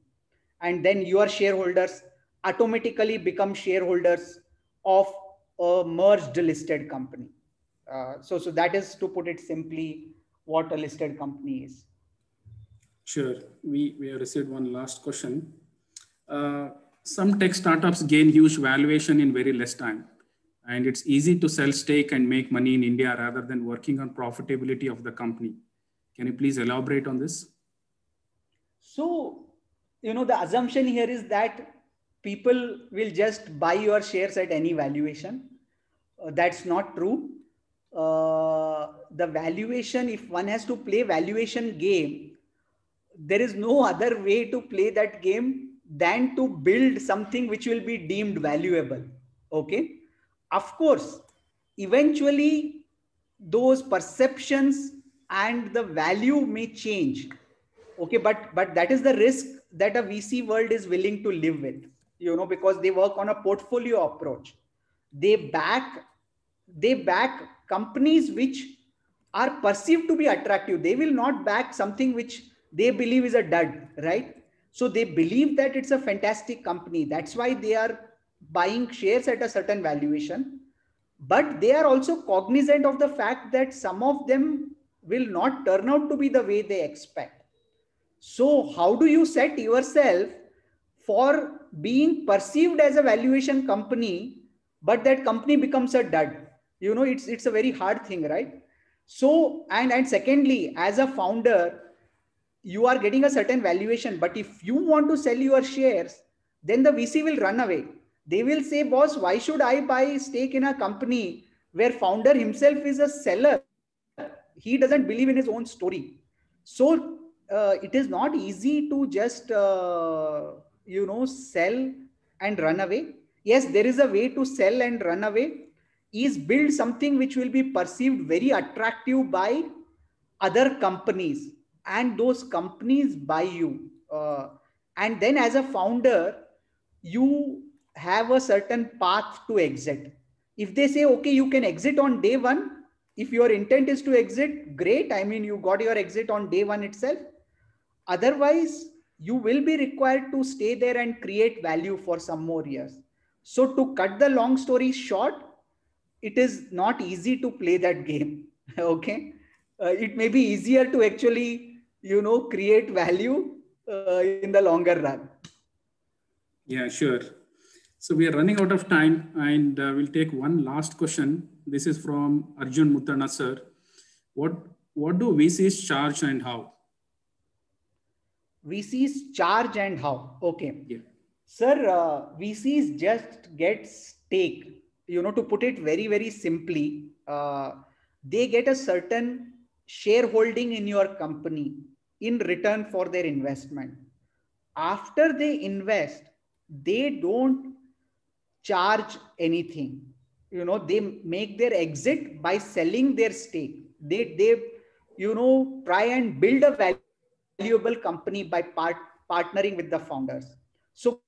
And then your shareholders automatically become shareholders of a merged listed company. So that is, to put it simply, what a listed company is. Sure. We have received one last question. Some tech startups gain huge valuation in very less time. And it's easy to sell stake and make money in India rather than working on profitability of the company. Can you please elaborate on this? So, the assumption here is that people will just buy your shares at any valuation. That's not true. The valuation, if one has to play valuation game, there is no other way to play that game than to build something which will be deemed valuable. Okay. Of course, eventually those perceptions and the value may change. Okay, but that is the risk that a VC world is willing to live with, because they work on a portfolio approach. They back companies which are perceived to be attractive. They will not back something which they believe is a dud, right? So they believe that it's a fantastic company. That's why they are buying shares at a certain valuation. But they are also cognizant of the fact that some of them will not turn out to be the way they expect. So how do you set yourself for being perceived as a valuation company, but that company becomes a dud? It's a very hard thing, right? So, and secondly, as a founder, you are getting a certain valuation, but if you want to sell your shares, then the VC will run away. They will say, boss, why should I buy stake in a company where founder himself is a seller? He doesn't believe in his own story. So it is not easy to just sell and run away. Yes, there is a way to sell and run away, is build something which will be perceived very attractive by other companies, and those companies buy you. And then as a founder, you have a certain path to exit. If they say, okay, you can exit on day one, if your intent is to exit, great. I mean, you got your exit on day one itself. Otherwise, you will be required to stay there and create value for some more years. So to cut the long story short, it is not easy to play that game. Okay. It may be easier to actually, create value in the longer run. Yeah, sure. So we are running out of time, and we'll take one last question. This is from Arjun Muttana, sir. What, what do VCs charge and how? VCs charge and how? Okay. Yeah. Sir, VCs just get stake. To put it very, very simply, they get a certain shareholding in your company in return for their investment. After they invest, they don't charge anything. They make their exit by selling their stake. They try and build a valuable company by partnering with the founders. So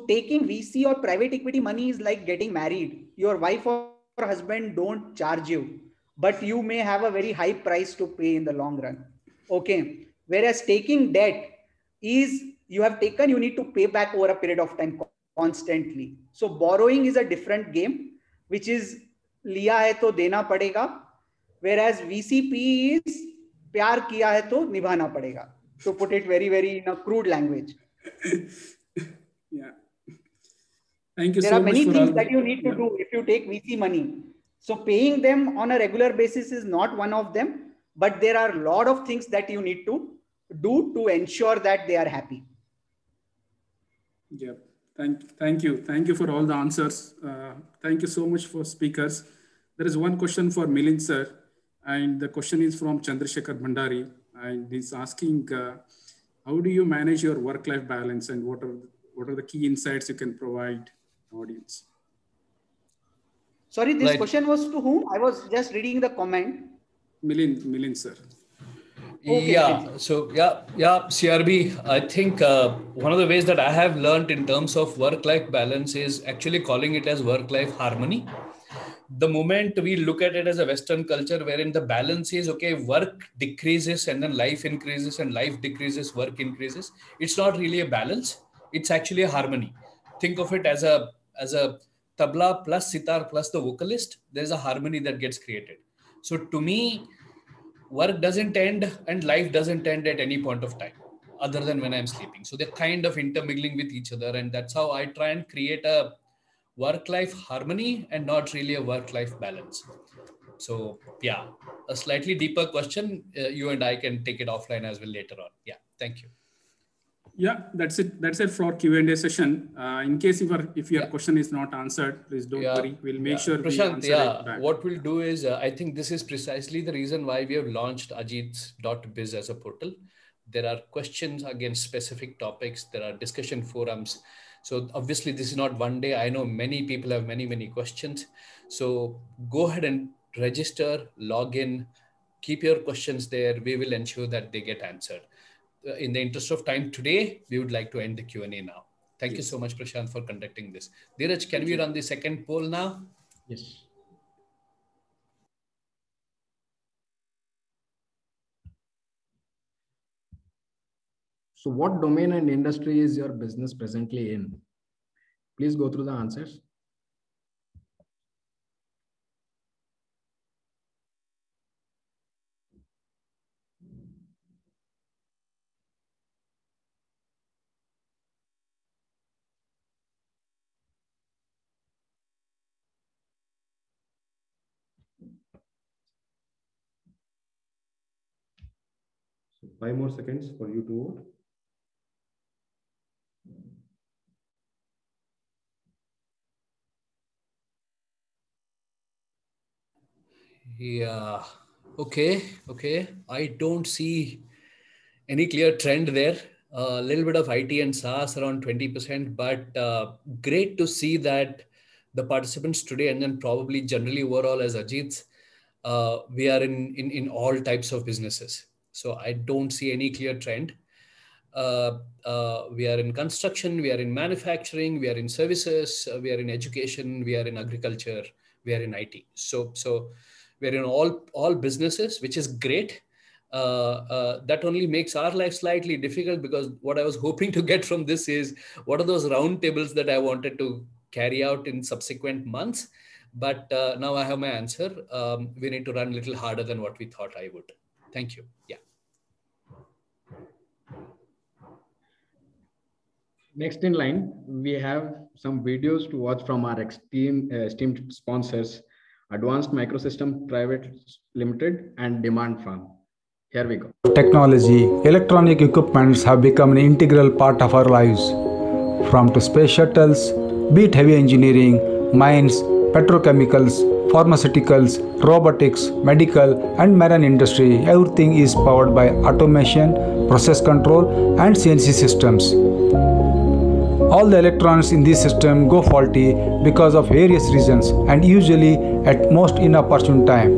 taking VC or private equity money is like getting married. Your wife or husband don't charge you, but you may have a very high price to pay in the long run. Okay. Whereas taking debt is, you have taken, you need to pay back over a period of time constantly. So borrowing is a different game, which is liya hai to dena padega, whereas VCP is प्यार किया है तो निभाना पड़ेगा, to put it very, very in a crude language. Yeah. Thank you there so are much many for things all. that you need to do if you take VC money. So paying them on a regular basis is not one of them, but there are a lot of things that you need to do to ensure that they are happy. Yeah. Thank you for all the answers. Thank you so much for speakers. There is one question for Milind sir, and the question is from Chandrasekhar Bhandari, and he's asking, how do you manage your work-life balance, and what are the key insights you can provide audience? Sorry, this question was to whom? I was just reading the comment. Milind sir. Okay, yeah. So CRB. I think one of the ways that I have learned in terms of work-life balance is actually calling it as work-life harmony. The moment we look at it as a Western culture wherein the balance is, okay, work decreases and then life increases and life decreases, work increases. It's not really a balance. It's actually a harmony. Think of it as a tabla plus sitar plus the vocalist. There's a harmony that gets created. So to me, work doesn't end and life doesn't end at any point of time other than when I'm sleeping. So they're kind of intermingling with each other. And that's how I try and create a work-life harmony and not really a work-life balance. So yeah, a slightly deeper question. You and I can take it offline as well later on. Yeah, thank you. Yeah, that's it. That's it for Q&A session. In case if your question is not answered, please don't worry. We'll make sure we answer it back. What we'll do is, I think this is precisely the reason why we have launched Ajit's.biz as a portal. There are questions against specific topics. There are discussion forums. So obviously this is not one day. I know many people have many, many questions. So go ahead and register, log in, keep your questions there. We will ensure that they get answered. In the interest of time today, we would like to end the Q&A now. Thank you so much, Prashant, for conducting this. Dheeraj, can we run the second poll now? Yes. So what domain and industry is your business presently in? Please go through the answers. 5 more seconds for you to vote. Yeah. Okay. I don't see any clear trend there. A little bit of IT and SaaS around 20%, but great to see that the participants today, and then probably generally overall as Ajit's, we are in all types of businesses. So I don't see any clear trend. We are in construction, we are in manufacturing, we are in services, we are in education, we are in agriculture, we are in IT. So we are in all businesses, which is great. That only makes our life slightly difficult, because what I was hoping to get from this is what are those round tables that I wanted to carry out in subsequent months. But now I have my answer. We need to run a little harder than what we thought I would. Thank you. Yeah. Next in line, we have some videos to watch from our esteemed sponsors, Advanced Microsystem Private Limited and Demand Farm. Here we go. Technology, electronic equipments have become an integral part of our lives. From to space shuttles, be it heavy engineering, mines, petrochemicals, pharmaceuticals, robotics, medical and marine industry, everything is powered by automation, process control and CNC systems. All the electronics in this system go faulty because of various reasons, and usually at most inopportune time.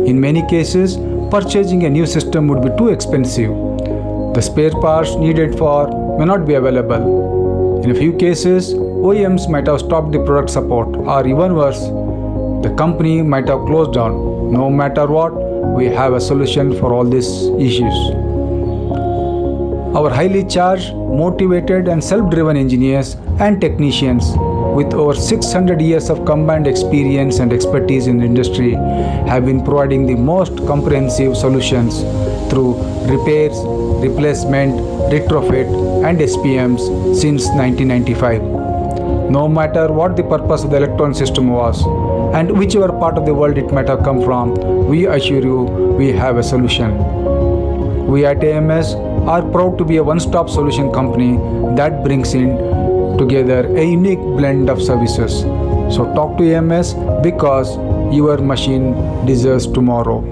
In many cases, purchasing a new system would be too expensive. The spare parts needed for may not be available. In a few cases, OEMs might have stopped the product support, or even worse, the company might have closed down. No matter what, we have a solution for all these issues. Our highly charged, motivated and self-driven engineers and technicians with over 600 years of combined experience and expertise in the industry have been providing the most comprehensive solutions through repairs, replacement, retrofit and SPMs since 1995. No matter what the purpose of the electron system was and whichever part of the world it might have come from, we assure you we have a solution. We at AMS are proud to be a one-stop solution company that brings in together a unique blend of services. So talk to AMS, because your machine deserves tomorrow.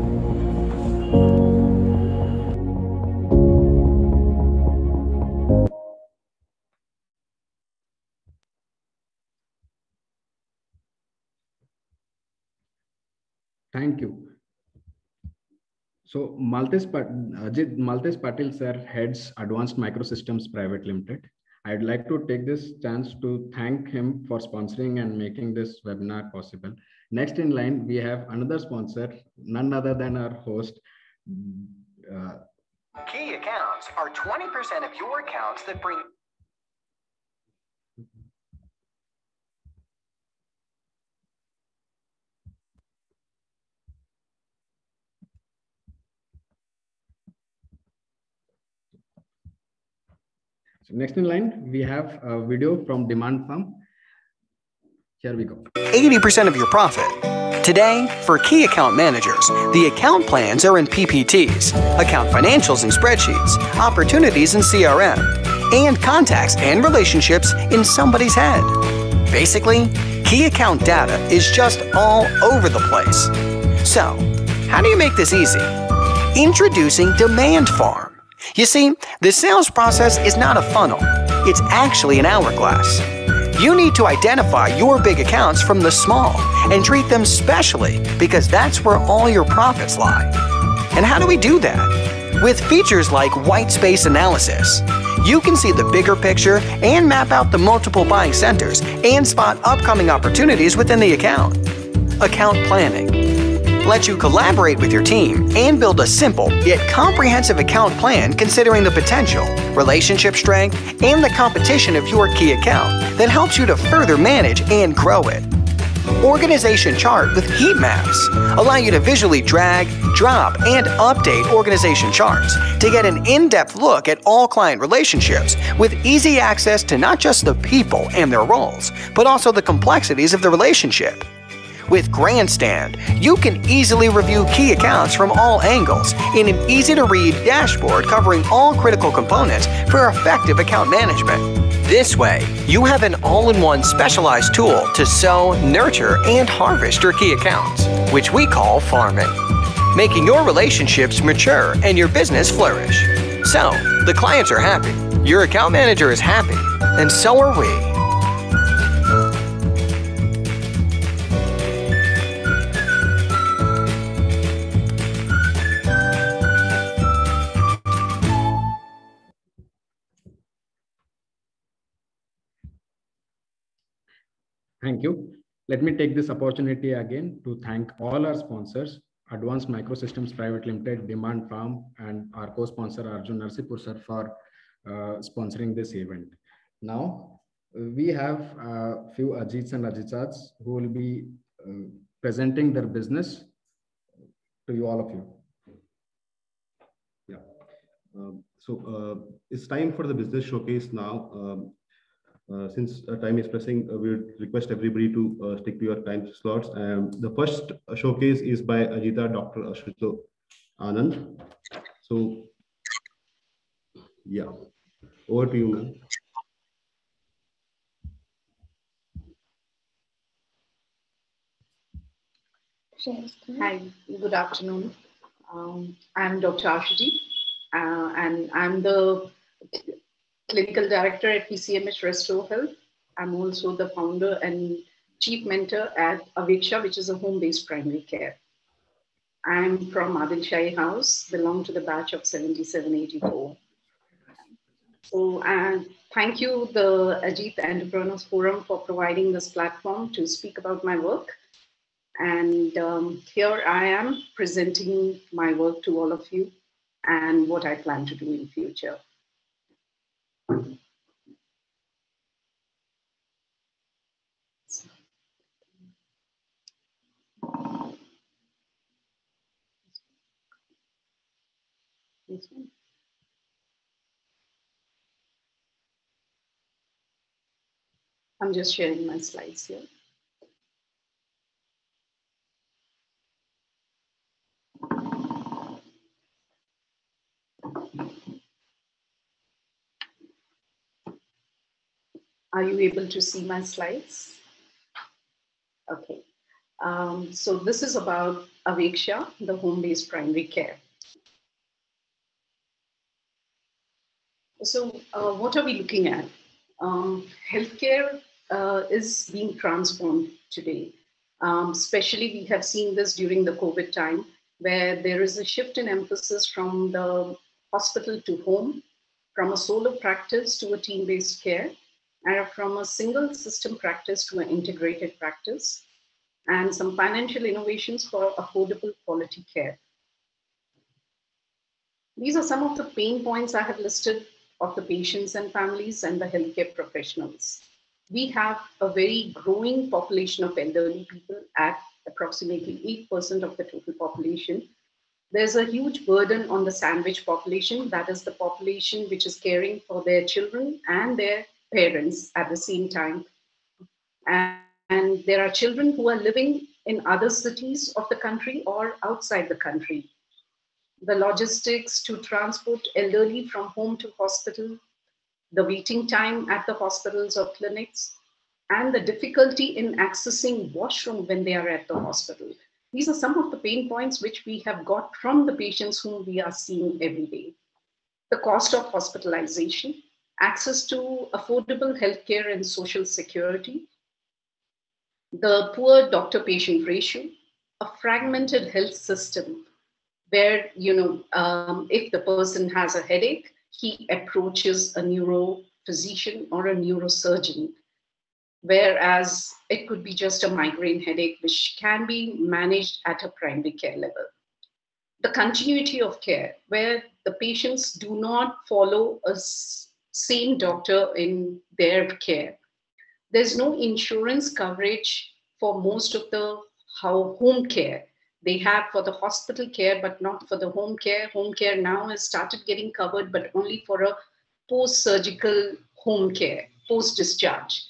Thank you. So Ajit Maltesh Patil sir heads Advanced Microsystems Private Limited. I'd like to take this chance to thank him for sponsoring and making this webinar possible. Next in line, we have another sponsor, none other than our host. Key accounts are 20% of your accounts that bring. So next in line, we have a video from Demand Farm. Here we go. 80% of your profit. Today, for key account managers, the account plans are in PPTs, account financials in spreadsheets, opportunities in CRM, and contacts and relationships in somebody's head. Basically, key account data is just all over the place. So, how do you make this easy? Introducing Demand Farm. You see, the sales process is not a funnel. It's actually an hourglass. You need to identify your big accounts from the small and treat them specially, because that's where all your profits lie. And how do we do that? With features like white space analysis. You can see the bigger picture and map out the multiple buying centers and spot upcoming opportunities within the account. Account planning lets you collaborate with your team and build a simple yet comprehensive account plan considering the potential, relationship strength, and the competition of your key account that helps you to further manage and grow it. Organization chart with heat maps allow you to visually drag, drop, and update organization charts to get an in-depth look at all client relationships with easy access to not just the people and their roles, but also the complexities of the relationship. With Grandstand, you can easily review key accounts from all angles in an easy-to-read dashboard covering all critical components for effective account management. This way, you have an all-in-one specialized tool to sow, nurture, and harvest your key accounts, which we call farming, making your relationships mature and your business flourish. So, the clients are happy, your account manager is happy, and so are we. Thank you. Let me take this opportunity again to thank all our sponsors, Advanced Microsystems Private Limited, Demand Farm, and our co-sponsor Arjun Narsipur sir for sponsoring this event. Now, we have a few Ajits and Ajitats who will be presenting their business to you, all of you. Yeah. It's time for the business showcase now. Since time is pressing, we would request everybody to stick to your time slots. The first showcase is by Ajita Dr. Ashuto Anand. So, yeah, over to you, ma'am. Hi, good afternoon. I'm Dr. Ashuti, and I'm the Clinical Director at PCMH Restore Health. I'm also the founder and chief mentor at Aveksha, which is a home-based primary care. I'm from Adil Shahi House, belong to the batch of 7784. So, and thank you, the Ajit Entrepreneurs Forum, for providing this platform to speak about my work. And here I am presenting my work to all of you and what I plan to do in future. I'm just sharing my slides here. Are you able to see my slides? Okay. So this is about Aveksha, the home-based primary care. So what are we looking at? Healthcare is being transformed today. Especially we have seen this during the COVID time, where there is a shift in emphasis from the hospital to home, from a solo practice to a team-based care, and from a single system practice to an integrated practice, and some financial innovations for affordable quality care. These are some of the pain points I have listed of the patients and families and the healthcare professionals. We have a very growing population of elderly people at approximately 8% of the total population. There's a huge burden on the sandwich population, that is the population which is caring for their children and their parents at the same time. And there are children who are living in other cities of the country or outside the country. The logistics to transport elderly from home to hospital, the waiting time at the hospitals or clinics, and the difficulty in accessing washroom when they are at the hospital. These are some of the pain points which we have got from the patients whom we are seeing every day. The cost of hospitalization, access to affordable healthcare and social security, the poor doctor-patient ratio, a fragmented health system where, if the person has a headache, he approaches a neuro physician or a neurosurgeon, whereas it could be just a migraine headache, which can be managed at a primary care level. The continuity of care, where the patients do not follow a same doctor in their care. There's no insurance coverage for most of the home care. They have for the hospital care, but not for the home care. Home care now has started getting covered, but only for a post-surgical home care, post-discharge.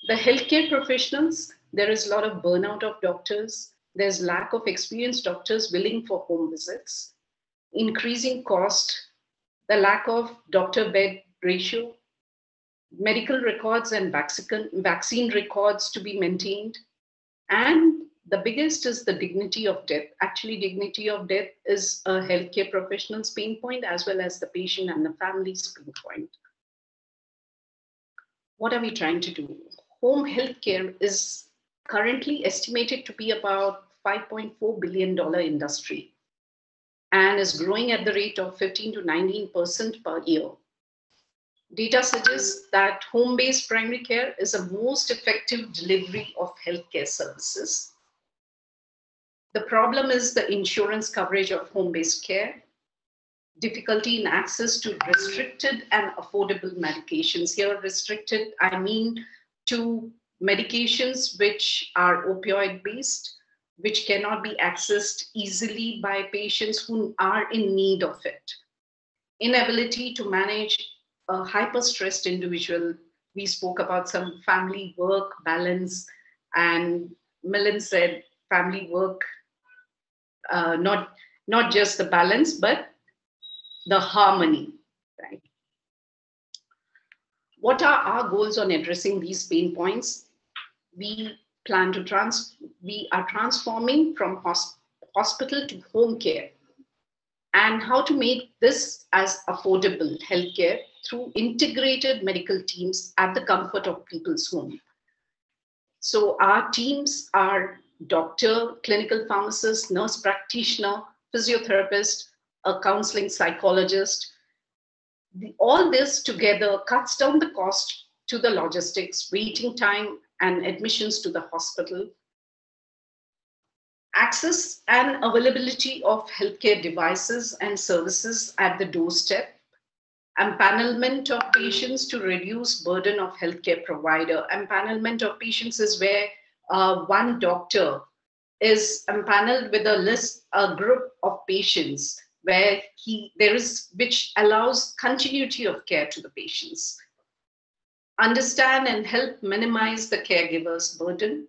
The healthcare professionals, There is a lot of burnout of doctors. There's lack of experienced doctors willing for home visits, increasing cost, the lack of doctor bed ratio, medical records and vaccine records to be maintained. And the biggest is the dignity of death. Actually, dignity of death is a healthcare professional's pain point as well as the patient and the family's pain point. What are we trying to do? Home healthcare is currently estimated to be about $5.4 billion industry and is growing at the rate of 15 to 19% per year. Data suggests that home-based primary care is the most effective delivery of healthcare services. The problem is the insurance coverage of home-based care, difficulty in access to restricted and affordable medications. Here, restricted, I mean to medications which are opioid-based, which cannot be accessed easily by patients who are in need of it. Inability to manage a hyper-stressed individual. We spoke about some family work balance, and Milind said family work, not just the balance, but the harmony, right? What are our goals on addressing these pain points? We are transforming from hospital to home care, and how to make this as affordable healthcare through integrated medical teams at the comfort of people's home. So our teams are doctor, clinical pharmacist, nurse practitioner, physiotherapist, a counseling psychologist. All this together cuts down the cost to the logistics, waiting time, and admissions to the hospital. Access and availability of healthcare devices and services at the doorstep. Empanelment of patients to reduce burden of healthcare provider. Empanelment of patients is where one doctor is empaneled with a group of patients where which allows continuity of care to the patients. Understand and help minimize the caregiver's burden,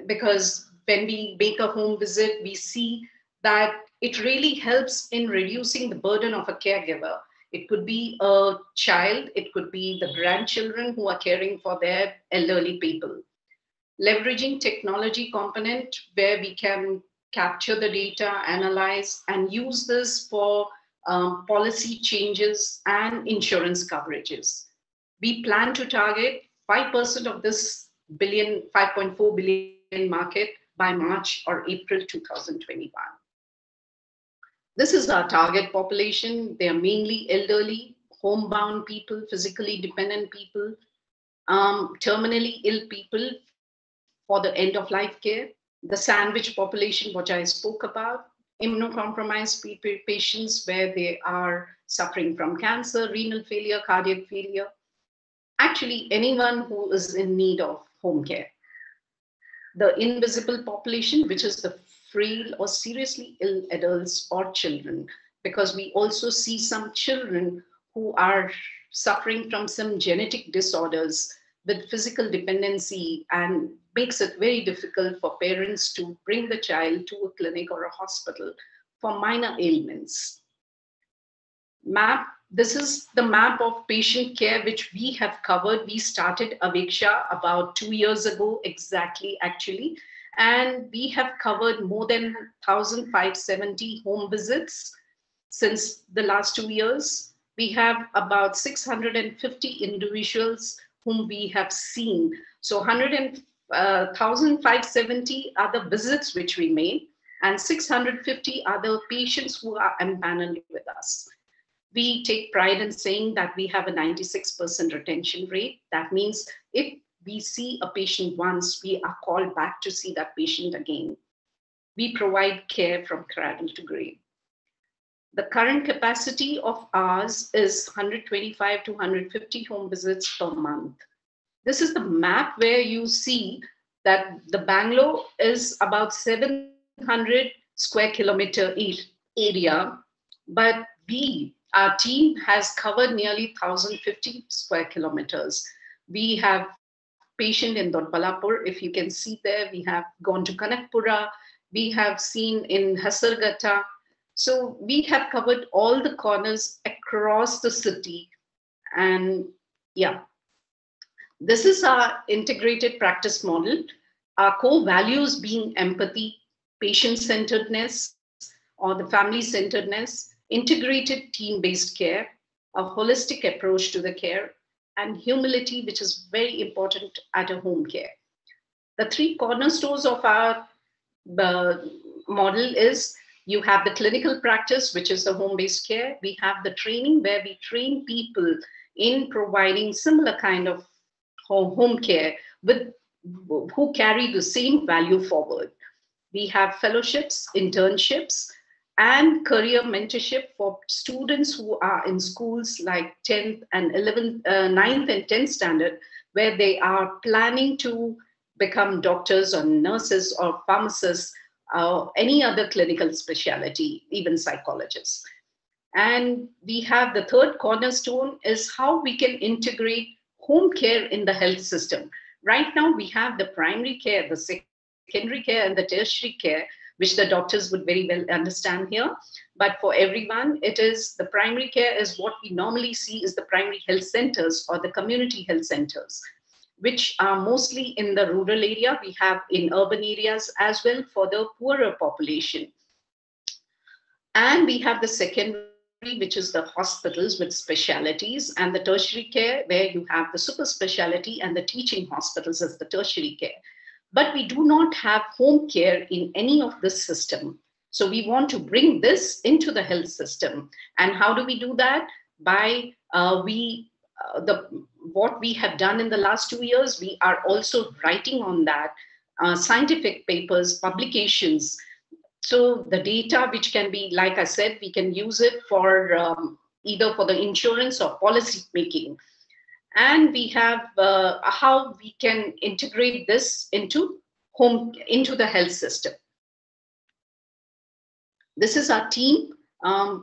because when we make a home visit, we see that it really helps in reducing the burden of a caregiver. It could be a child, it could be the grandchildren who are caring for their elderly people. Leveraging technology component where we can capture the data, analyze, and use this for policy changes and insurance coverages. We plan to target 5% of this $5.4 billion market by March or April 2021. This is our target population. They are mainly elderly, homebound people, physically dependent people, terminally ill people for the end of life care, the sandwich population, which I spoke about, immunocompromised patients where they are suffering from cancer, renal failure, cardiac failure. Actually, anyone who is in need of home care. The invisible population, which is the frail or seriously ill adults or children, because we also see some children who are suffering from some genetic disorders with physical dependency and makes it very difficult for parents to bring the child to a clinic or a hospital for minor ailments. This is the map of patient care which we have covered. We started Aveksha about 2 years ago, exactly, actually. And we have covered more than 1,570 home visits since the last 2 years. We have about 650 individuals whom we have seen. So 1,570 are the visits which we made, and 650 are the patients who are empaneled with us. We take pride in saying that we have a 96% retention rate. That means if we see a patient once, we are called back to see that patient again. We provide care from cradle to grave. The current capacity of ours is 125 to 150 home visits per month. This is the map where you see that the Bangalore is about 700 square kilometer area, but our team has covered nearly 1,050 square kilometers. We have patient in Dodbalapur. If you can see there, we have gone to Kanakpura. We have seen in Hasargata. So we have covered all the corners across the city. And yeah, this is our integrated practice model. Our core values being empathy, patient-centeredness, or the family-centeredness, integrated team-based care, a holistic approach to the care, and humility, which is very important at a home care. The three cornerstones of our model is you have the clinical practice, which is the home-based care. We have the training where we train people in providing similar kind of home care with who carry the same value forward. We have fellowships, internships, and career mentorship for students who are in schools like 10th and 11th, 9th and 10th standard, where they are planning to become doctors or nurses or pharmacists or any other clinical specialty, even psychologists. And we have the third cornerstone is how we can integrate home care in the health system. Right now, we have the primary care, the secondary care, and the tertiary care, which the doctors would very well understand here. But for everyone, it is the primary care is what we normally see is the primary health centers or the community health centers, which are mostly in the rural area. We have in urban areas as well for the poorer population. And we have the secondary, which is the hospitals with specialties, and the tertiary care, where you have the super specialty and the teaching hospitals as the tertiary care. But we do not have home care in any of this system. So we want to bring this into the health system. And how do we do that? By what we have done in the last 2 years, we are also writing on that, scientific papers, publications. So the data, which can be, like I said, we can use it for either for the insurance or policy making. And we have how we can integrate this into the health system. This is our team.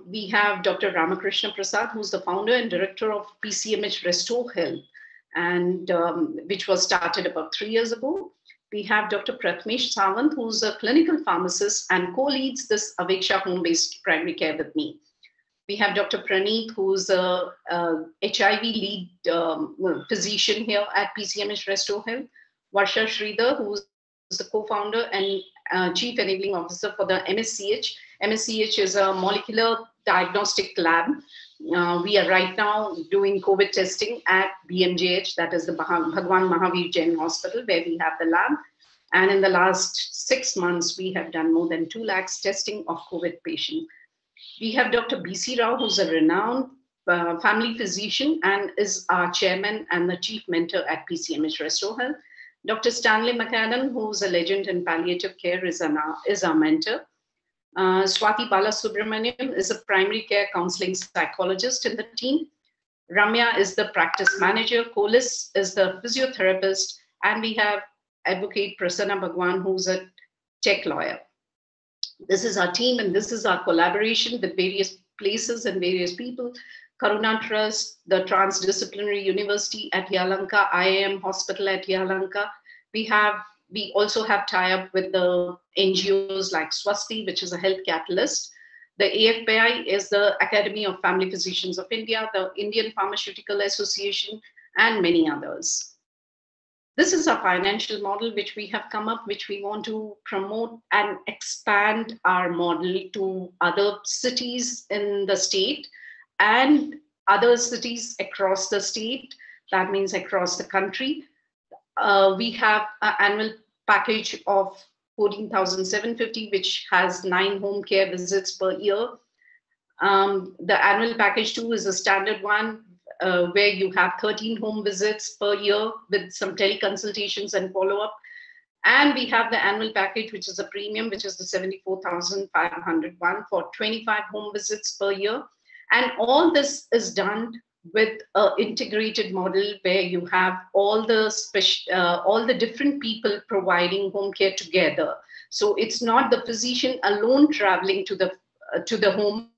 We have Dr. Ramakrishna Prasad, who's the founder and director of PCMH Restore Health, and which was started about 3 years ago. We have Dr. Pratmesh Sawant, who's a clinical pharmacist and co-leads this Aveksha home-based primary care with me. We have Dr. Praneeth, who's a HIV lead physician here at PCMH Restore Health. Varsha Sridhar, who's the co-founder and chief enabling officer for the MSCH. MSCH is a molecular diagnostic lab. We are right now doing COVID testing at BMJH, that is the Bhagwan Mahavir Jain Hospital, where we have the lab. And in the last 6 months, we have done more than 2 lakhs testing of COVID patients. We have Dr. B.C. Rao, who's a renowned family physician and is our chairman and the chief mentor at PCMH Restore Health. Dr. Stanley McAdam, who's a legend in palliative care, is our mentor. Swati Balasubramaniam is a primary care counseling psychologist in the team. Ramya is the practice manager. Kolis is the physiotherapist. And we have Advocate Prasanna Bhagwan, who's a tech lawyer. This is our team, and this is our collaboration with various places and various people. Karuna Trust, the Transdisciplinary University at Yelahanka, IIM Hospital at Yelahanka. We also have tie-up with the NGOs like Swasti, which is a health catalyst. The AFPI is the Academy of Family Physicians of India, the Indian Pharmaceutical Association, and many others. This is a financial model which we have come up, which we want to promote and expand our model to other cities in the state and other cities across the state. That means across the country. We have an annual package of 14,750, which has 9 home care visits per year. The annual package 2 is a standard one, where you have 13 home visits per year with some teleconsultations and follow-up. And we have the annual package, which is a premium, which is the 74,500 one for 25 home visits per year. And all this is done with an integrated model where you have all the different people providing home care together. So it's not the physician alone traveling to the home,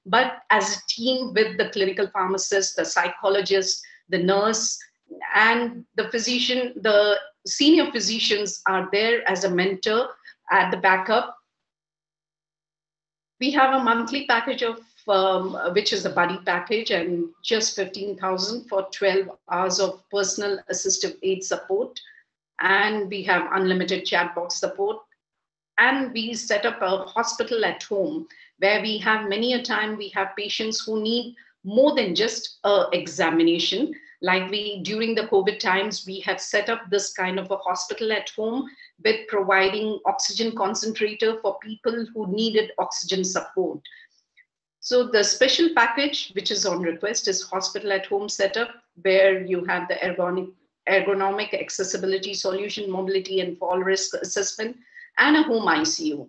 but as a team with the clinical pharmacist, the psychologist, the nurse, And the senior physicians are there as a mentor at the backup. We have a monthly package of which is the buddy package, and just 15,000 for 12 hours of personal assistive aid support. And we have unlimited chat box support. And we set up a hospital at home, where we have many a time we have patients who need more than just a examination. Like during the COVID times, we had set up this kind of a hospital at home with providing oxygen concentrator for people who needed oxygen support. So the special package, which is on request, is hospital at home setup, where you have the ergonomic accessibility solution, mobility and fall risk assessment, and a home ICU.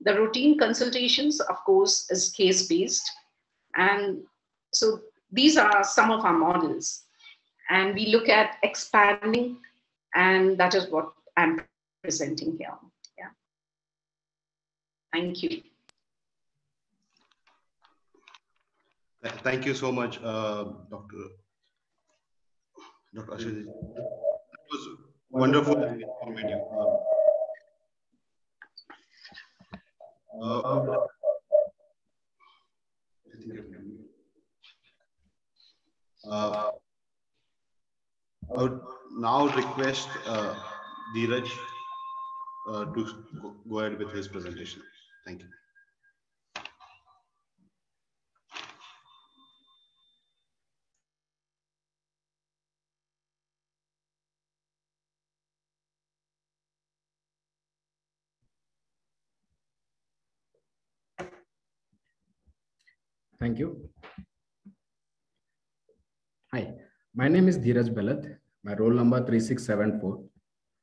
The routine consultations, of course, is case-based. And so these are some of our models. And we look at expanding, and that is what I'm presenting here. Yeah. Thank you. Thank you so much, Dr. Ashish. It was wonderful and informative. I would now request Dheeraj to go ahead with his presentation. Thank you. Thank you. Hi, my name is Dheeraj Belad. My roll number 3674,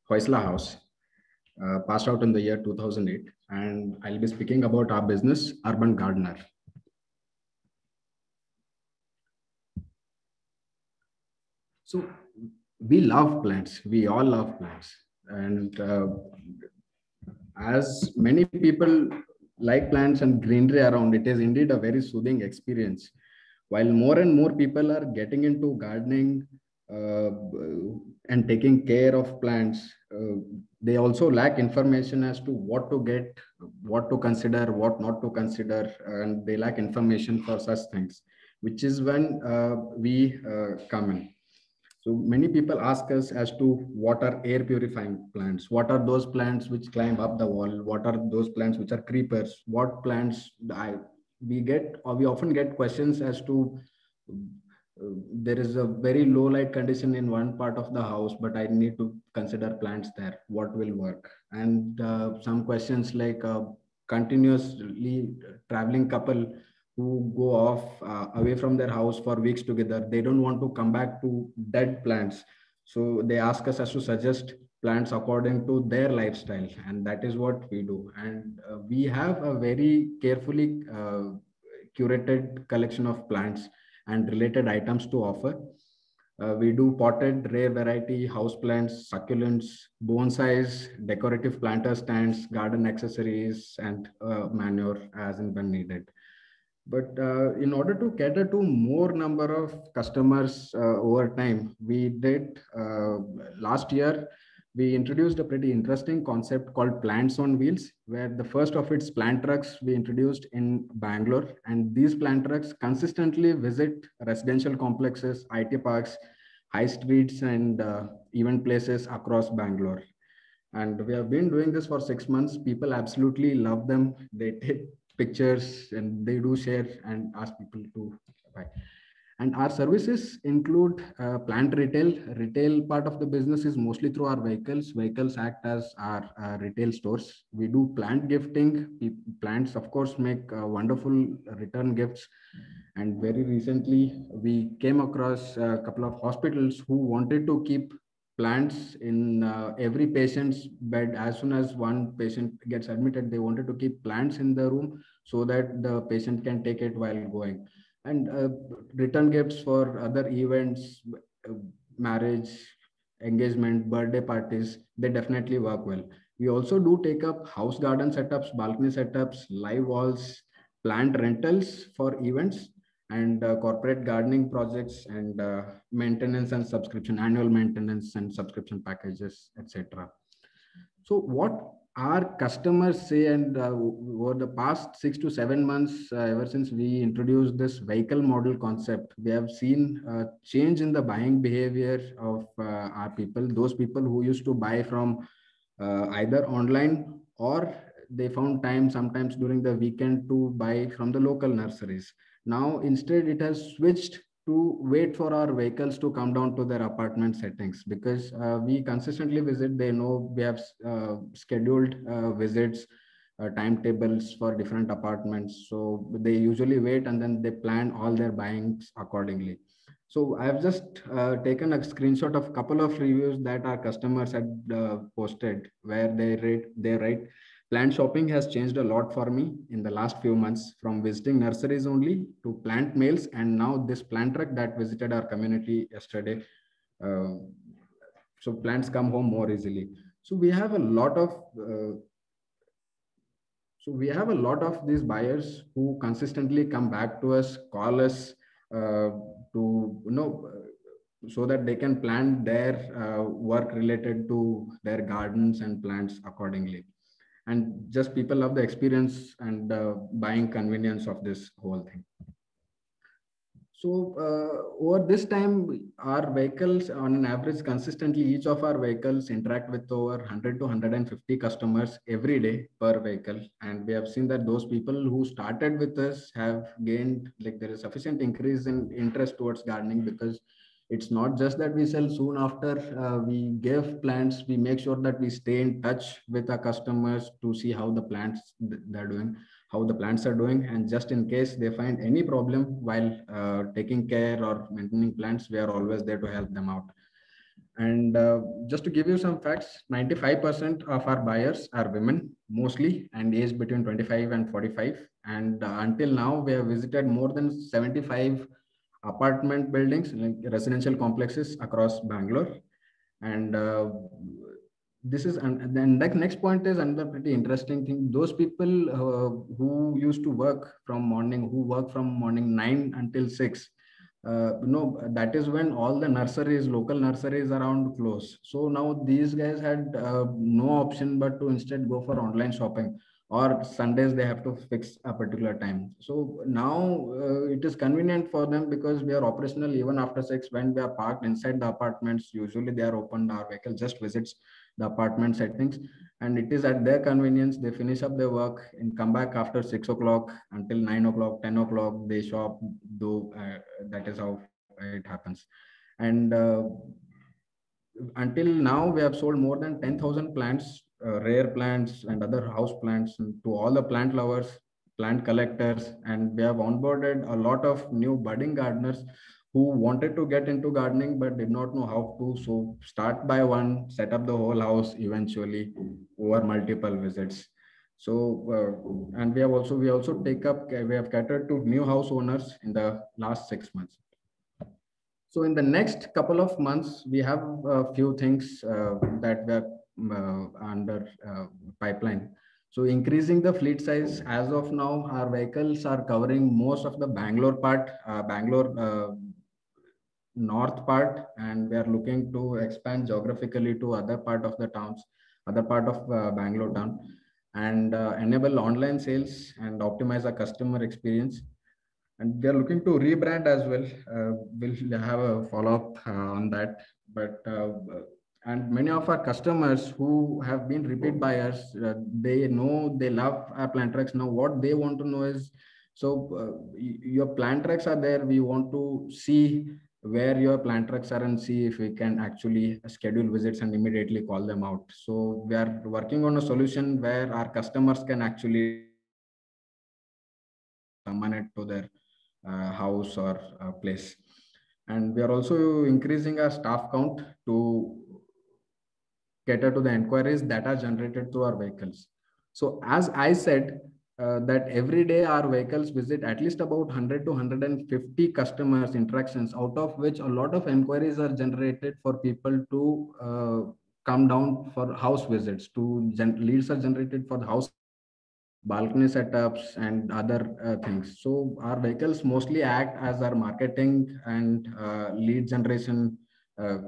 Hoysla House. Passed out in the year 2008, and I'll be speaking about our business, Urban Gardener. So we love plants. We all love plants. And as many people like plants and greenery around, it is indeed a very soothing experience. While more and more people are getting into gardening and taking care of plants, they also lack information as to what to get, what to consider, what not to consider, and they lack information for such things, which is when we come in. So many people ask us as to what are air purifying plants, what are those plants which climb up the wall, what are those plants which are creepers, what plants we often get questions as to there is a very low light condition in one part of the house, but I need to consider plants there, what will work? And some questions like continuously traveling couple who go off away from their house for weeks together, they don't want to come back to dead plants. So they ask us as to suggest plants according to their lifestyle, and that is what we do. And we have a very carefully curated collection of plants and related items to offer. We do potted, rare variety, house plants, succulents, bonsais, decorative planter stands, garden accessories, and manure as and when needed. But in order to cater to more number of customers over time, we did last year, we introduced a pretty interesting concept called Plants on Wheels, where the first of its plant trucks we introduced in Bangalore. And these plant trucks consistently visit residential complexes, IT parks, high streets, and event places across Bangalore. And we have been doing this for 6 months. People absolutely love them. They take pictures and they do share and ask people to buy. And our services include plant retail. Retail part of the business is mostly through our vehicles. Vehicles act as our retail stores. We do plant gifting. Plants, of course, make wonderful return gifts. And very recently, we came across a couple of hospitals who wanted to keep plants in every patient's bed. As soon as one patient gets admitted, they wanted to keep plants in the room so that the patient can take it while going. And return gifts for other events, marriage, engagement, birthday parties, they definitely work well. We also do take up house garden setups, balcony setups, live walls, plant rentals for events. and corporate gardening projects, and maintenance and subscription, annual maintenance and subscription packages, etc. So what our customers say, and over the past 6 to 7 months, ever since we introduced this vehicle model concept, we have seen a change in the buying behavior of our people. Those people who used to buy from either online, or they found time sometimes during the weekend to buy from the local nurseries. Now, instead, it has switched to wait for our vehicles to come down to their apartment settings, because we consistently visit. They know we have scheduled visits, timetables for different apartments. So they usually wait, and then they plan all their buyings accordingly. So I've just taken a screenshot of a couple of reviews that our customers had posted, where they write, plant shopping has changed a lot for me in the last few months, from visiting nurseries only to plant mails, and now this plant truck that visited our community yesterday. Uh, so plants come home more easily. So we have a lot of these buyers who consistently come back to us, call us, to so that they can plan their work related to their gardens and plants accordingly. And just people love the experience and buying convenience of this whole thing. So over this time, our vehicles, on an average, consistently, each of our vehicles interact with over 100 to 150 customers every day per vehicle. And we have seen that those people who started with us have gained, like, there is sufficient increase in interest towards gardening, because it's not just that we sell soon after we give plants. We make sure that we stay in touch with our customers to see how the plants they're doing, how the plants are doing, and just in case they find any problem while taking care or maintaining plants, we are always there to help them out. And just to give you some facts, 95% of our buyers are women mostly, and aged between 25 and 45. And until now, we have visited more than 75 apartment buildings, like residential complexes across Bangalore. And this is, and then the next point is another pretty interesting thing. Those people who used to work from morning, who work from morning 9 until 6, that is when all the nurseries, local nurseries around close. So now these guys had no option but to instead go for online shopping, or Sundays they have to fix a particular time. So now it is convenient for them, because we are operational even after 6. When we are parked inside the apartments, usually they are open, our vehicle just visits the apartment settings, and it is at their convenience. They finish up their work and come back after 6 o'clock until 9 o'clock, 10 o'clock, they shop, though that is how it happens. And until now, we have sold more than 10,000 plants, rare plants and other house plants, to all the plant lovers, plant collectors. And we have onboarded a lot of new budding gardeners who wanted to get into gardening but did not know how to. So start by one, set up the whole house eventually over multiple visits. So and we also we have catered to new house owners in the last 6 months. So in the next couple of months, we have a few things that were under pipeline. So increasing the fleet size. As of now, our vehicles are covering most of the Bangalore part, Bangalore north part, and we are looking to expand geographically to other part of the towns, other part of Bangalore town, and enable online sales and optimize our customer experience. And they're looking to rebrand as well. We'll have a follow-up on that. But and many of our customers who have been repeat buyers, they know, they love our plant tracks. Now what they want to know is, so your plant tracks are there, we want to see where your plant tracks are and see if we can actually schedule visits and immediately call them out. So we are working on a solution where our customers can actually summon it to their house or place. And we are also increasing our staff count to cater to the inquiries that are generated through our vehicles. So as I said, that every day our vehicles visit at least about 100 to 150 customers interactions, out of which a lot of inquiries are generated for people to come down for house visits. Leads are generated for the house balcony setups and other things. So our vehicles mostly act as our marketing and lead generation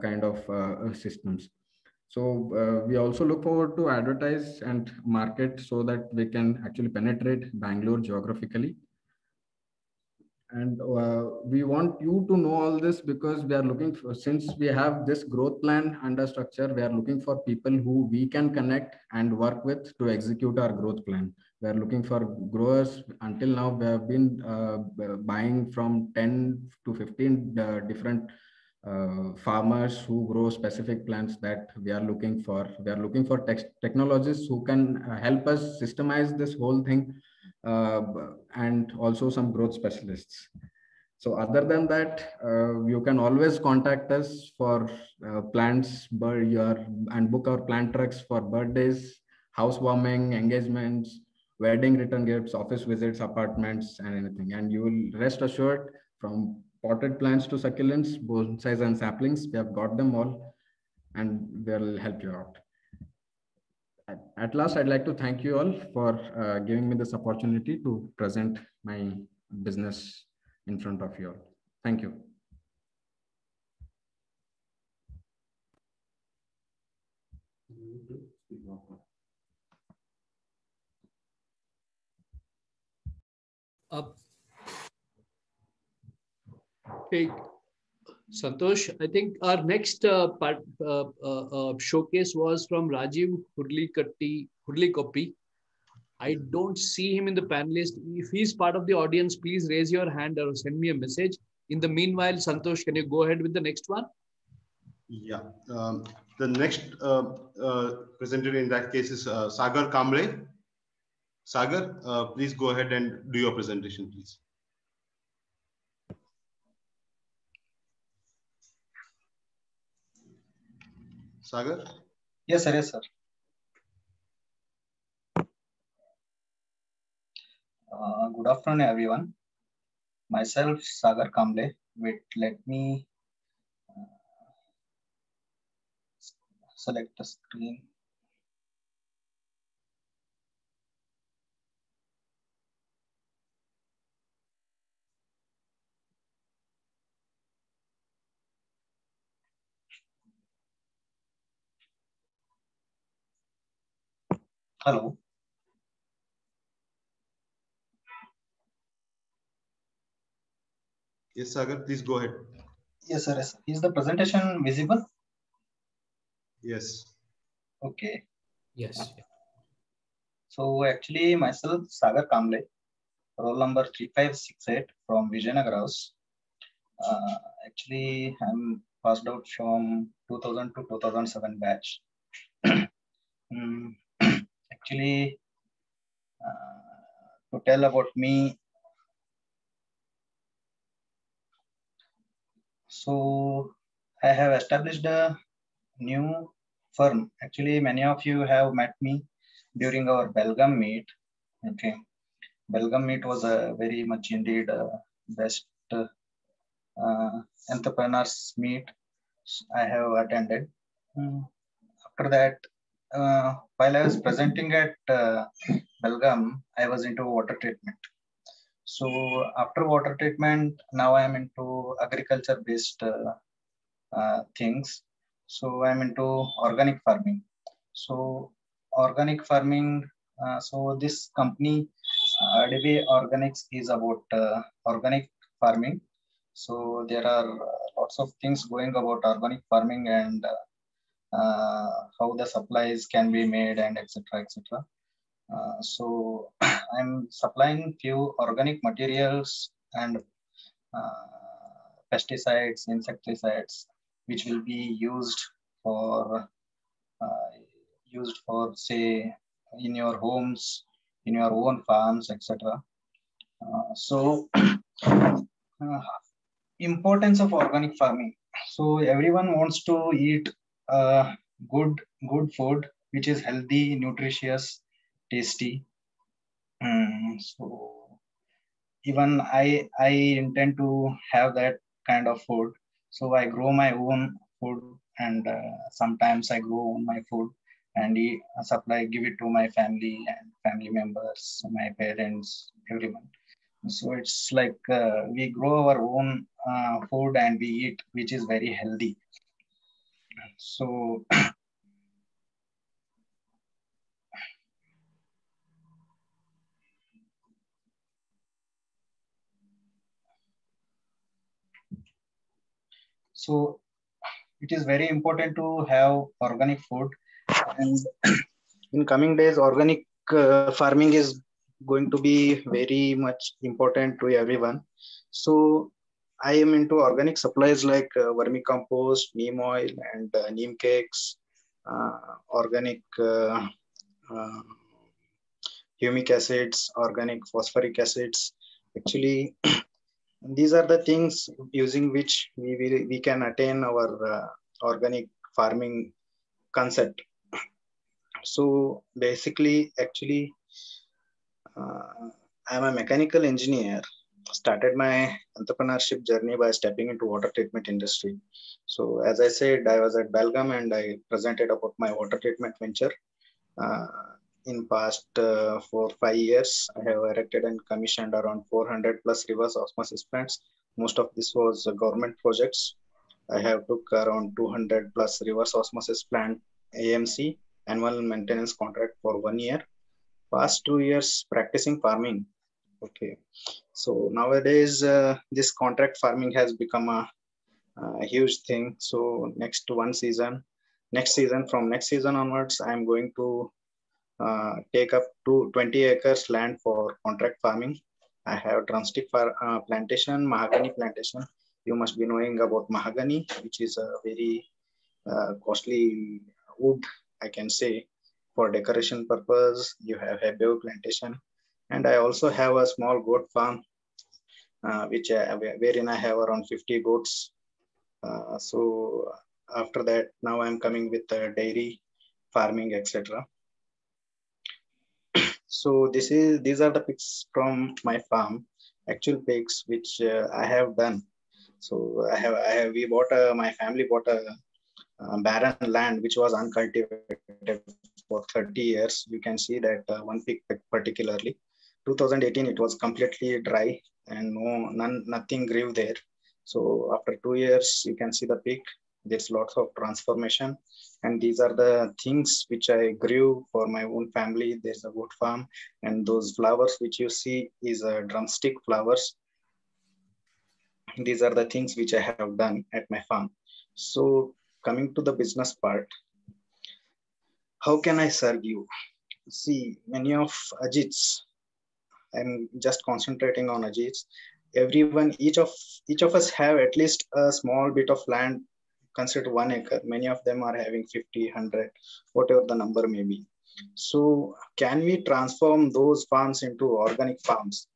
kind of systems. So we also look forward to advertise and market so that we can actually penetrate Bangalore geographically. And we want you to know all this because we are looking for, since we have this growth plan under structure, we are looking for people who we can connect and work with to execute our growth plan. We are looking for growers. Until now, we have been buying from 10 to 15 different farmers who grow specific plants that we are looking for. We are looking for technologists who can help us systemize this whole thing, and also some growth specialists. So other than that, you can always contact us for plants, and book our plant trucks for birthdays, housewarming, engagements, wedding return gifts, office visits, apartments, and anything. And you will rest assured, from potted plants to succulents, bonsais and saplings, we have got them all, and we'll help you out. At last, I'd like to thank you all for giving me this opportunity to present my business in front of you all. Thank you. Okay, Santosh, I think our next showcase was from Rajiv Hurlikoppi. I don't see him in the panelist. If he's part of the audience, please raise your hand or send me a message. In the meanwhile, Santosh, can you go ahead with the next one? Yeah. The next presenter in that case is Sagar Kamble. Sagar, please go ahead and do your presentation, please. Sagar? Yes, sir. Yes, sir. Good afternoon, everyone. Myself, Sagar Kamble. Wait, let me select the screen. Hello. Yes, Sagar, please go ahead. Yes, sir. Yes. Is the presentation visible? Yes. Okay. Yes. So actually, myself, Sagar Kamble, roll number 3568 from Vijayanagar House. Actually, I'm passed out from 2000 to 2007 batch. Actually, to tell about me, so I have established a new firm. Actually, many of you have met me during our Belgaum meet. Okay, Belgaum meet was a very much indeed best entrepreneurs meet I have attended. After that, while I was presenting at Belgaum, I was into water treatment. So after water treatment, now I am into agriculture-based things. So I'm into organic farming. So organic farming. So this company, DB Organics, is about organic farming. So there are lots of things going about organic farming and how the supplies can be made and etc. etc. So I'm supplying few organic materials and pesticides, insecticides, which will be used for say in your homes, in your own farms, etc. So importance of organic farming. So everyone wants to eat good food which is healthy, nutritious, tasty. So even I intend to have that kind of food. So I grow my own food, and sometimes I grow my food and give it to my family and family members, my parents, everyone. So it's like we grow our own food and we eat, which is very healthy. So so it is very important to have organic food, and in coming days organic farming is going to be very much important to everyone. So I am into organic supplies like vermicompost, neem oil, and neem cakes, organic uh, humic acids, organic phosphoric acids. Actually, these are the things using which we can attain our organic farming concept. So basically, actually, I'm a mechanical engineer. Started my entrepreneurship journey by stepping into water treatment industry. So as I said, I was at Belgaum and I presented about my water treatment venture. Uh, in past 4-5 years, I have erected and commissioned around 400 plus reverse osmosis plants. Most of this was government projects. I have took around 200 plus reverse osmosis plant AMC annual maintenance contract for 1 year. Past 2 years practicing farming. Okay, so nowadays this contract farming has become a huge thing. So next season from next season onwards, I'm going to take up to 20 acres land for contract farming. I have drumstick plantation, mahogany plantation. You must be knowing about mahogany, which is a very costly wood, I can say, for decoration purpose. You have a bev plantation, and I also have a small goat farm, wherein I have around 50 goats. So after that, now I'm coming with dairy farming, etc. So these are the pics from my farm, actual pics which I have done. So we bought my family bought a barren land which was uncultivated for 30 years. You can see that one pic particularly. 2018 it was completely dry and nothing grew there. So after 2 years you can see the peak. There's lots of transformation, and these are the things which I grew for my own family. There's a wood farm, and those flowers which you see is drumstick flowers. These are the things which I have done at my farm. So coming to the business part, how can I serve you? See, many of Ajits, I'm just concentrating on Ajits. Everyone, each of us have at least a small bit of land, consider 1 acre. Many of them are having 50, 100, whatever the number may be. So can we transform those farms into organic farms?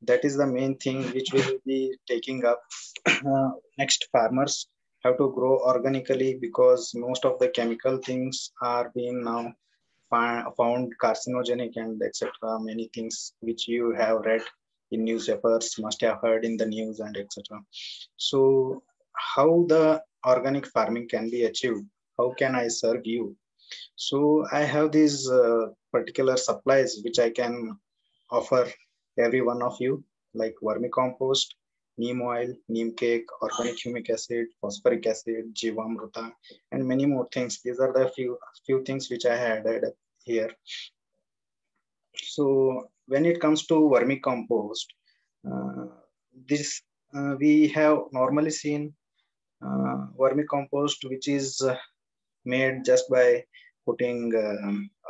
That is the main thing which we will be taking up. Next, farmers have to grow organically because most of the chemical things are being now found carcinogenic and etc. Many things which you have read in newspapers, must have heard in the news and etc. So how the organic farming can be achieved? How can I serve you? So I have these particular supplies which I can offer every one of you, like vermicompost, neem oil, neem cake, organic humic acid, phosphoric acid, jivamruta, and many more things. These are the few things which I had added here. So when it comes to vermicompost, we have normally seen vermicompost which is made just by putting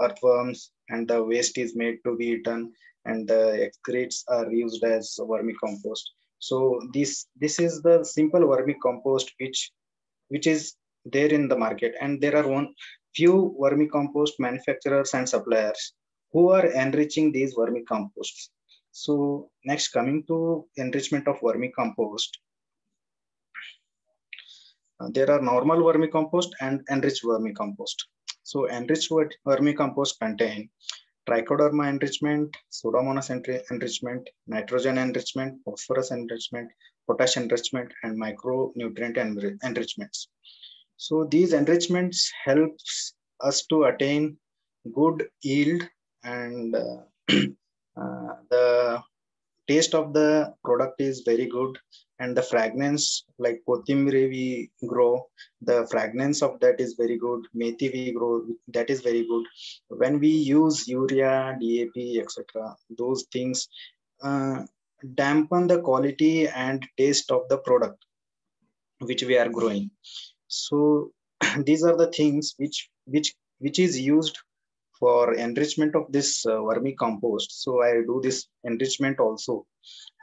earthworms, and the waste is made to be eaten, and the excretes are used as vermicompost. So this is the simple vermicompost which is there in the market, and there are few vermicompost manufacturers and suppliers who are enriching these vermicomposts. So next, coming to enrichment of vermicompost, there are normal vermicompost and enriched vermicompost. So enriched vermicompost contain trichoderma enrichment, pseudomonas enrichment, nitrogen enrichment, phosphorus enrichment, potash enrichment, and micronutrient enrichments. So these enrichments helps us to attain good yield, and the taste of the product is very good, and the fragrance, like kotimri we grow, the fragrance of that is very good. Methi we grow, that is very good. When we use urea, DAP, etc., those things uh, dampen the quality and taste of the product which we are growing. So these are the things which is used for enrichment of this vermicompost. So I do this enrichment also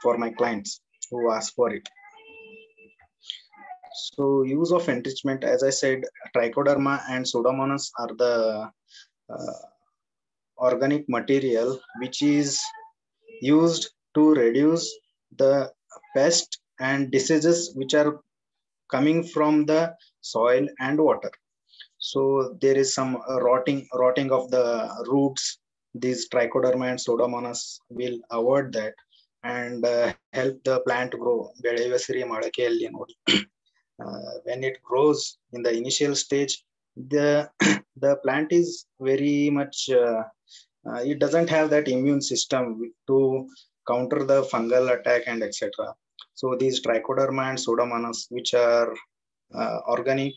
for my clients who ask for it. So use of enrichment, as I said, trichoderma and pseudomonas are the uh, organic material which is used to reduce the pest and diseases which are coming from the soil and water. So there is some rotting of the roots. These trichoderma and pseudomonas will avoid that and help the plant grow. ಬೆಳೆಯುವ ಮೊಳಕೆಯಲ್ಲಿ ನೋಡಿ. When it grows in the initial stage, the plant is very much it doesn't have that immune system to counter the fungal attack and etc. So these trichoderma and pseudomonas, which are organic,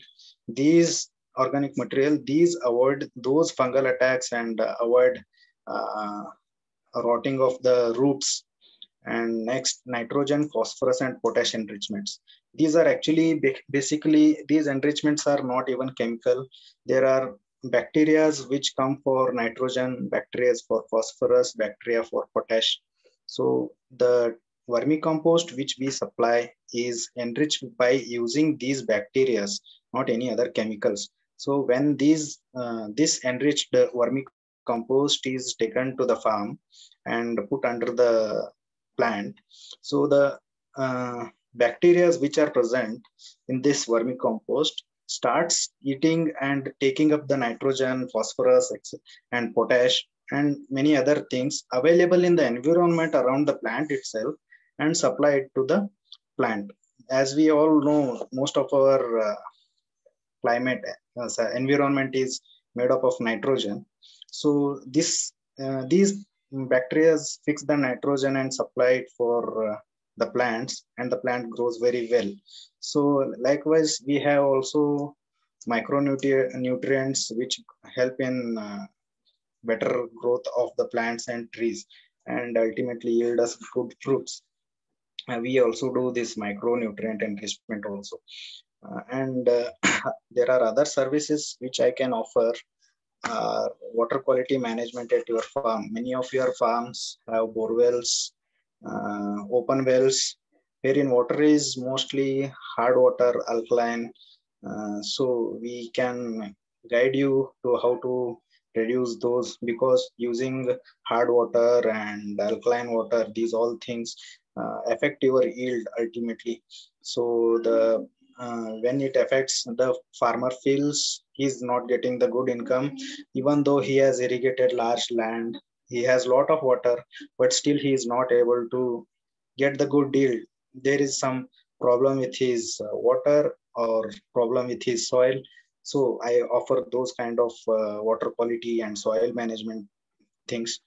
these organic material, these avoid those fungal attacks and avoid uh, rotting of the roots. And next, nitrogen, phosphorus and potash enrichments. These are actually basically, these enrichments are not even chemical. There are bacteria which come for nitrogen, bacteria for phosphorus, bacteria for potash. So the vermicompost which we supply is enriched by using these bacteria, not any other chemicals. So when this enriched vermicompost is taken to the farm and put under the plant, so the bacteria which are present in this vermicompost starts eating and taking up the nitrogen, phosphorus and potash and many other things available in the environment around the plant itself and supply it to the plant. As we all know, most of our climate environment is made up of nitrogen. So these bacteria fix the nitrogen and supply it for the plants, and the plant grows very well. So likewise, we have also micronutrients which help in better growth of the plants and trees and ultimately yield us good fruits. We also do this micronutrient enrichment also. And there are other services which I can offer. Water quality management at your farm. Many of your farms have bore wells, open wells, wherein water is mostly hard water, alkaline. So we can guide you to how to reduce those, because using hard water and alkaline water, these all things affect your yield ultimately. So when it affects, the farmer feels he's not getting the good income, even though he has irrigated large land, he has lot of water, but still he is not able to get the good yield. There is some problem with his water or problem with his soil. So I offer those kind of water quality and soil management things.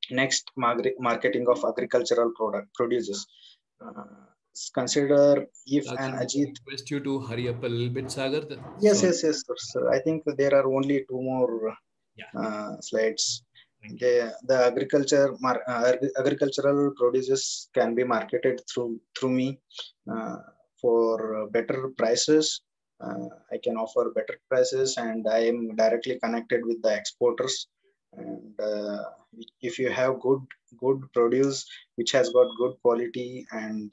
Next, marketing of agricultural produces. Consider if Sagar, an may I Ajit. request you to hurry up a little bit, Sagar? Yes, Sorry. yes, sir. I think there are only two more slides. The agricultural produces can be marketed through me for better prices. I can offer better prices, and I am directly connected with the exporters. And if you have good produce which has got good quality and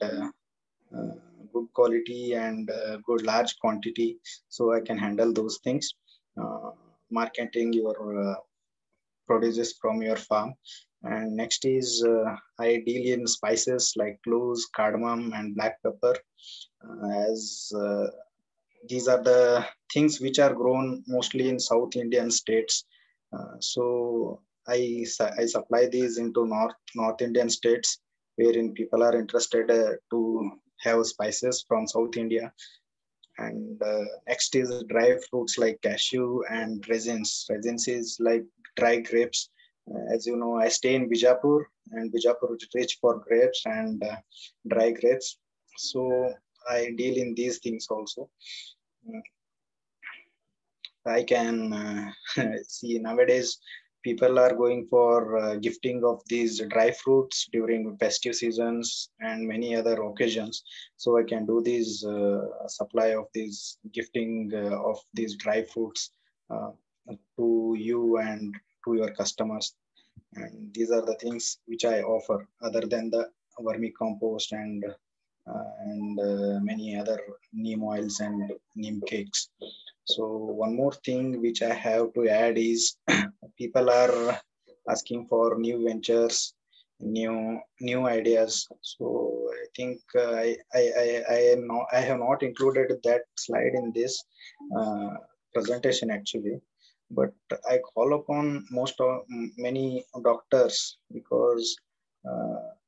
good large quantity, so I can handle those things. Marketing your produces from your farm. And next is I deal in spices like cloves, cardamom and black pepper, as these are the things which are grown mostly in South Indian states. So I supply these into North Indian states, wherein people are interested to have spices from South India. And next is dry fruits like cashew and resins. Resins is like dry grapes. As you know, I stay in Bijapur, and Bijapur is rich for grapes and dry grapes. So I deal in these things also. I can see nowadays people are going for gifting of these dry fruits during festive seasons and many other occasions. So I can do this supply of these gifting of these dry fruits uh, to you and to your customers. And these are the things which I offer other than the vermicompost and many other neem oils and neem cakes. So one more thing which I have to add is people are asking for new ventures, new ideas. So I think I have not included that slide in this uh, presentation actually, but I call upon many doctors because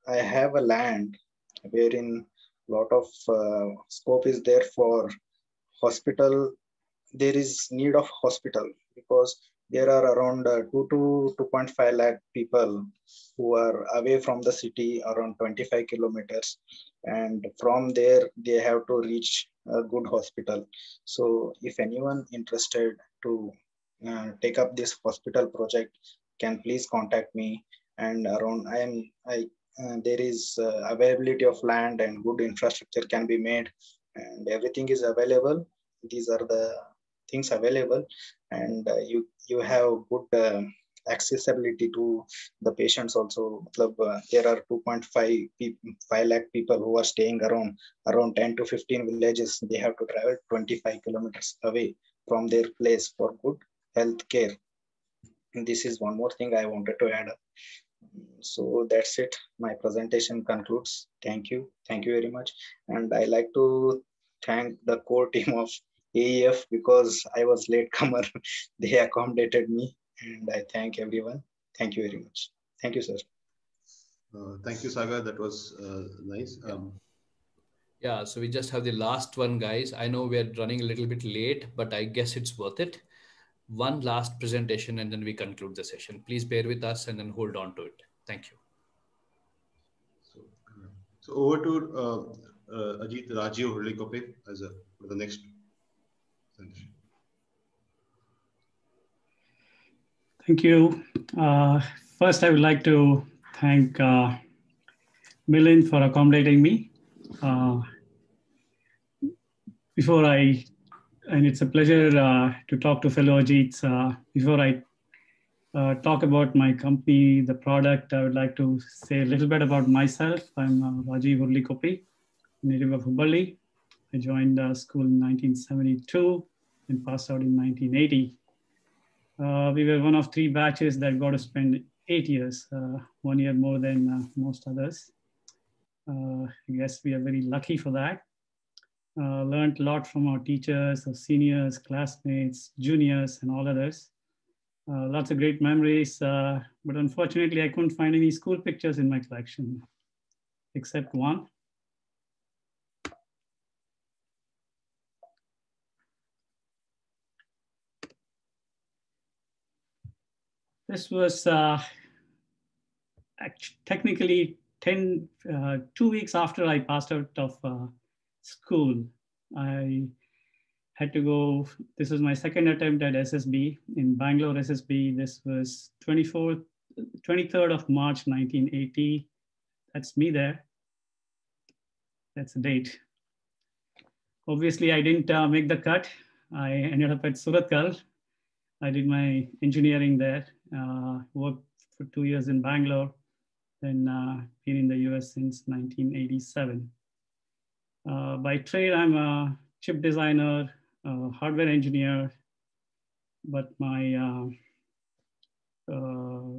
I have a land wherein lot of scope is there for hospital. There is need of hospital because there are around 2 to 2.5 lakh people who are away from the city, around 25 kilometers, and from there they have to reach a good hospital. So if anyone interested to take up this hospital project, can please contact me. And around I there is availability of land and good infrastructure can be made, and everything is available. These are the things available, and you have good accessibility to the patients also. There are 5 lakh people who are staying around 10 to 15 villages. They have to travel 25 kilometers away from their place for good health care. This is one more thing I wanted to add. So that's it. My presentation concludes. Thank you very much. And I like to thank the core team of AEF because I was latecomer. They accommodated me, and I thank everyone. Thank you very much. Thank you, sir. Thank you, Sagar. That was nice. Yeah, so we just have the last one, guys. I know we're running a little bit late, but I guess it's worth it. One last presentation and then we conclude the session. Please bear with us and then hold on to it. Thank you. So over to Ajit Rajiv Hurlikope for the next presentation. Thank you. First, I would like to thank Milind for accommodating me. And it's a pleasure to talk to fellow Ajits. Before I talk about my company, the product, I would like to say a little bit about myself. I'm Rajiv Hurlikope, native of Hubballi. I joined school in 1972 and passed out in 1980. We were one of 3 batches that got to spend 8 years, 1 year more than most others. I guess we are very lucky for that. Learned a lot from our teachers, our seniors, classmates, juniors, and all others. Lots of great memories, but unfortunately I couldn't find any school pictures in my collection, except one. This was technically 2 weeks after I passed out of school. I had to go, this was my second attempt at SSB in Bangalore SSB. This was 23rd of March, 1980. That's me there. That's the date. Obviously, I didn't make the cut. I ended up at Surathkal. I did my engineering there, worked for 2 years in Bangalore, then been in the US since 1987. By trade, I'm a chip designer, hardware engineer, but my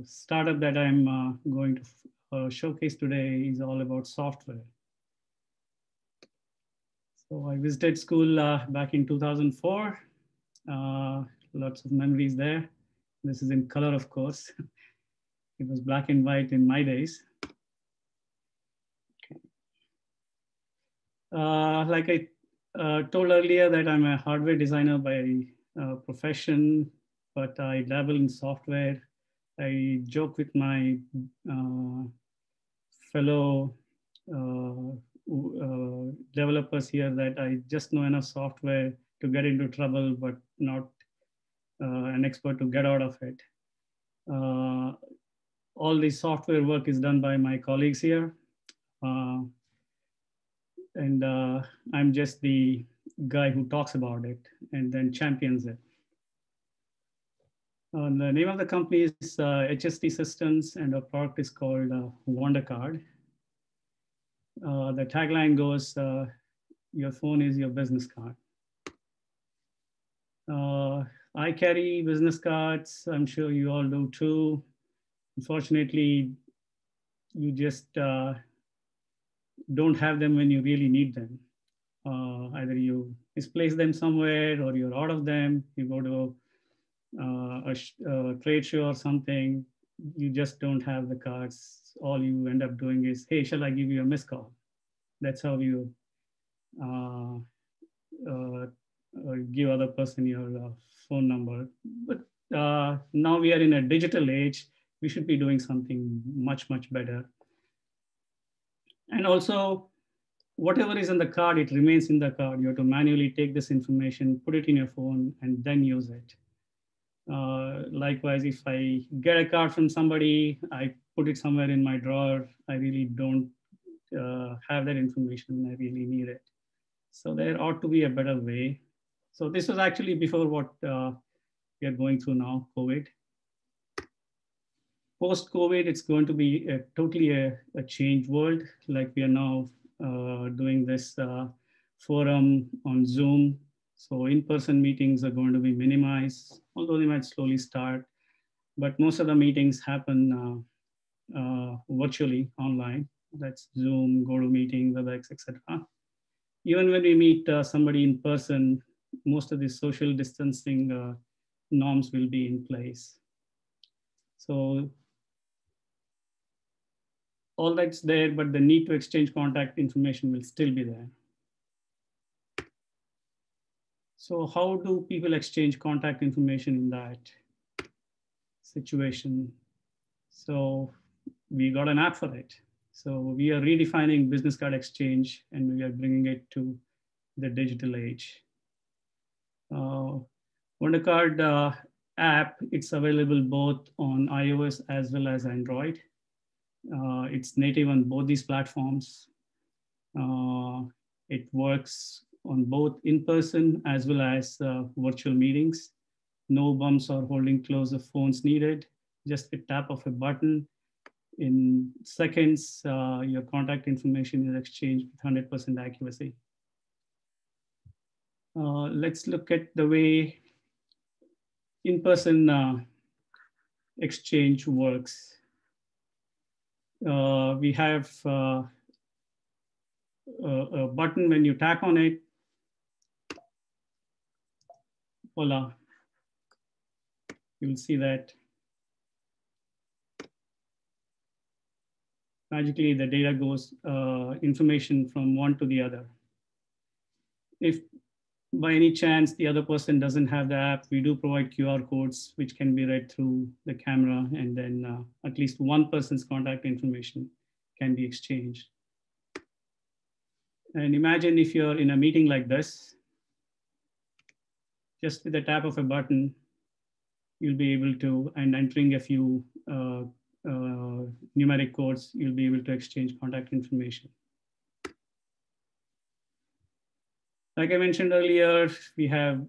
startup that I'm going to showcase today is all about software. So I visited school back in 2004. Lots of memories there. This is in color, of course. It was black and white in my days. Okay. Like I told earlier that I'm a hardware designer by profession, but I dabble in software. I joke with my fellow developers here that I just know enough software to get into trouble, but not an expert to get out of it. All the software work is done by my colleagues here. And I'm just the guy who talks about it and then champions it. The name of the company is HST Systems, and our product is called Wonder Card. The tagline goes, your phone is your business card. I carry business cards. I'm sure you all do too. Unfortunately, you just don't have them when you really need them. Either you misplace them somewhere or you're out of them. You go to a trade show or something, you just don't have the cards. All you end up doing is, hey, shall I give you a missed call? That's how you give other person your phone number. But now we are in a digital age. We should be doing something much, much better. And also, whatever is in the card, it remains in the card. You have to manually take this information, put it in your phone, and then use it. Likewise, if I get a card from somebody, I put it somewhere in my drawer. I really don't have that information. I really need it. So there ought to be a better way. So this was actually before what we are going through now, COVID. Post-COVID, it's going to be totally a changed world. Like we are now doing this forum on Zoom. So in-person meetings are going to be minimized, although they might slowly start. But most of the meetings happen virtually online. That's Zoom, GoToMeeting, WebEx, etc. Even when we meet somebody in person, most of the social distancing norms will be in place. So all that's there, but the need to exchange contact information will still be there. So how do people exchange contact information in that situation? So we got an app for it. So we are redefining business card exchange and we are bringing it to the digital age. WonderCard app, it's available both on iOS as well as Android. It's native on both these platforms. It works on both in-person as well as virtual meetings. No bumps or holding close of phones needed, just a tap of a button. In seconds, your contact information is exchanged with 100% accuracy. Let's look at the way in-person exchange works. We have a button. When you tap on it, voila, you'll see that magically the data goes, information from one to the other. If by any chance the other person doesn't have the app, we do provide QR codes which can be read through the camera, and then at least one person's contact information can be exchanged. And imagine if you're in a meeting like this, just with the tap of a button, you'll be able to, and entering a few numeric codes, you'll be able to exchange contact information. Like I mentioned earlier, we have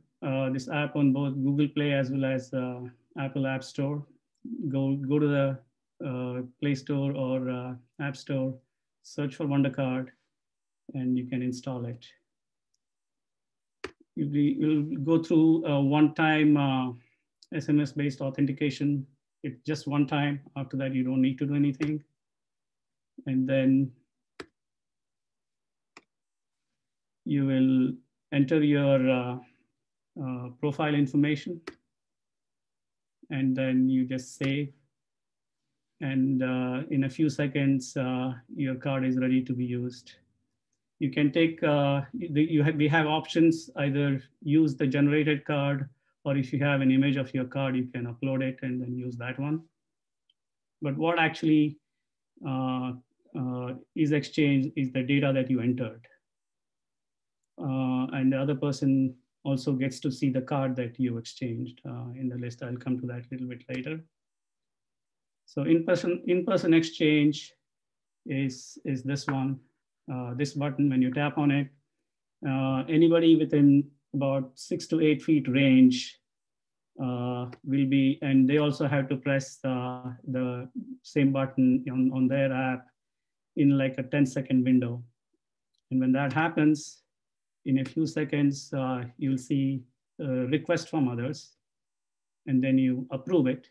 this app on both Google Play as well as Apple App Store. Go to the Play Store or App Store, search for WonderCard, and you can install it. You'll go through a one-time SMS-based authentication. It's just one time. After that, you don't need to do anything. And then you will enter your profile information, and then you just save. And in a few seconds, your card is ready to be used. You can take, we have options, either use the generated card, or if you have an image of your card, you can upload it and then use that one. But what actually is exchanged is the data that you entered. And the other person also gets to see the card that you exchanged in the list. I'll come to that a little bit later. So in-person exchange is this one, this button. When you tap on it, anybody within about 6 to 8 feet range will be, and they also have to press the same button on their app in like a 10-second window. And when that happens, in a few seconds, you'll see a request from others, and then you approve it,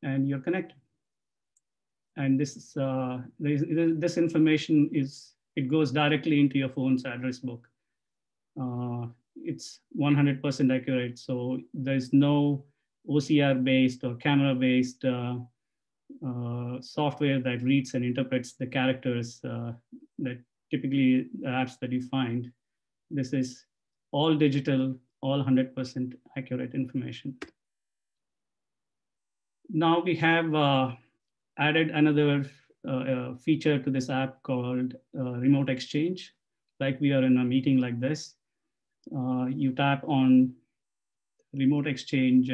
and you're connected. And this this information it goes directly into your phone's address book. It's 100% accurate, so there's no OCR-based or camera-based software that reads and interprets the characters that typically the apps that you find. This is all digital, all 100% accurate information. Now we have added another feature to this app called remote exchange. Like we are in a meeting like this, you tap on remote exchange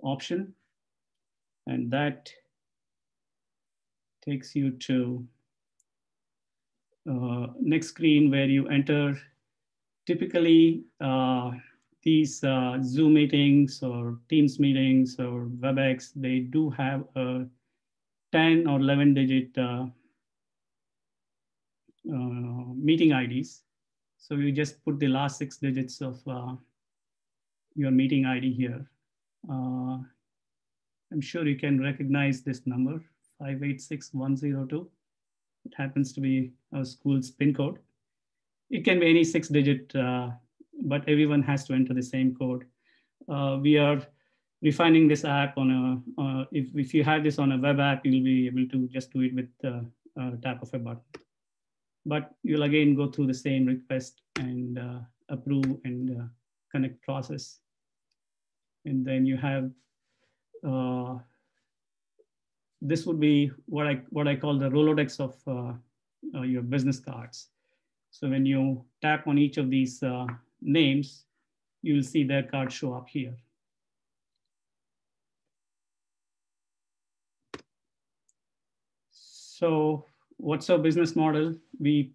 option, and that takes you to next screen where you enter. Typically, these Zoom meetings or Teams meetings or WebEx, they do have a 10 or 11 digit meeting IDs. So you just put the last 6 digits of your meeting ID here. I'm sure you can recognize this number, 586102. It happens to be our school's PIN code. It can be any 6 digit, but everyone has to enter the same code. We are refining this app on a, if you have this on a web app, you'll be able to just do it with a tap of a button. But you'll again go through the same request and approve and connect process. And then you have, this would be what I call the Rolodex of your business cards. So when you tap on each of these names, you'll see their card show up here. So what's our business model? We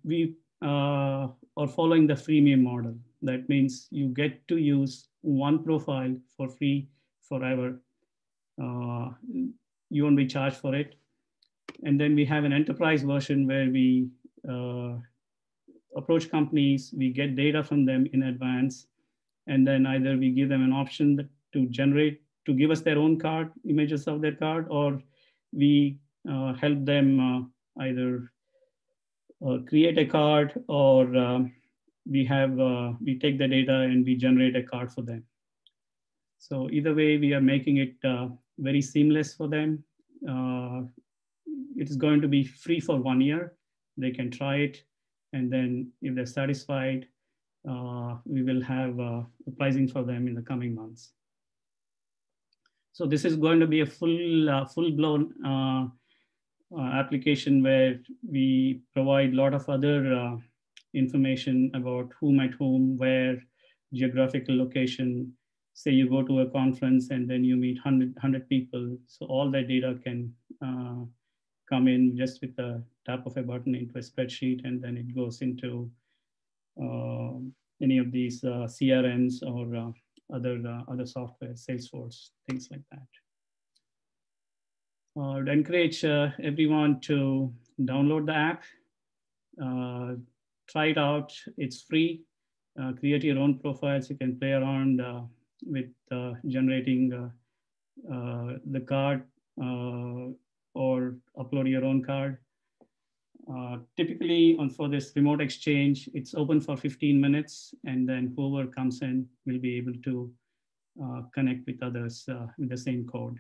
are following the freemium model. That means you get to use one profile for free forever. You won't be charged for it. And then we have an enterprise version where we approach companies, we get data from them in advance, and then either we give them an option to give us their own card, images of their card, or we help them either create a card, or we take the data and we generate a card for them. So either way, we are making it very seamless for them. It's going to be free for 1 year. They can try it, and then if they're satisfied, we will have pricing for them in the coming months. So this is going to be a full-blown application where we provide a lot of other information about who met whom, where, geographical location. Say you go to a conference and then you meet 100 people. So all that data can come in just with the tap of a button into a spreadsheet, and then it goes into any of these CRMs or other software, Salesforce, things like that. I'd encourage everyone to download the app, try it out. It's free. Create your own profiles. You can play around with generating the card or upload your own card. Typically for this remote exchange, it's open for 15 minutes, and then whoever comes in will be able to connect with others with the same code.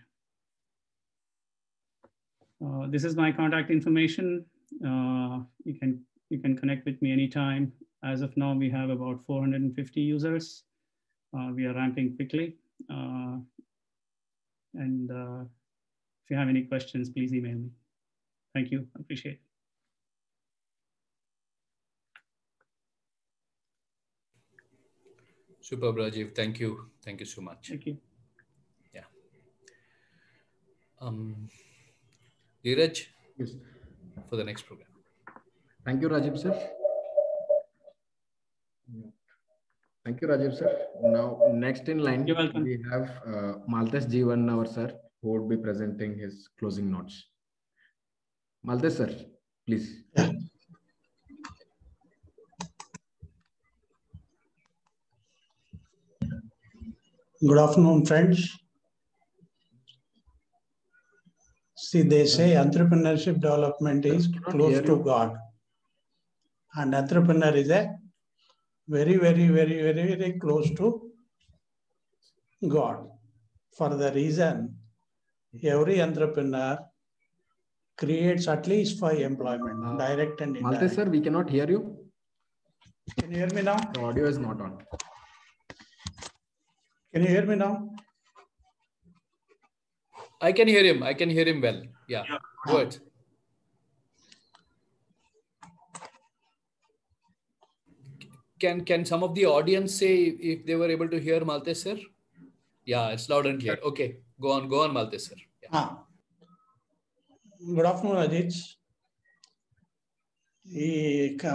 This is my contact information. You can connect with me anytime. As of now, we have about 450 users. We are ramping quickly. And if you have any questions, please email me. Thank you. I appreciate it. Superb, Rajiv. Thank you. Thank you so much. Thank you. Yeah. Dheeraj, yes, for the next program. Thank you, Rajiv sir. Thank you, Rajiv sir. Now, next in line, we have Maltesh Jeevan, our sir, who would be presenting his closing notes. Maltesh sir, please. Good afternoon, friends. See, they say entrepreneurship development is close to God. And entrepreneur is a very, very, very, very, very close to God. For the reason, every entrepreneur creates at least 5 employment, direct and indirect. Maltesh sir, we cannot hear you. Can you hear me now? The audio is not on. Can you hear me now? I can hear him. I can hear him well. Yeah. Good. Can some of the audience say if they were able to hear Maltesh sir? Yeah, it's loud and clear. Okay. Go on, Maltesh sir. Yeah. Good afternoon, Ajit.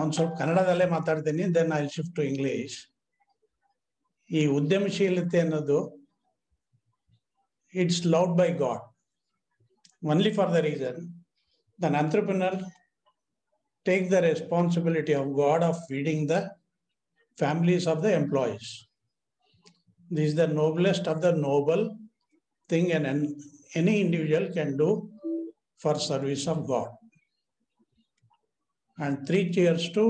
ಒಂದು ಸ್ವಲ್ಪ ಕನ್ನಡದಲ್ಲೇ ಮಾತಾಡ್ತೀನಿ, then I shift to English. ಈ ಉದ್ಯಮಶೀಲತೆ ಅನ್ನೋದು it's loved by God only for the reason than entrepreneur take the responsibility of God of feeding the families of the employees. This is the noblest of the noble thing and any individual can do for service of God. And 3 cheers to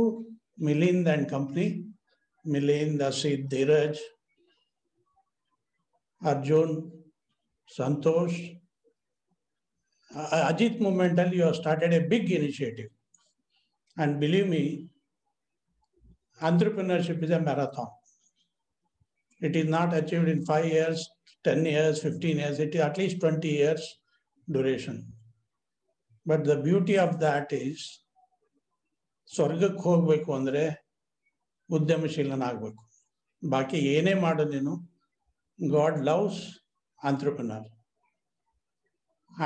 Milind and company, Milind, Asit, Dheeraj, Arjun, Santosh. Ajit momental, you have started a big initiative. And believe me, entrepreneurship is a marathon. It is not achieved in 5 years, 10 years, 15 years, it is at least 20 years duration. But the beauty of that is, ಸ್ವರ್ಗಕ್ಕೆ ಹೋಗ್ಬೇಕು ಅಂದ್ರೆ ಉದ್ಯಮಶೀಲನಾಗಬೇಕು. ಬಾಕಿ ಏನೇ ಮಾಡು ನೀನು, god loves entrepreneur.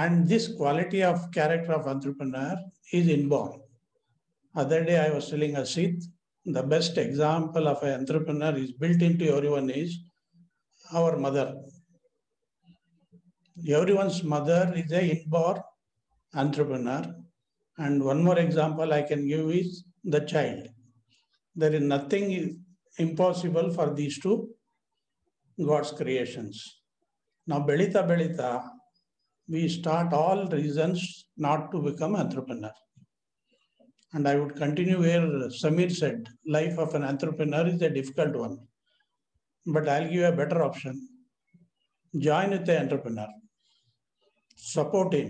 And this quality of character of entrepreneur is inborn. Other day I was telling Asit, the best example of an entrepreneur is built into everyone is our mother. Everyone's mother is an inborn entrepreneur. And one more example I can give is the child. There is nothing impossible for these two God's creations. Now, belita, we start all reasons not to become entrepreneur. And I would continue where Samir said, life of an entrepreneur is a difficult one. But I'll give a better option. Join with the entrepreneur. Support him.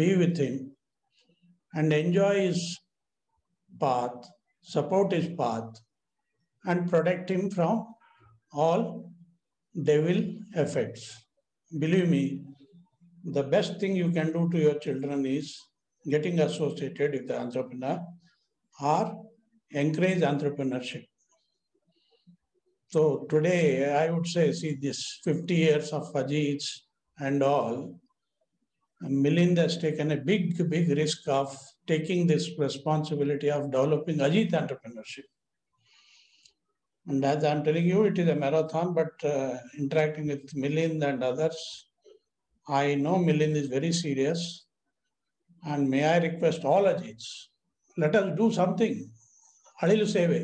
Be with him. And enjoy his path. Support his path. And protect him from all devil effects. Believe me, the best thing you can do to your children is getting associated with the entrepreneur or encourage entrepreneurship. So today I would say, see this 50 years of Ajit's and all, Milind has taken a big risk of taking this responsibility of developing Ajit entrepreneurship. And as I'm telling you, it is a marathon, but interacting with Milind and others, I know Milind is very serious. And may I request all Ajits, let us do something. Alilu Seve.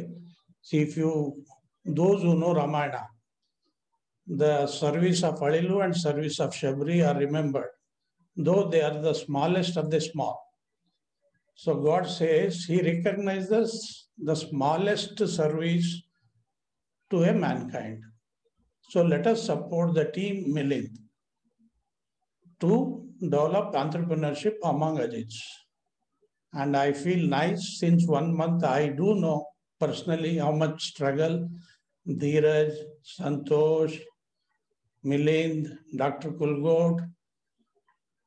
See, if you, those who know Ramayana, the service of Alilu and service of Shabri are remembered, though they are the smallest of the small. So God says He recognizes the smallest service to a mankind. So let us support the team Milind to develop entrepreneurship among Ajits. And I feel nice since 1 month. I do know personally how much struggle Dheeraj, Santosh, Milind, Dr. Kulgod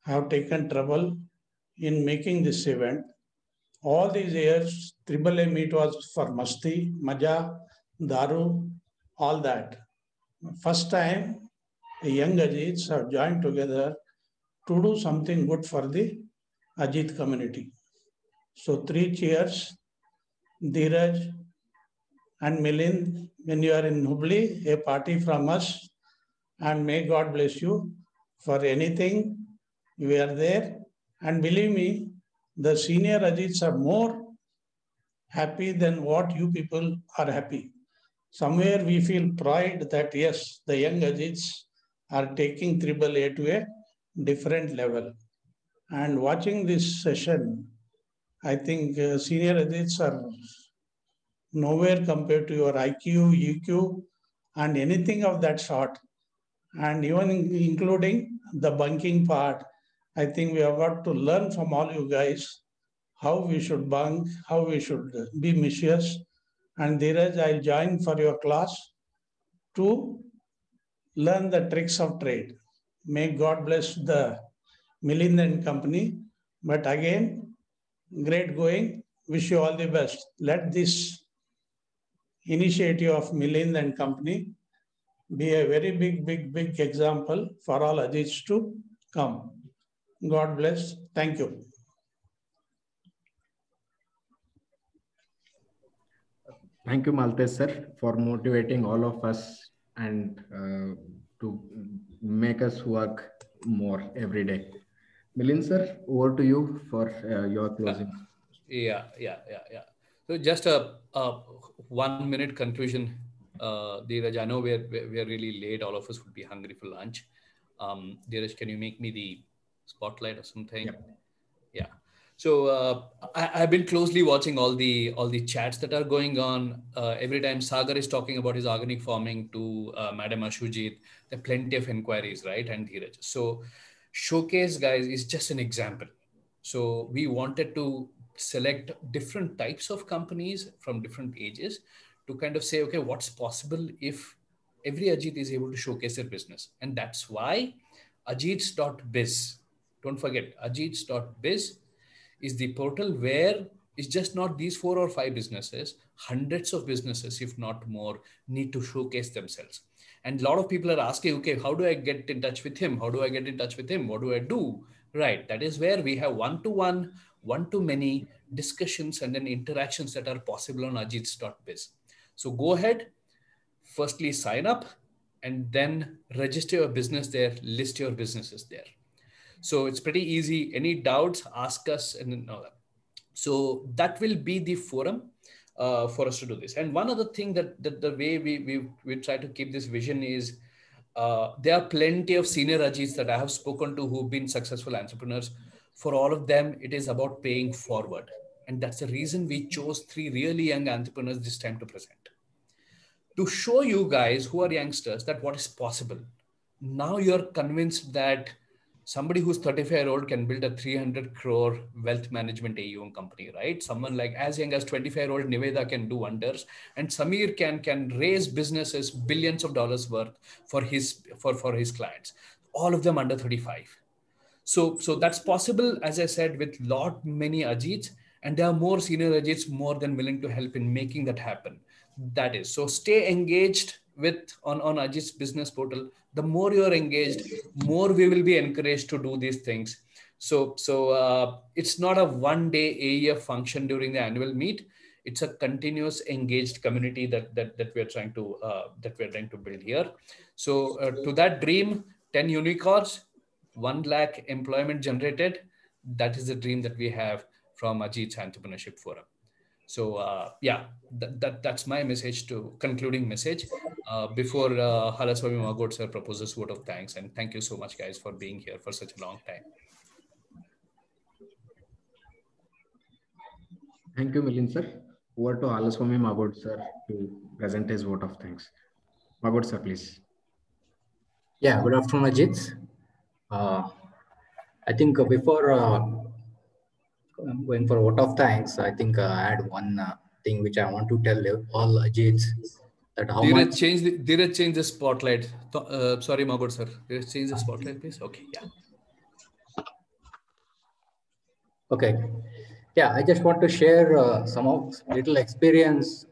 have taken trouble in making this event. All these years, Triple A meet was for Masti, Maja, Daru, all that. First time, the young Ajits have joined together to do something good for the Ajit community. So, 3 cheers, Dheeraj and Milind, when you are in Hubli, a party from us, and may God bless you for anything. We are there. And believe me, the senior Ajits are more happy than what you people are happy. Somewhere we feel pride that yes, the young Ajits are taking Triple A to a different level. And watching this session, I think senior Ajits are nowhere compared to your IQ, EQ, and anything of that sort. And even including the bunking part, I think we have got to learn from all you guys how we should bunk, how we should be mischievous. And Dheeraj, I'll join for your class to learn the tricks of trade. May God bless the Milind and company. But again, great going. Wish you all the best. Let this initiative of Milind and company be a very big example for all Ajits to come. God bless. Thank you. Thank you, Maltesh sir, for motivating all of us and to make us work more every day. Milind sir, over to you for your closing. Yeah. So just a 1 minute conclusion, Dheeraj. I know we're really late. All of us would be hungry for lunch. Dheeraj, can you make me the spotlight or something? Yeah. So I've been closely watching all the chats that are going on. Every time Sagar is talking about his organic farming to Madam Ashujit, there are plenty of inquiries, right? And Dheeraj. So Showcase, guys, is just an example. So we wanted to select different types of companies from different ages to kind of say, okay, what's possible if every Ajit is able to showcase their business. And that's why Ajits.biz, don't forget, Ajits.biz is the portal where it's just not these 4 or 5 businesses, hundreds of businesses, if not more, need to showcase themselves. And a lot of people are asking, okay, how do I get in touch with him? How do I get in touch with him? What do I do? Right. That is where we have one-to-one, one-to-many discussions and then interactions that are possible on ajits.biz. So go ahead, firstly sign up and then register your business there, list your businesses there. So it's pretty easy. Any doubts, ask us and all that. So that will be the forum for us to do this. And one other thing that the way we try to keep this vision is there are plenty of senior Ajits that I have spoken to who've been successful entrepreneurs. For all of them, it is about paying forward. And that's the reason we chose 3 really young entrepreneurs this time to present. To show you guys who are youngsters that what is possible. Now you're convinced that somebody who's 35-year-old can build a 300 crore wealth management AUM company, right? Someone like as young as 25-year-old Niveda can do wonders, and Samir can raise businesses billions of dollars worth for his clients. All of them under 35. So that's possible, as I said, with many Ajits, and there are more senior Ajits more than willing to help in making that happen. That is, so stay engaged on Ajit's business portal. The more you're engaged, more we will be encouraged to do these things. So it's not a one-day AEF function during the annual meet. It's a continuous engaged community that we're trying to build here. So to that dream, 10 unicorns, 1 lakh employment generated. That is the dream that we have from Ajit's Entrepreneurship Forum. So that's my message concluding message before Halaswami Magod sir proposes vote of thanks. And thank you so much, guys, for being here for such a long time. Thank you, Milind sir. Over to Halaswami Magod sir to present his vote of thanks. Magod sir, please. Yeah, good afternoon, Ajit. I think before going for a vote of thanks, I think I had one thing which I want to tell all Ajits, that how much... Dheeraj, change the spotlight. Sorry, Magod sir. Dheeraj, change the spotlight, please. Okay, yeah. Okay. Yeah, I just want to share some of little experience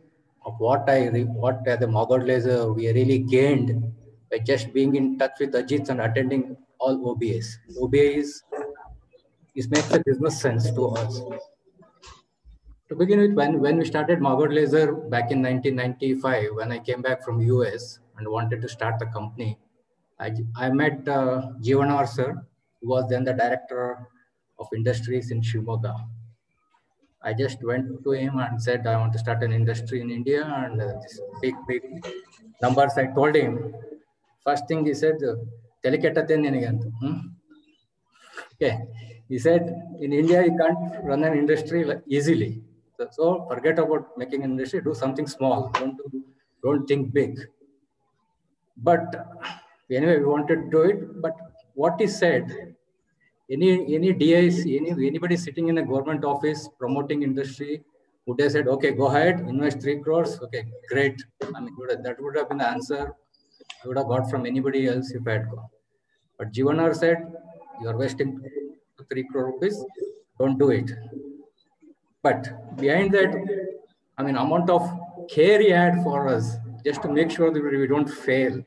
of what as a Magod laser we really gained by just being in touch with Ajits and attending all OBAs. OBAs makes a business sense to us. To begin with, when we started Magod Laser back in 1995, when I came back from US and wanted to start the company, I met Jeevanar sir, who was then the director of industries in Shimoga. I just went to him and said, I want to start an industry in India, and this big numbers I told him. First thing he said, okay. He said, in India, you can't run an industry easily. So forget about making an industry, do something small. Don't think big. But anyway, we wanted to do it. But what he said, any DIC, anybody sitting in a government office promoting industry would have said, okay, go ahead, invest 3 crores. Okay, great. I mean, that would have been the answer I would have got from anybody else if I had gone. But Jeevanar said, you are wasting 3 crore rupees, don't do it. But behind that, I mean, amount of care he had for us, just to make sure that we don't fail.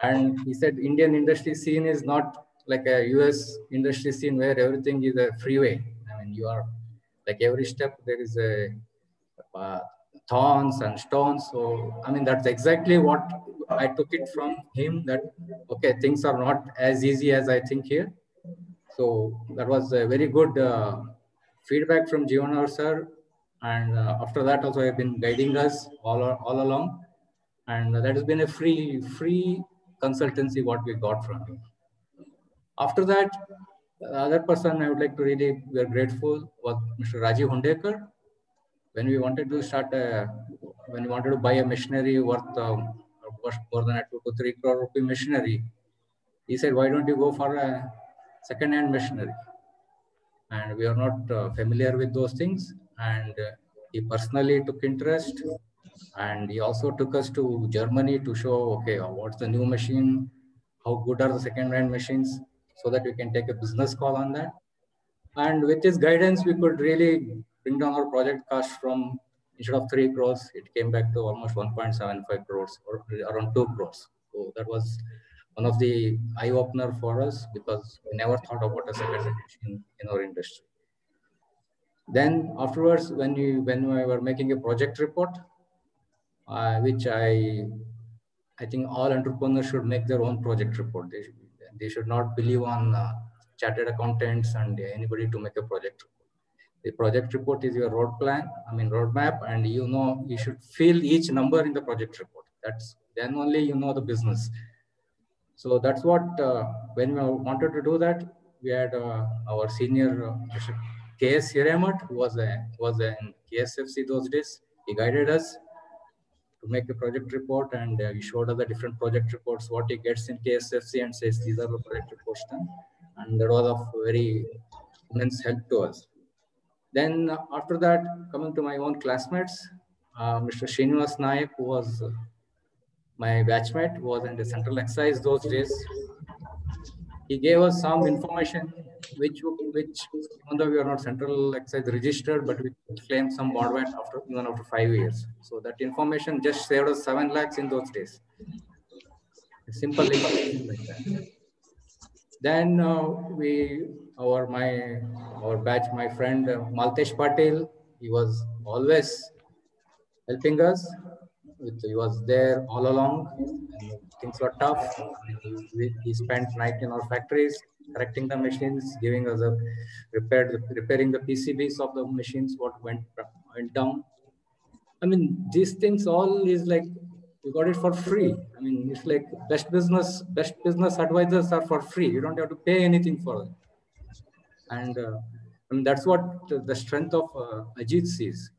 And he said, Indian industry scene is not like a US industry scene where everything is a freeway. I mean, you are like every step, there is a thorns and stones. So, I mean, that's exactly what I took it from him, that, okay, things are not as easy as I think here. So that was a very good feedback from Jeevanar sir. And after that also have been guiding us all along. And that has been a free consultancy what we got from him. After that, the other person I would like to really, we are grateful, was Mr. Rajiv Hundekar. When we wanted to start, when we wanted to buy a machinery worth more than a 2 to 3 crore rupee machinery, he said, why don't you go for a second-hand machinery? And we are not familiar with those things. And he personally took interest. And he also took us to Germany to show, okay, what's the new machine? How good are the second-hand machines? So that we can take a business call on that. And with his guidance, we could really bring down our project cost from, instead of 3 crores, it came back to almost 1.75 crores or around 2 crores. So that was one of the eye-opener for us, because we never thought about a second-hand machine in our industry. Then afterwards, when we were making a project report, which I think all entrepreneurs should make their own project report. They should not believe on chartered accountants and anybody to make a project report. The project report is your roadmap, and you should feel each number in the project report. Then only you know the business. So that's what, when we wanted to do that, we had our senior KS Hiremat, who was in KSFC those days. He guided us to make a project report, and he showed us the different project reports, what he gets in KSFC, and says, these are the project reports done. And that was of very immense help to us. Then after that, coming to my own classmates, Mr. Srinivas Naik, who was my batchmate, was in the central excise those days. He gave us some information, which even though we are not central excise registered, but we could claim some bond even after 5 years. So that information just saved us 7 lakhs in those days. A simple information like that. Then our batch, my friend Maltesh Patel, he was always helping us. He was there all along, and things were tough. He spent night in our factories, correcting the machines, giving us repairing the PCBs of the machines, what went down. I mean, these things all is like, we got it for free. I mean, it's like best business advisors are for free. You don't have to pay anything for it. And I mean, that's what the strength of Ajit sees.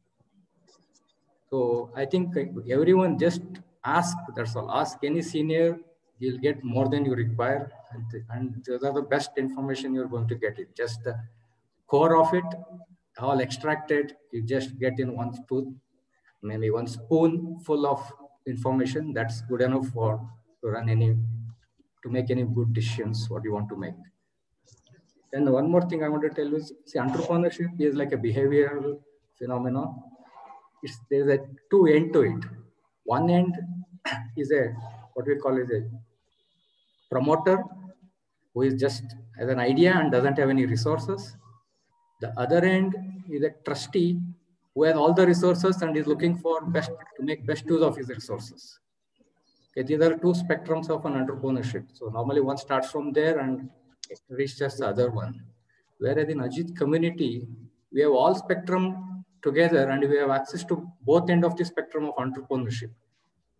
So I think everyone just ask, that's all. Ask any senior, you'll get more than you require. And those are the best information you're going to get. It just core of it, all extracted. You just get in one spoon, maybe one spoon full of information. That's good enough for to run any, to make any good decisions what you want to make. And one more thing I want to tell you is, see, entrepreneurship is like a behavioral phenomenon. There's a two end to it. One end is a, what we call is a promoter who is just has an idea and doesn't have any resources. The other end is a trustee who has all the resources and is looking for best to make best use of his resources. Okay, these are two spectrums of an entrepreneurship. So normally one starts from there and reaches the other one. Whereas in Ajit community, we have all spectrum together and we have access to both end of the spectrum of entrepreneurship.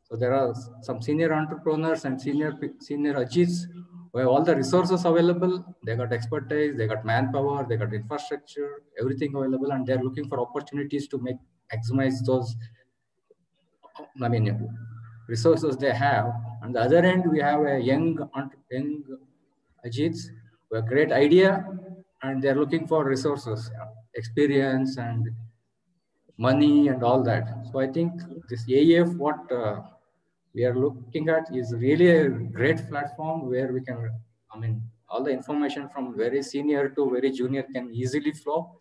So there are some senior entrepreneurs and senior Ajits who have all the resources available. They got expertise, they got manpower, they got infrastructure, everything available, and they're looking for opportunities to maximize those, I mean, resources they have. On the other end, we have a young Ajits who have a great idea, and they're looking for resources, experience, and money, and all that. So I think this AEF, what we are looking at, is really a great platform where we can, I mean, all the information from very senior to very junior can easily flow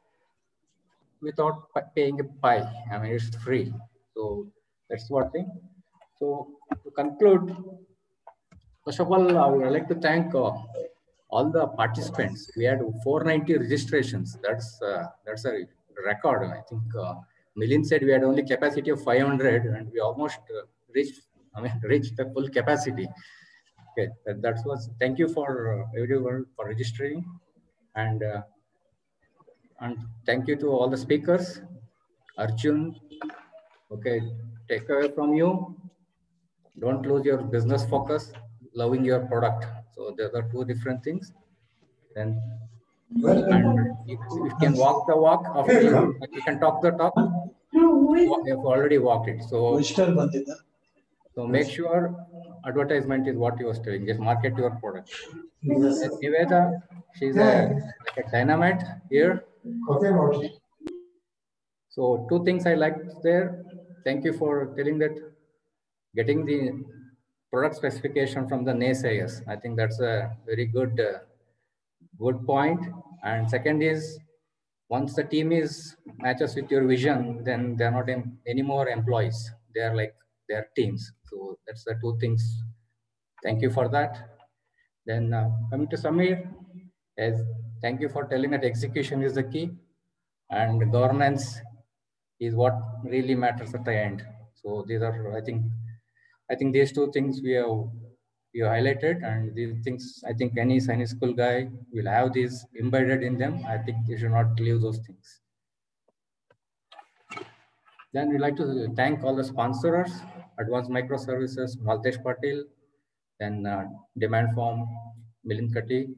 without paying a pie. I mean, it's free. So that's one thing. So to conclude, first of all, I would like to thank all the participants. We had 490 registrations. That's a record. I think Milind said we had only capacity of 500, and we almost reached the full capacity. Okay, that was. Thank you for everyone for registering, and thank you to all the speakers. Arjun, okay, take away from you. Don't lose your business focus, loving your product. So there are two different things. And you can walk the walk after you can talk the talk. You have already walked it. So make sure advertisement is what you are doing. Just market your product. And Niveda, she's like a dynamite here. So two things I liked there. Thank you for telling that, getting the product specification from the naysayers. I think that's a very good point. And second is, once the team is matches with your vision, then they're not any more employees. They're teams. So that's the two things. Thank you for that. Then coming to Samir, thank you for telling that execution is the key and governance is what really matters at the end. So these are, I think these two things you highlighted, and these things, I think any Chinese school guy will have these embedded in them. I think you should not leave those things. Then we'd like to thank all the sponsors, Advanced Microservices, Maltesh Patil, then Demand Form, Milind Kati,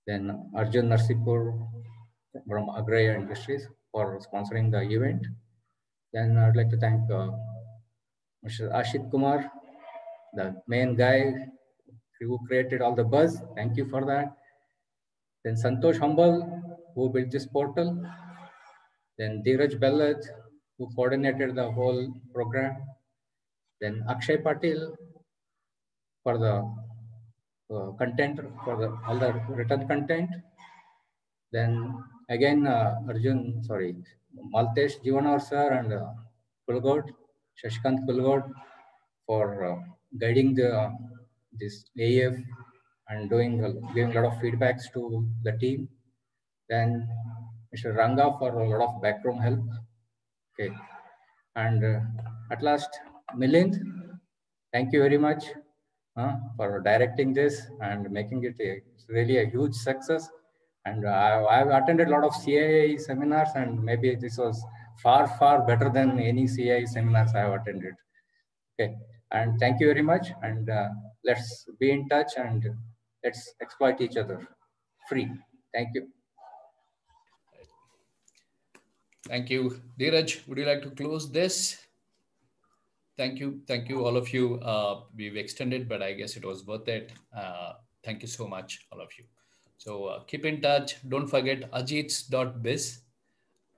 then Arjun Narsipur from Agri Industries for sponsoring the event. Then I'd like to thank Mr. Ashit Kumar, the main guy who created all the buzz. Thank you for that. Then Santosh Hambal, who built this portal. Then Dheeraj Bellat, who coordinated the whole program. Then Akshay Patil for the content, for all the written content. Then again, Maltesh Jivanor sir and Kulgod, Shashikant Kulgod for guiding this AEF and giving a lot of feedbacks to the team. Then Mr. Ranga for a lot of background help. Okay, and at last, Milind, thank you very much for directing this and making it really a huge success. And I've attended a lot of CII seminars, and maybe this was far, far better than any CII seminars I have attended. Okay, and thank you very much. And let's be in touch and let's exploit each other free. Thank you. Thank you. Dheeraj, would you like to close this? Thank you, all of you. We've extended, but I guess it was worth it. Thank you so much, all of you. So keep in touch. Don't forget ajits.biz.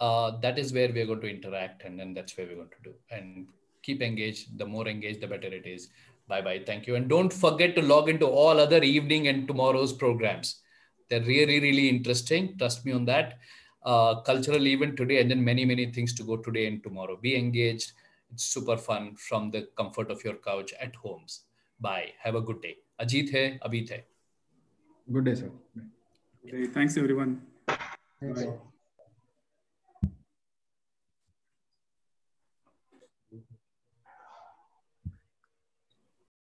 That is where we're going to interact, and then that's where we're going to do. And keep engaged. The more engaged, the better it is. Bye bye. Thank you. And don't forget to log into all other evening and tomorrow's programs. They're really, really interesting. Trust me on that. Cultural event today, and then many, many things to go today and tomorrow. Be engaged. It's super fun from the comfort of your couch at homes. Bye. Have a good day. Ajit hai, Abhit hai. Good day, sir. Okay, thanks everyone. Thank you.